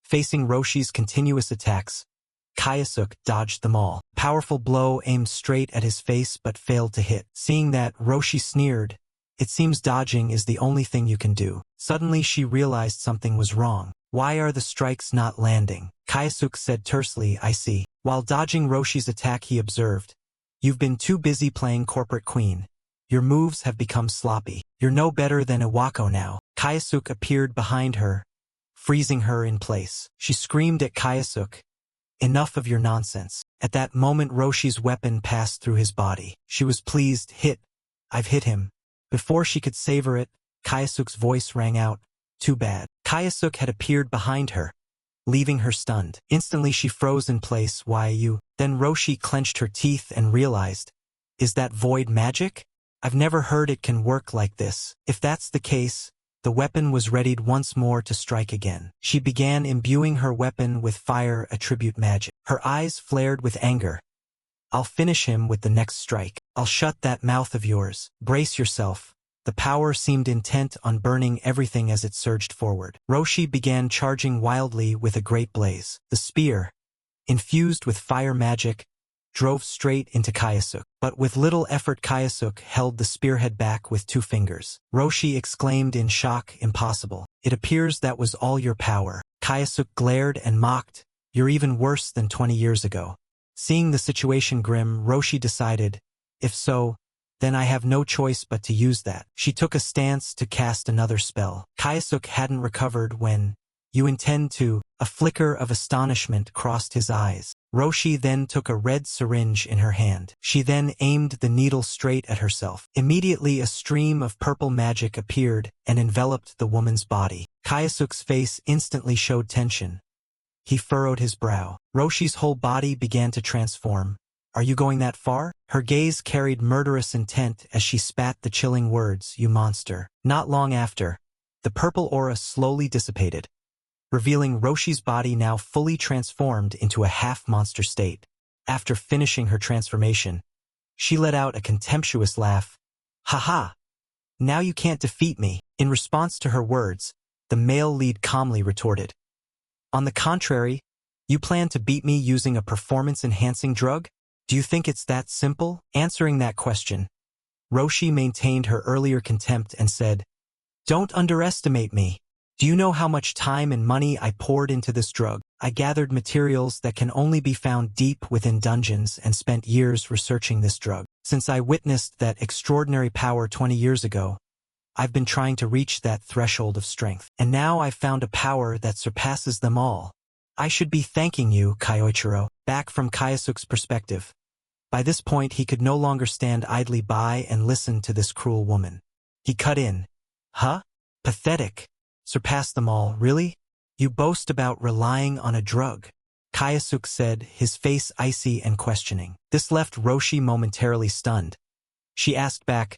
Facing Roshi's continuous attacks, Kayasuke dodged them all. Powerful blow aimed straight at his face but failed to hit. Seeing that, Roshi sneered. It seems dodging is the only thing you can do. Suddenly she realized something was wrong. Why are the strikes not landing? Kayasuke said tersely, I see. While dodging Roshi's attack he observed. You've been too busy playing corporate queen. Your moves have become sloppy. You're no better than Iwako now. Kayasuke appeared behind her, freezing her in place. She screamed at Kayasuke. Enough of your nonsense. At that moment Roshi's weapon passed through his body. She was pleased. Hit. I've hit him. Before she could savor it, Kayasuke's voice rang out. Too bad. Kayasuke had appeared behind her, leaving her stunned. Instantly she froze in place. Why you? Then Roshi clenched her teeth and realized. Is that void magic? I've never heard it can work like this. If that's the case, The weapon was readied once more to strike again. She began imbuing her weapon with fire attribute magic. Her eyes flared with anger. I'll finish him with the next strike. I'll shut that mouth of yours. Brace yourself. The power seemed intent on burning everything as it surged forward. Roshi began charging wildly with a great blaze. The spear, infused with fire magic, drove straight into Kayasuk. But with little effort Kayasuk held the spearhead back with 2 fingers. Roshi exclaimed in shock, impossible. It appears that was all your power. Kayasuk glared and mocked, you're even worse than 20 years ago. Seeing the situation grim, Roshi decided, if so, then I have no choice but to use that. She took a stance to cast another spell. Kayasuk hadn't recovered when, you intend to, a flicker of astonishment crossed his eyes. Roshi then took a red syringe in her hand. She then aimed the needle straight at herself. Immediately a stream of purple magic appeared and enveloped the woman's body. Kayasuk's face instantly showed tension. He furrowed his brow. Roshi's whole body began to transform. Are you going that far? Her gaze carried murderous intent as she spat the chilling words, you monster. Not long after, the purple aura slowly dissipated, revealing Roshi's body now fully transformed into a half-monster state. After finishing her transformation, she let out a contemptuous laugh. Ha ha! Now you can't defeat me. In response to her words, the male lead calmly retorted. On the contrary, you plan to beat me using a performance-enhancing drug? Do you think it's that simple? Answering that question, Roshi maintained her earlier contempt and said, don't underestimate me. Do you know how much time and money I poured into this drug? I gathered materials that can only be found deep within dungeons and spent years researching this drug. Since I witnessed that extraordinary power 20 years ago, I've been trying to reach that threshold of strength. And now I've found a power that surpasses them all. I should be thanking you, Kyoichiro. Back from Kayasuk's perspective. By this point he could no longer stand idly by and listen to this cruel woman. He cut in. Huh? Pathetic. Surpass them all, really? You boast about relying on a drug. Kayasuk said, his face icy and questioning. This left Roshi momentarily stunned. She asked back,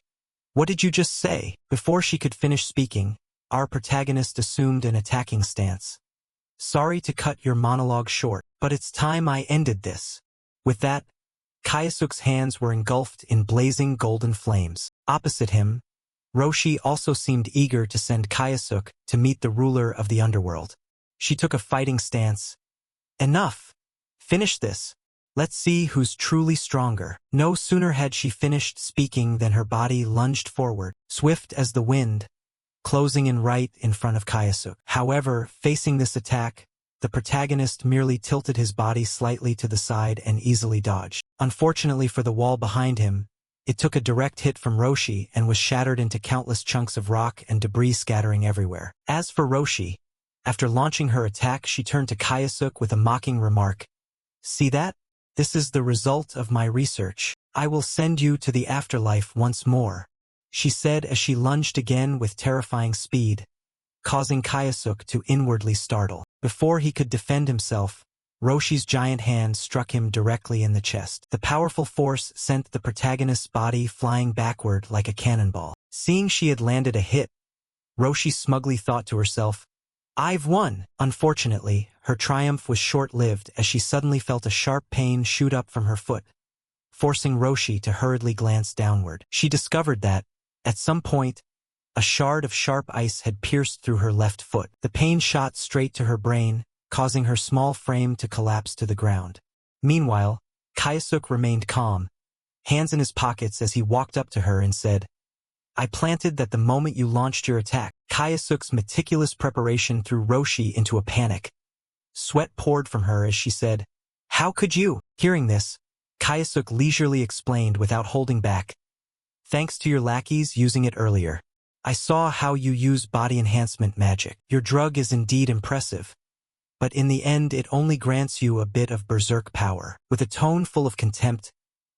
what did you just say? Before she could finish speaking, our protagonist assumed an attacking stance. Sorry to cut your monologue short, but it's time I ended this. With that, Kayasuk's hands were engulfed in blazing golden flames. Opposite him, Roshi also seemed eager to send Kayasuk to meet the ruler of the underworld. She took a fighting stance. Enough! Finish this. Let's see who's truly stronger. No sooner had she finished speaking than her body lunged forward, swift as the wind, closing in right in front of Kayasuk. However, facing this attack, the protagonist merely tilted his body slightly to the side and easily dodged. Unfortunately for the wall behind him, it took a direct hit from Roshi and was shattered into countless chunks of rock and debris scattering everywhere. As for Roshi, after launching her attack, she turned to Kayasuk with a mocking remark. See that? This is the result of my research. I will send you to the afterlife once more, she said as she lunged again with terrifying speed, causing Kayasuk to inwardly startle. Before he could defend himself, Roshi's giant hand struck him directly in the chest. The powerful force sent the protagonist's body flying backward like a cannonball. Seeing she had landed a hit, Roshi smugly thought to herself, I've won! Unfortunately, her triumph was short-lived as she suddenly felt a sharp pain shoot up from her foot, forcing Roshi to hurriedly glance downward. She discovered that, at some point, a shard of sharp ice had pierced through her left foot. The pain shot straight to her brain, causing her small frame to collapse to the ground. Meanwhile, Kayasuk remained calm, hands in his pockets as he walked up to her and said, I planted that the moment you launched your attack. Kayasuk's meticulous preparation threw Roshi into a panic. Sweat poured from her as she said, How could you? Hearing this, Kayasuk leisurely explained without holding back. Thanks to your lackeys using it earlier. I saw how you use body enhancement magic. Your drug is indeed impressive, but in the end it only grants you a bit of berserk power. With a tone full of contempt,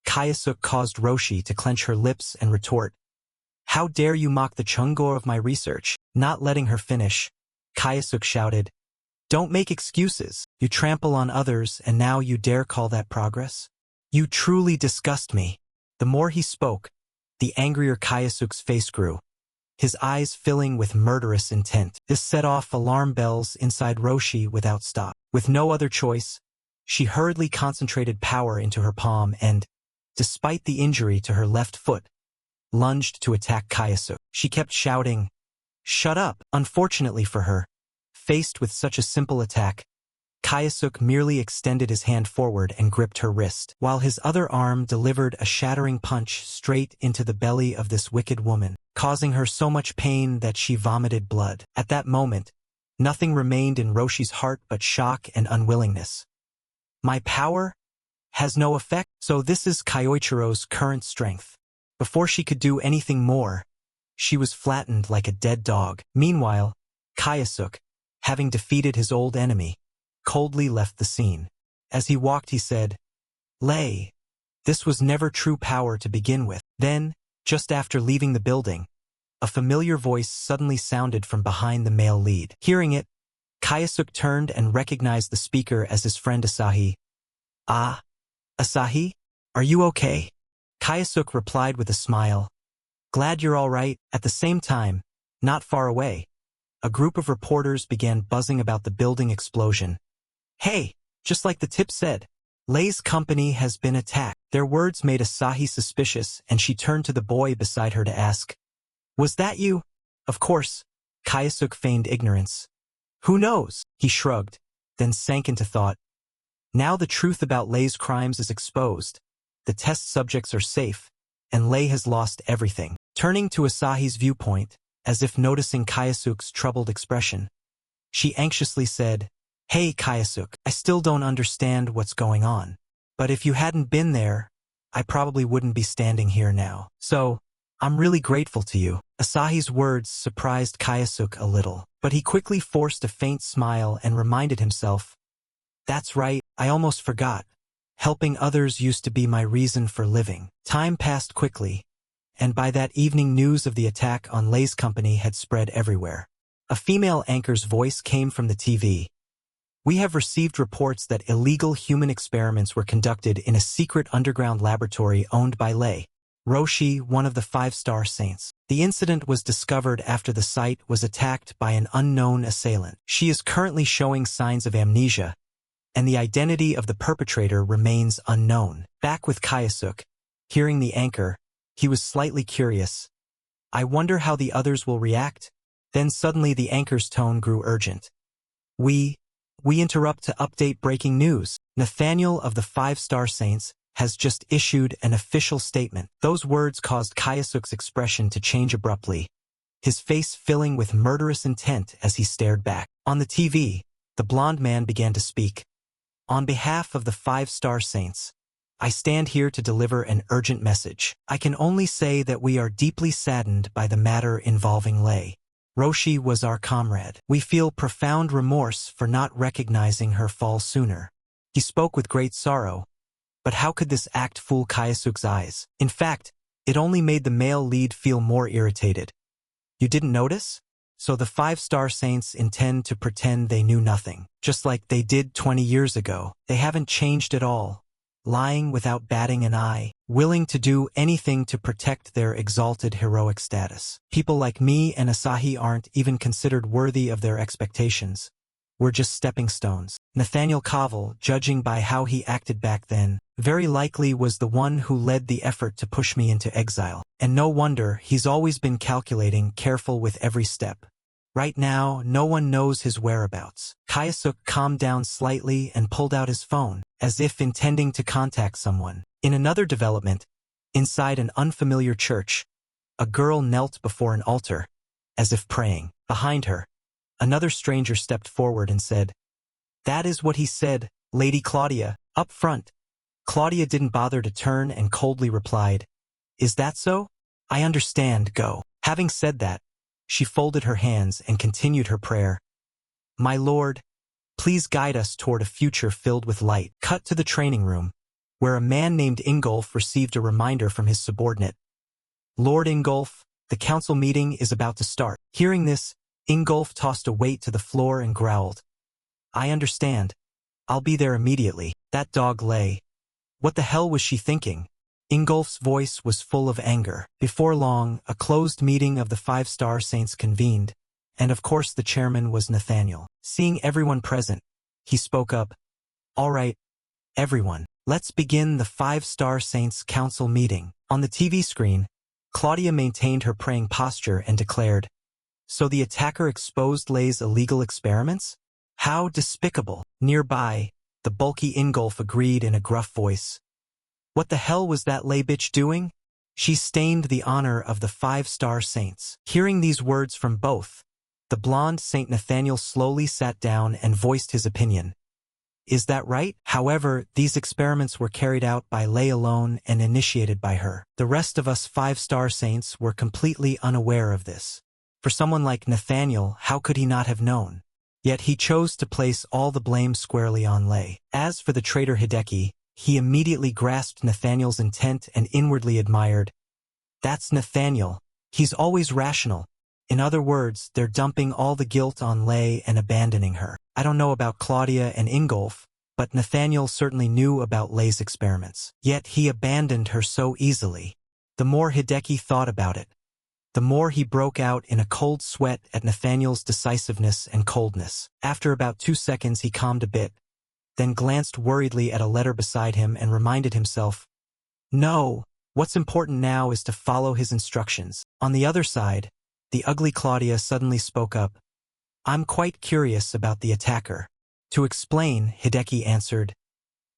Kayasuk caused Roshi to clench her lips and retort, How dare you mock the Chungor of my research? Not letting her finish, Kayasuk shouted, Don't make excuses. You trample on others and now you dare call that progress? You truly disgust me. The more he spoke, the angrier Kayasuk's face grew. his eyes filling with murderous intent. This set off alarm bells inside Roshi without stop. With no other choice, she hurriedly concentrated power into her palm and, despite the injury to her left foot, lunged to attack Kayasuke. She kept shouting, "Shut up!" Unfortunately for her, faced with such a simple attack, Kayasuke merely extended his hand forward and gripped her wrist, while his other arm delivered a shattering punch straight into the belly of this wicked woman, causing her so much pain that she vomited blood. At that moment, nothing remained in Roshi's heart but shock and unwillingness. My power has no effect, so this is Kyoichiro's current strength. Before she could do anything more, she was flattened like a dead dog. Meanwhile, Kayasuke, having defeated his old enemy, coldly left the scene. As he walked, he said, "Lei, this was never true power to begin with." Then, just after leaving the building, a familiar voice suddenly sounded from behind the male lead. Hearing it, Kayasuke turned and recognized the speaker as his friend Asahi. "Ah, Asahi? Are you okay?" Kayasuke replied with a smile. "Glad you're all right." At the same time, not far away, a group of reporters began buzzing about the building explosion. "Hey, just like the tip said, Lei's company has been attacked." Their words made Asahi suspicious, and she turned to the boy beside her to ask, "Was that you?" Of course, Kayasuke feigned ignorance. "Who knows?" He shrugged, then sank into thought. Now the truth about Lei's crimes is exposed. The test subjects are safe, and Lei has lost everything. Turning to Asahi's viewpoint, as if noticing Kayasuke's troubled expression, she anxiously said, "Hey Kayasuke, I still don't understand what's going on. But if you hadn't been there, I probably wouldn't be standing here now. So, I'm really grateful to you." Asahi's words surprised Kayasuke a little, but he quickly forced a faint smile and reminded himself, "That's right, I almost forgot. Helping others used to be my reason for living." Time passed quickly, and by that evening news of the attack on Lei's company had spread everywhere. A female anchor's voice came from the TV. "We have received reports that illegal human experiments were conducted in a secret underground laboratory owned by Lei, Roshi, one of the 5-star saints. The incident was discovered after the site was attacked by an unknown assailant. She is currently showing signs of amnesia, and the identity of the perpetrator remains unknown." Back with Kayasuke, hearing the anchor, he was slightly curious. "I wonder how the others will react?" Then suddenly the anchor's tone grew urgent. We interrupt to update breaking news. Nathaniel of the 5-star Saints has just issued an official statement." Those words caused Kayasuke's expression to change abruptly, his face filling with murderous intent as he stared back. On the TV, the blond man began to speak. "On behalf of the 5-star Saints, I stand here to deliver an urgent message. I can only say that we are deeply saddened by the matter involving Lei. Roshi was our comrade. We feel profound remorse for not recognizing her fall sooner." He spoke with great sorrow, but how could this act fool Kayasuke's eyes? In fact, it only made the male lead feel more irritated. "You didn't notice? So the 5-star Saints intend to pretend they knew nothing, just like they did 20 years ago. They haven't changed at all, lying without batting an eye, willing to do anything to protect their exalted heroic status. People like me and Asahi aren't even considered worthy of their expectations. We're just stepping stones." Nathaniel Cavell, judging by how he acted back then, very likely was the one who led the effort to push me into exile. And no wonder, he's always been calculating, careful with every step. Right now, no one knows his whereabouts. Kayasuke calmed down slightly and pulled out his phone, as if intending to contact someone. In another development, inside an unfamiliar church, a girl knelt before an altar, as if praying. Behind her, another stranger stepped forward and said, "That is what he said, Lady Claudia." Up front, Claudia didn't bother to turn and coldly replied, "Is that so? I understand, go." Having said that, she folded her hands and continued her prayer. "My lord, please guide us toward a future filled with light." Cut to the training room, where a man named Ingolf received a reminder from his subordinate. "Lord Ingolf, the council meeting is about to start." Hearing this, Ingolf tossed a weight to the floor and growled, "I understand. I'll be there immediately." That dog Lei. What the hell was she thinking? Ingolf's voice was full of anger. Before long, a closed meeting of the five-star saints convened, and of course the chairman was Nathaniel. Seeing everyone present, he spoke up, "All right, everyone, let's begin the five-star saints council meeting." On the TV screen, Claudia maintained her praying posture and declared, "So the attacker exposed Lei's illegal experiments? How despicable." Nearby, the bulky Ingolf agreed in a gruff voice, "What the hell was that Lei bitch doing? She stained the honor of the five-star saints." Hearing these words from both, the blonde Saint Nathaniel slowly sat down and voiced his opinion. "Is that right? However, these experiments were carried out by Lei alone and initiated by her. The rest of us five-star saints were completely unaware of this. For someone like Nathaniel, how could he not have known? Yet he chose to place all the blame squarely on Lei. As for the traitor Hideki, he immediately grasped Nathaniel's intent and inwardly admired, "That's Nathaniel. He's always rational." In other words, they're dumping all the guilt on Lei and abandoning her. I don't know about Claudia and Ingolf, but Nathaniel certainly knew about Lei's experiments. Yet he abandoned her so easily. The more Hideki thought about it, the more he broke out in a cold sweat at Nathaniel's decisiveness and coldness. After about 2 seconds he calmed a bit, then glanced worriedly at a letter beside him and reminded himself, "No, what's important now is to follow his instructions." On the other side, the ugly Claudia suddenly spoke up, "I'm quite curious about the attacker." To explain, Hideki answered,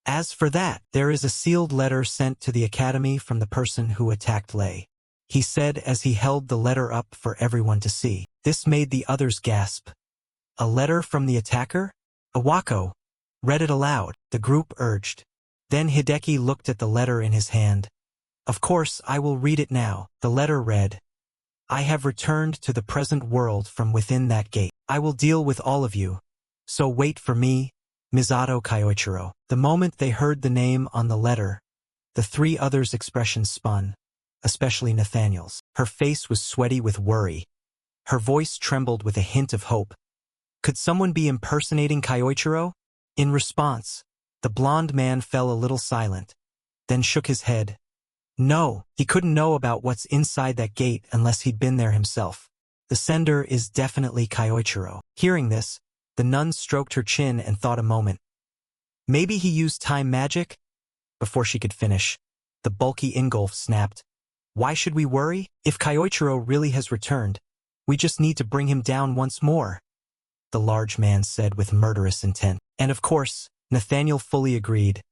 "As for that, there is a sealed letter sent to the academy from the person who attacked Lei," he said as he held the letter up for everyone to see. This made the others gasp. "A letter from the attacker? Iwako, read it aloud," the group urged. Then Hideki looked at the letter in his hand. "Of course, I will read it now." The letter read, "I have returned to the present world from within that gate. I will deal with all of you. So wait for me, Misato Kyoichiro." The moment they heard the name on the letter, the three others' expressions spun, especially Nathaniel's. Her face was sweaty with worry. Her voice trembled with a hint of hope. Could someone be impersonating Kyoichiro? In response, the blonde man fell a little silent, then shook his head. No, he couldn't know about what's inside that gate unless he'd been there himself. The sender is definitely Kyoichiro. Hearing this, the nun stroked her chin and thought a moment. Maybe he used time magic? Before she could finish, the bulky Ingolf snapped, "Why should we worry? If Kyoichiro really has returned, we just need to bring him down once more," the large man said with murderous intent. And of course, Nathaniel fully agreed.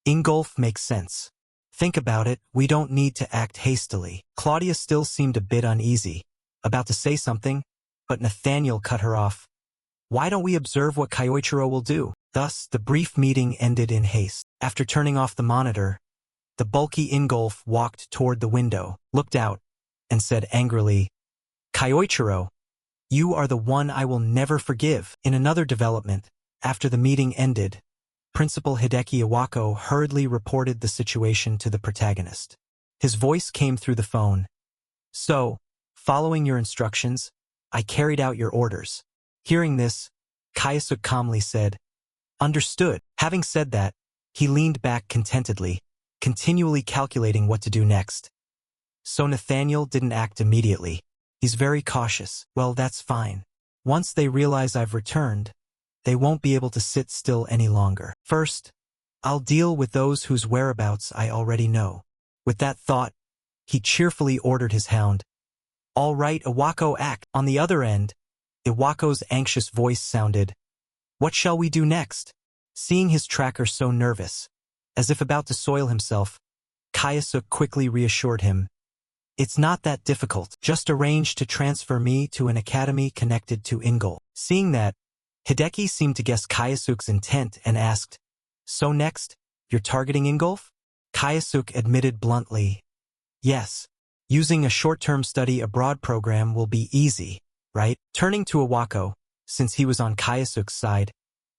Ingolf makes sense. Think about it, we don't need to act hastily. Claudia still seemed a bit uneasy, about to say something, but Nathaniel cut her off. "Why don't we observe what Kyoichiro will do?" Thus, the brief meeting ended in haste. After turning off the monitor, the bulky Ingolf walked toward the window, looked out, and said angrily, "Kyoichiro, you are the one I will never forgive." In another development, after the meeting ended, Principal Hideki Iwako hurriedly reported the situation to the protagonist. His voice came through the phone. "So, following your instructions, I carried out your orders." Hearing this, Kayasuk calmly said, "Understood." Having said that, he leaned back contentedly, continually calculating what to do next. So Nathaniel didn't act immediately. He's very cautious. Well, that's fine. Once they realize I've returned, they won't be able to sit still any longer. First, I'll deal with those whose whereabouts I already know. With that thought, he cheerfully ordered his hound. "All right, Iwako, act." On the other end, Iwako's anxious voice sounded, "What shall we do next?" Seeing his tracker so nervous, as if about to soil himself, Kayasuk quickly reassured him. "It's not that difficult. Just arrange to transfer me to an academy connected to Ingol." Seeing that, Hideki seemed to guess Kayasuk's intent and asked, "So next, you're targeting Ingolf?" Kayasuk admitted bluntly, "Yes. Using a short-term study abroad program will be easy, right?" Turning to Iwako, since he was on Kayasuk's side,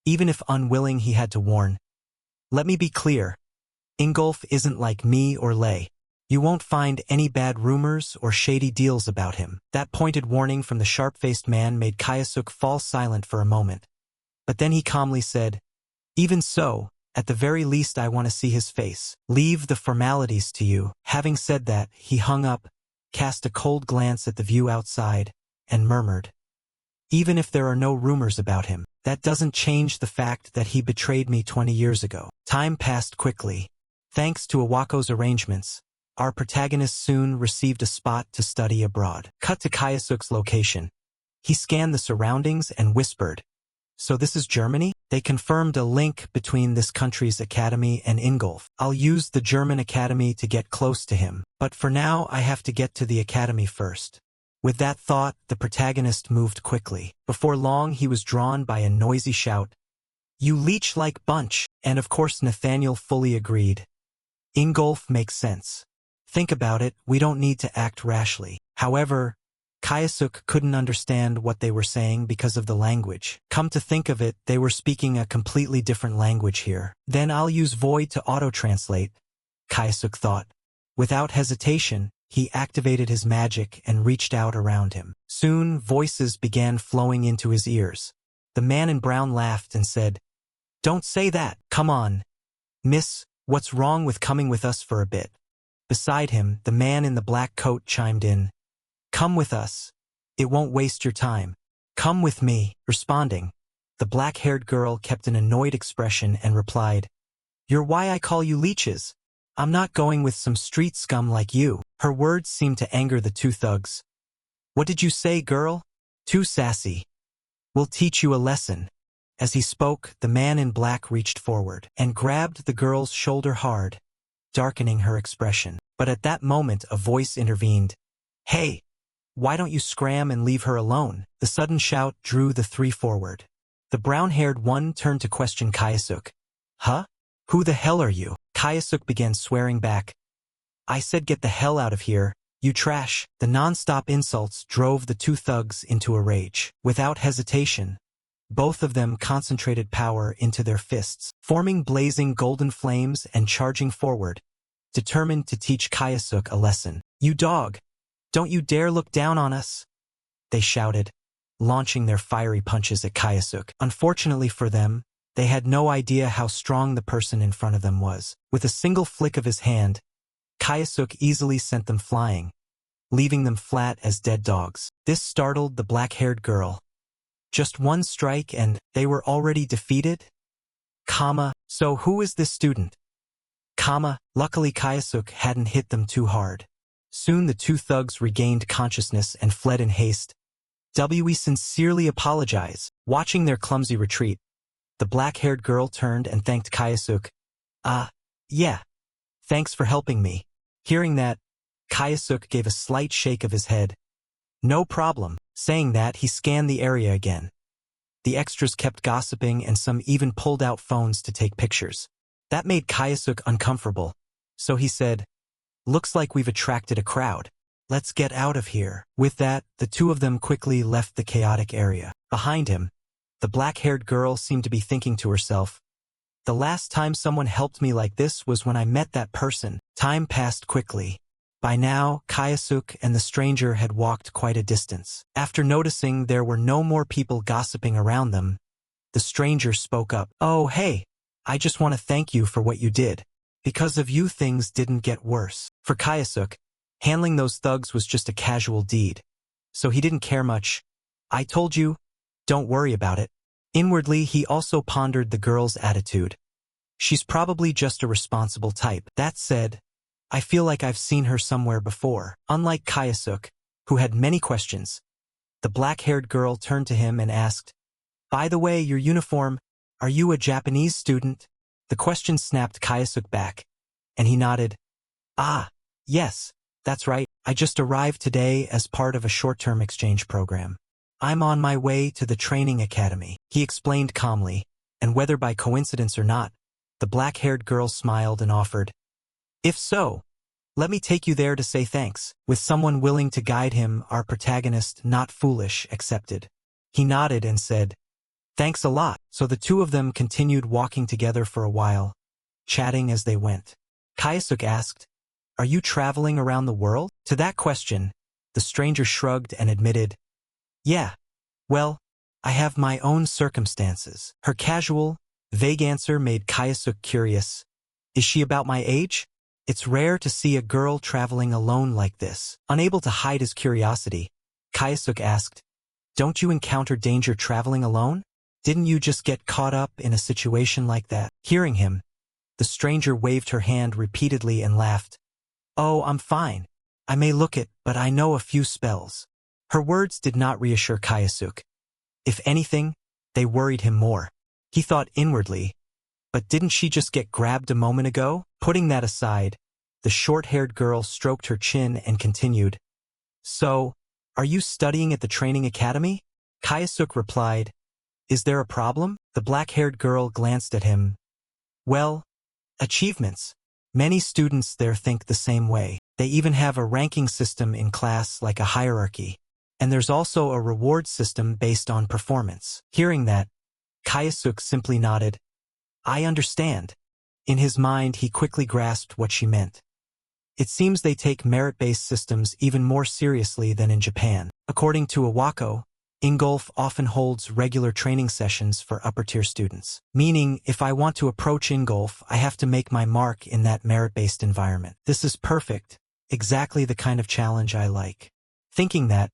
even if unwilling he had to warn, "Let me be clear. Ingolf isn't like me or Lei. You won't find any bad rumors or shady deals about him." That pointed warning from the sharp-faced man made Kayasuk fall silent for a moment. But then he calmly said, "Even so, At the very least I want to see his face. Leave the formalities to you. Having said that, he hung up, cast a cold glance at the view outside, and murmured, even if there are no rumors about him, that doesn't change the fact that he betrayed me 20 years ago. Time passed quickly. Thanks to Awako's arrangements, our protagonist soon received a spot to study abroad. Cut to Kayasuk's location. He scanned the surroundings and whispered, so this is Germany? They confirmed a link between this country's academy and Ingolf. I'll use the German academy to get close to him, but for now I have to get to the academy first. With that thought, the protagonist moved quickly. Before long he was drawn by a noisy shout. You leech-like bunch! And of course Nathaniel fully agreed. Ingolf makes sense. Think about it, we don't need to act rashly. However, Kayasuk couldn't understand what they were saying because of the language. Come to think of it, they were speaking a completely different language here. Then I'll use Void to auto-translate, Kayasuk thought. Without hesitation, he activated his magic and reached out around him. Soon, voices began flowing into his ears. The man in brown laughed and said, "Don't say that. Come on. Miss, what's wrong with coming with us for a bit?" Beside him, the man in the black coat chimed in, "Come with us. It won't waste your time. Come with me." Responding, the black-haired girl kept an annoyed expression and replied, "You're why I call you leeches. I'm not going with some street scum like you." Her words seemed to anger the two thugs. "What did you say, girl? Too sassy. We'll teach you a lesson." As he spoke, the man in black reached forward and grabbed the girl's shoulder hard, darkening her expression. But at that moment a voice intervened. "Hey! Why don't you scram and leave her alone?" The sudden shout drew the three forward. The brown-haired one turned to question Kayasuk. "Huh? Who the hell are you?" Kayasuk began swearing back. "I said get the hell out of here, you trash." The non-stop insults drove the two thugs into a rage. Without hesitation, both of them concentrated power into their fists, forming blazing golden flames and charging forward, determined to teach Kayasuk a lesson. "You dog! Don't you dare look down on us!" they shouted, launching their fiery punches at Kayasuk. Unfortunately for them, they had no idea how strong the person in front of them was. With a single flick of his hand, Kayasuk easily sent them flying, leaving them flat as dead dogs. This startled the black-haired girl. Just one strike and they were already defeated? So who is this student? Luckily Kayasuk hadn't hit them too hard. Soon the two thugs regained consciousness and fled in haste. "We sincerely apologize." Watching their clumsy retreat, the black-haired girl turned and thanked Kayasuk. Yeah. Thanks for helping me." Hearing that, Kayasuk gave a slight shake of his head. "No problem." Saying that, he scanned the area again. The extras kept gossiping and some even pulled out phones to take pictures. That made Kayasuk uncomfortable, so he said, "Looks like we've attracted a crowd. Let's get out of here." With that, the two of them quickly left the chaotic area. Behind him, the black-haired girl seemed to be thinking to herself, "The last time someone helped me like this was when I met that person." Time passed quickly. By now, Kayasuk and the stranger had walked quite a distance. After noticing there were no more people gossiping around them, the stranger spoke up. "Oh, hey, I just want to thank you for what you did. Because of you things didn't get worse." For Kayasuk, handling those thugs was just a casual deed, so he didn't care much. "I told you, don't worry about it." Inwardly, he also pondered the girl's attitude. She's probably just a responsible type. That said, I feel like I've seen her somewhere before. Unlike Kayasuk, who had many questions, the black-haired girl turned to him and asked, "By the way, your uniform, are you a Japanese student?" The question snapped Kayasuk back, and he nodded. Yes, that's right. I just arrived today as part of a short-term exchange program. I'm on my way to the training academy," he explained calmly, and whether by coincidence or not, the black-haired girl smiled and offered, "If so, let me take you there to say thanks." With someone willing to guide him, our protagonist, not foolish, accepted. He nodded and said, "Thanks a lot." So the two of them continued walking together for a while, chatting as they went. Kayasuk asked, "Are you traveling around the world?" To that question, the stranger shrugged and admitted, "Yeah, well, I have my own circumstances." Her casual, Vague answer made Kayasuk curious. Is she about my age? It's rare to see a girl traveling alone like this. Unable to hide his curiosity, Kayasuk asked, don't you encounter danger traveling alone? Didn't you just get caught up in a situation like that? Hearing him, the stranger waved her hand repeatedly and laughed. Oh, I'm fine. I may look it, but I know a few spells. Her words did not reassure Kayasuk. If anything, they worried him more. He thought inwardly, but didn't she just get grabbed a moment ago? Putting that aside, the short-haired girl stroked her chin and continued. So, are you studying at the training academy? Kayasuk replied. Is there a problem? The black-haired girl glanced at him. Well, achievements. Many students there think the same way. They even have a ranking system in class like a hierarchy. And there's also a reward system based on performance. Hearing that, Kayasuk simply nodded. I understand. In his mind, he quickly grasped what she meant. It seems they take merit-based systems even more seriously than in Japan. According to Iwako, Ingolf often holds regular training sessions for upper-tier students. Meaning, if I want to approach Ingolf, I have to make my mark in that merit-based environment. This is perfect. Exactly the kind of challenge I like. Thinking that,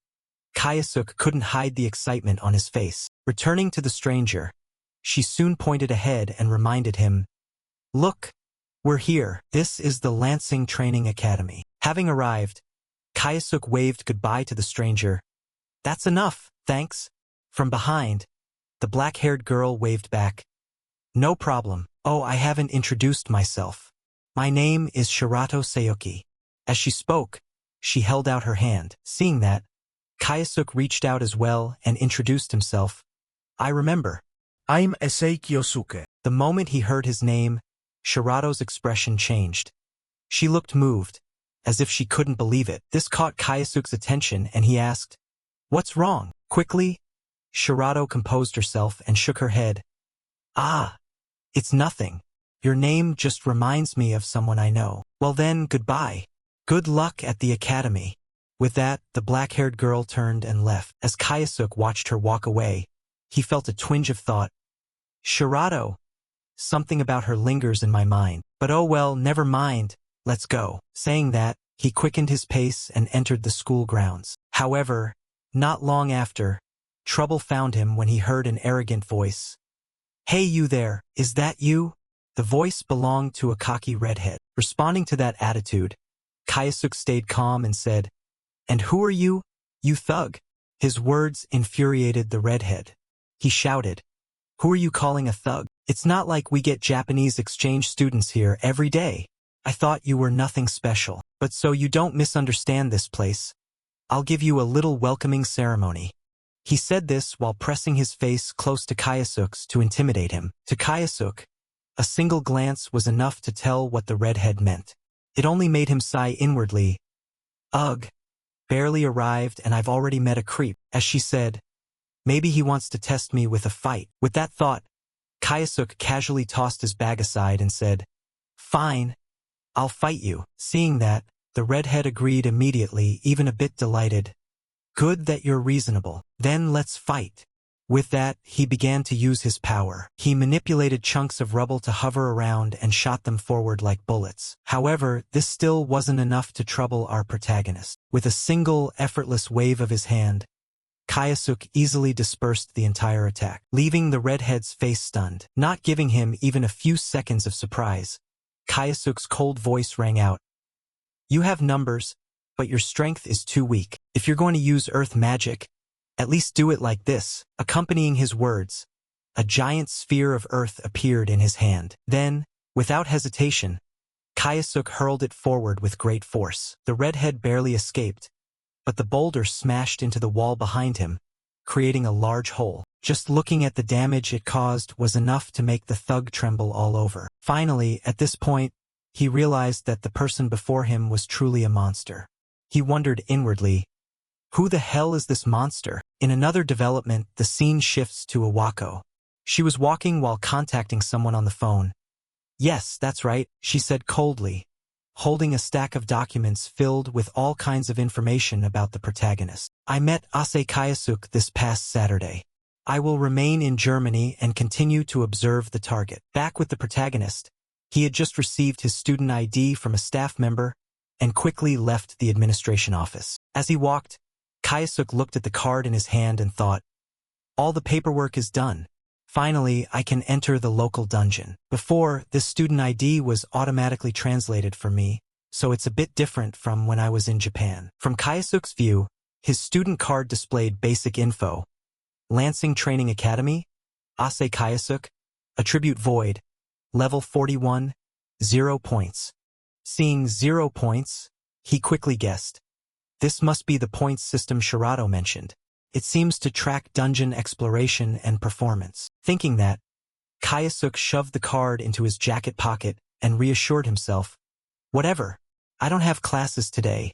Kayasuk couldn't hide the excitement on his face. Returning to the stranger, she soon pointed ahead and reminded him, Look, we're here. This is the Lansing Training Academy. Having arrived, Kayasuk waved goodbye to the stranger. That's enough, thanks. From behind, the black-haired girl waved back. No problem. Oh, I haven't introduced myself. My name is Shirato Sayuki. As she spoke, she held out her hand. Seeing that, Kayasuk reached out as well and introduced himself. I remember. I'm Issei Kyosuke. The moment he heard his name, Shirato's expression changed. She looked moved, as if she couldn't believe it. This caught Kayasuk's attention and he asked, What's wrong? Quickly, Shirato composed herself and shook her head. Ah, it's nothing. Your name just reminds me of someone I know. Well then, goodbye. Good luck at the academy. With that, the black-haired girl turned and left. As Kayasuk watched her walk away, he felt a twinge of thought. Shirato. Something about her lingers in my mind. But oh well, never mind. Let's go. Saying that, he quickened his pace and entered the school grounds. However, not long after, trouble found him when he heard an arrogant voice. Hey you there, is that you? The voice belonged to a cocky redhead. Responding to that attitude, Kayasuk stayed calm and said, And who are you? You thug. His words infuriated the redhead. He shouted, Who are you calling a thug? It's not like we get Japanese exchange students here every day. I thought you were nothing special. But so you don't misunderstand this place, I'll give you a little welcoming ceremony. He said this while pressing his face close to Kayasuk's to intimidate him. To Kayasuk, a single glance was enough to tell what the redhead meant. It only made him sigh inwardly. Ugh, barely arrived and I've already met a creep. As she said, maybe he wants to test me with a fight. With that thought, Kayasuk casually tossed his bag aside and said, Fine, I'll fight you. Seeing that, the redhead agreed immediately, even a bit delighted. Good that you're reasonable. Then let's fight. With that, he began to use his power. He manipulated chunks of rubble to hover around and shot them forward like bullets. However, this still wasn't enough to trouble our protagonist. With a single, effortless wave of his hand, Kayasuk easily dispersed the entire attack, leaving the redhead's face stunned. Not giving him even a few seconds of surprise, Kayasuk's cold voice rang out. You have numbers, but your strength is too weak. If you're going to use earth magic, at least do it like this. Accompanying his words, a giant sphere of earth appeared in his hand. Then, without hesitation, Kayasuk hurled it forward with great force. The redhead barely escaped, but the boulder smashed into the wall behind him, creating a large hole. Just looking at the damage it caused was enough to make the thug tremble all over. Finally, at this point, he realized that the person before him was truly a monster. He wondered inwardly, who the hell is this monster? In another development, the scene shifts to Iwako. She was walking while contacting someone on the phone. Yes, that's right, she said coldly, holding a stack of documents filled with all kinds of information about the protagonist. I met Ase Kayasuk this past Saturday. I will remain in Germany and continue to observe the target. Back with the protagonist, he had just received his student ID from a staff member and quickly left the administration office. As he walked, Kayasuk looked at the card in his hand and thought, all the paperwork is done. Finally, I can enter the local dungeon. Before, this student ID was automatically translated for me, so it's a bit different from when I was in Japan. From Kayasuk's view, his student card displayed basic info. Lancing Training Academy, Ase Kayasuk, Attribute Void, Level 41, 0 points. Seeing 0 points, he quickly guessed. This must be the points system Shirato mentioned. It seems to track dungeon exploration and performance. Thinking that, Kayasuk shoved the card into his jacket pocket and reassured himself, whatever, I don't have classes today.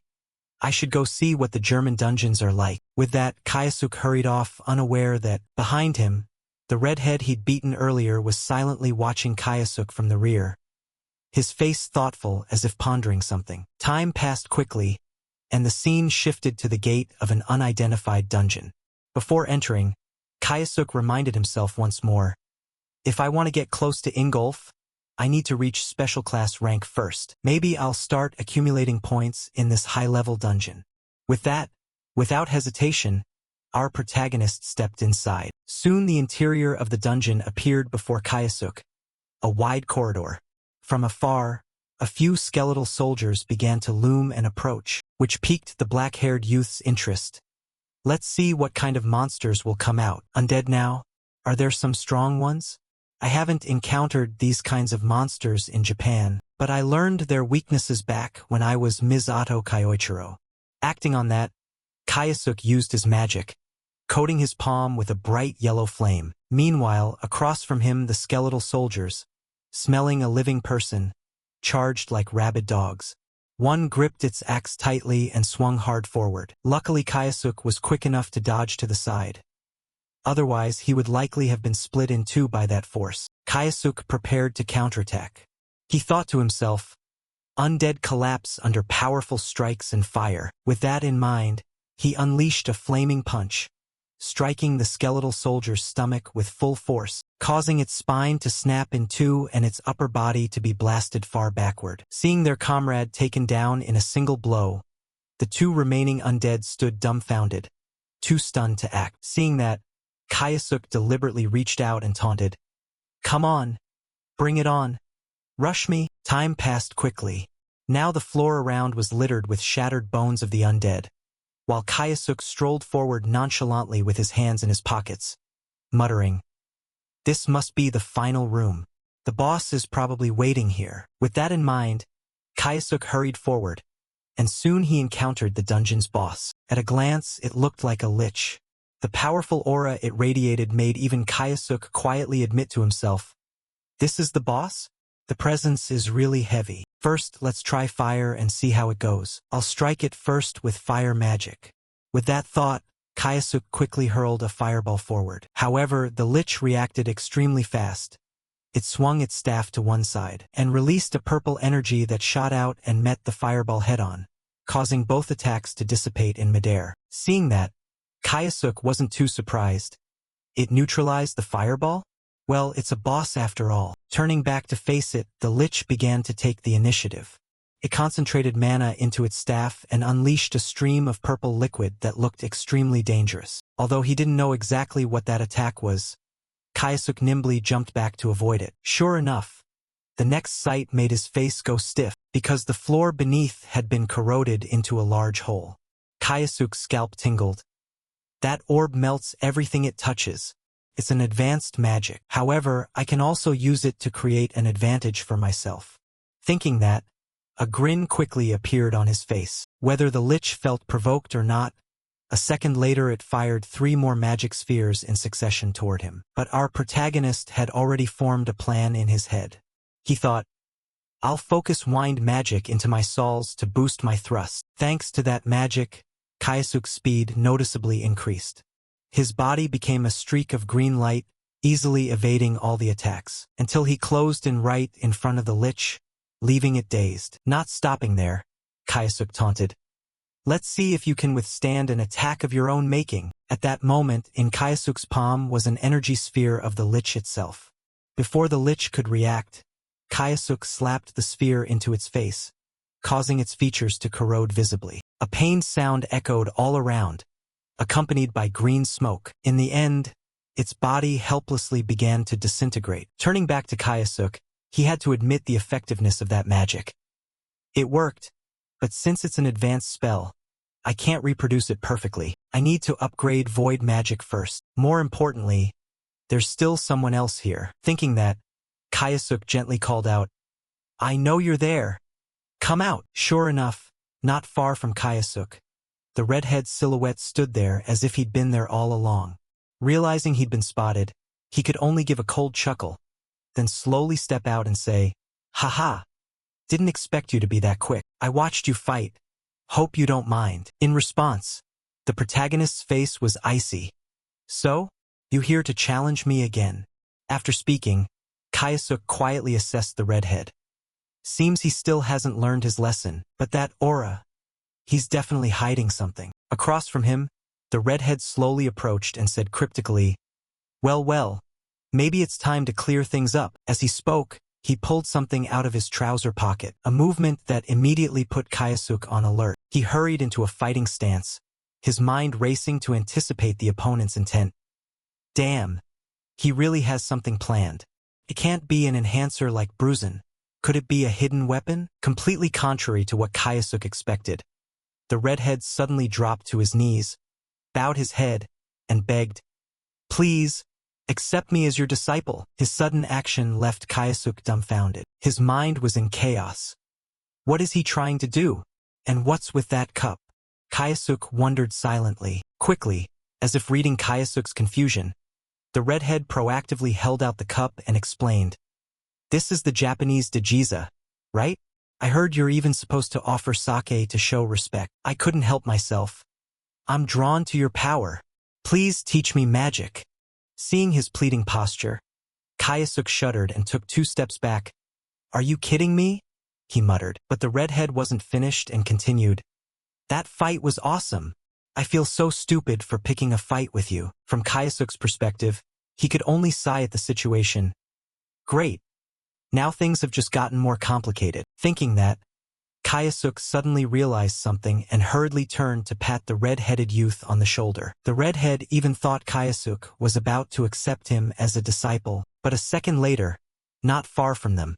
I should go see what the German dungeons are like. With that, Kayasuk hurried off, unaware that, behind him, the redhead he'd beaten earlier was silently watching Kayasuk from the rear, his face thoughtful as if pondering something. Time passed quickly, and the scene shifted to the gate of an unidentified dungeon. Before entering, Kayasuk reminded himself once more, if I want to get close to Ingolf, I need to reach special class rank first. Maybe I'll start accumulating points in this high-level dungeon. With that, without hesitation, our protagonist stepped inside. Soon the interior of the dungeon appeared before Kayasuk, a wide corridor. From afar, a few skeletal soldiers began to loom and approach, which piqued the black-haired youth's interest. Let's see what kind of monsters will come out. Undead now? Are there some strong ones? I haven't encountered these kinds of monsters in Japan, but I learned their weaknesses back when I was Misato Kyoichiro. Acting on that, Kayasuk used his magic, coating his palm with a bright yellow flame. Meanwhile, across from him the skeletal soldiers, smelling a living person, charged like rabid dogs. One gripped its axe tightly and swung hard forward. Luckily, Kayasuk was quick enough to dodge to the side. Otherwise, he would likely have been split in two by that force. Kayasuk prepared to counterattack. He thought to himself, undead collapse under powerful strikes and fire. With that in mind, he unleashed a flaming punch, striking the skeletal soldier's stomach with full force, causing its spine to snap in two and its upper body to be blasted far backward. Seeing their comrade taken down in a single blow, the two remaining undead stood dumbfounded, too stunned to act. Seeing that, Kayasuk deliberately reached out and taunted, come on, bring it on, rush me. Time passed quickly. Now the floor around was littered with shattered bones of the undead, while Kayasuk strolled forward nonchalantly with his hands in his pockets, muttering, this must be the final room. The boss is probably waiting here. With that in mind, Kayasuk hurried forward, and soon he encountered the dungeon's boss. At a glance, it looked like a lich. The powerful aura it radiated made even Kayasuk quietly admit to himself, this is the boss? The presence is really heavy. First, let's try fire and see how it goes. I'll strike it first with fire magic. With that thought, Kayasuk quickly hurled a fireball forward. However, the lich reacted extremely fast. It swung its staff to one side and released a purple energy that shot out and met the fireball head-on, causing both attacks to dissipate in midair. Seeing that, Kayasuk wasn't too surprised. It neutralized the fireball? Well, it's a boss after all. Turning back to face it, the lich began to take the initiative. It concentrated mana into its staff and unleashed a stream of purple liquid that looked extremely dangerous. Although he didn't know exactly what that attack was, Kayasuk nimbly jumped back to avoid it. Sure enough, the next sight made his face go stiff, because the floor beneath had been corroded into a large hole. Kayasuk's scalp tingled. That orb melts everything it touches. It's an advanced magic. However, I can also use it to create an advantage for myself. Thinking that, a grin quickly appeared on his face. Whether the lich felt provoked or not, a second later it fired 3 more magic spheres in succession toward him. But our protagonist had already formed a plan in his head. He thought, I'll focus wind magic into my sols to boost my thrust. Thanks to that magic, Kayasuk's speed noticeably increased. His body became a streak of green light, easily evading all the attacks, until he closed in right in front of the lich, leaving it dazed. Not stopping there, Kayasuk taunted, let's see if you can withstand an attack of your own making. At that moment, in Kayasuk's palm was an energy sphere of the lich itself. Before the lich could react, Kayasuk slapped the sphere into its face, causing its features to corrode visibly. A pained sound echoed all around, accompanied by green smoke. In the end, its body helplessly began to disintegrate. Turning back to Kayasuk, he had to admit the effectiveness of that magic. It worked, but since it's an advanced spell, I can't reproduce it perfectly. I need to upgrade void magic first. More importantly, there's still someone else here. Thinking that, Kayasuk gently called out, "I know you're there. Come out." Sure enough, not far from Kayasuk, the redhead's silhouette stood there as if he'd been there all along. Realizing he'd been spotted, he could only give a cold chuckle, then slowly step out and say, "Haha, didn't expect you to be that quick. I watched you fight. Hope you don't mind." In response, the protagonist's face was icy. "So, you here to challenge me again?" After speaking, Kayasuk quietly assessed the redhead. Seems he still hasn't learned his lesson, but that aura, he's definitely hiding something. Across from him, the redhead slowly approached and said cryptically, well, maybe it's time to clear things up." As he spoke, he pulled something out of his trouser pocket, a movement that immediately put Kayasuk on alert. He hurried into a fighting stance, his mind racing to anticipate the opponent's intent. Damn, he really has something planned. It can't be an enhancer like Bruisin. Could it be a hidden weapon? Completely contrary to what Kayasuk expected, the redhead suddenly dropped to his knees, bowed his head, and begged, "Please, accept me as your disciple." His sudden action left Kayasuk dumbfounded. His mind was in chaos. What is he trying to do? And what's with that cup? Kayasuk wondered silently. Quickly, as if reading Kayasuk's confusion, the redhead proactively held out the cup and explained, "This is the Japanese Dajiza, right? I heard you're even supposed to offer sake to show respect. I couldn't help myself. I'm drawn to your power. Please teach me magic." Seeing his pleading posture, Kayasuk shuddered and took 2 steps back. "Are you kidding me?" he muttered. But the redhead wasn't finished and continued, "That fight was awesome. I feel so stupid for picking a fight with you." From Kayasuk's perspective, he could only sigh at the situation. Great. Now things have just gotten more complicated. Thinking that, Kayasuk suddenly realized something and hurriedly turned to pat the red-headed youth on the shoulder. The redhead even thought Kayasuk was about to accept him as a disciple, but a second later, not far from them,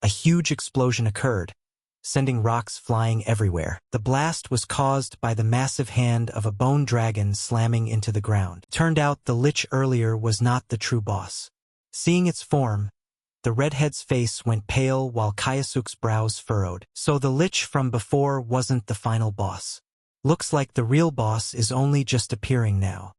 a huge explosion occurred, sending rocks flying everywhere. The blast was caused by the massive hand of a bone dragon slamming into the ground. Turned out the lich earlier was not the true boss. Seeing its form, the redhead's face went pale while Kayasuk's brows furrowed. So the lich from before wasn't the final boss. Looks like the real boss is only just appearing now.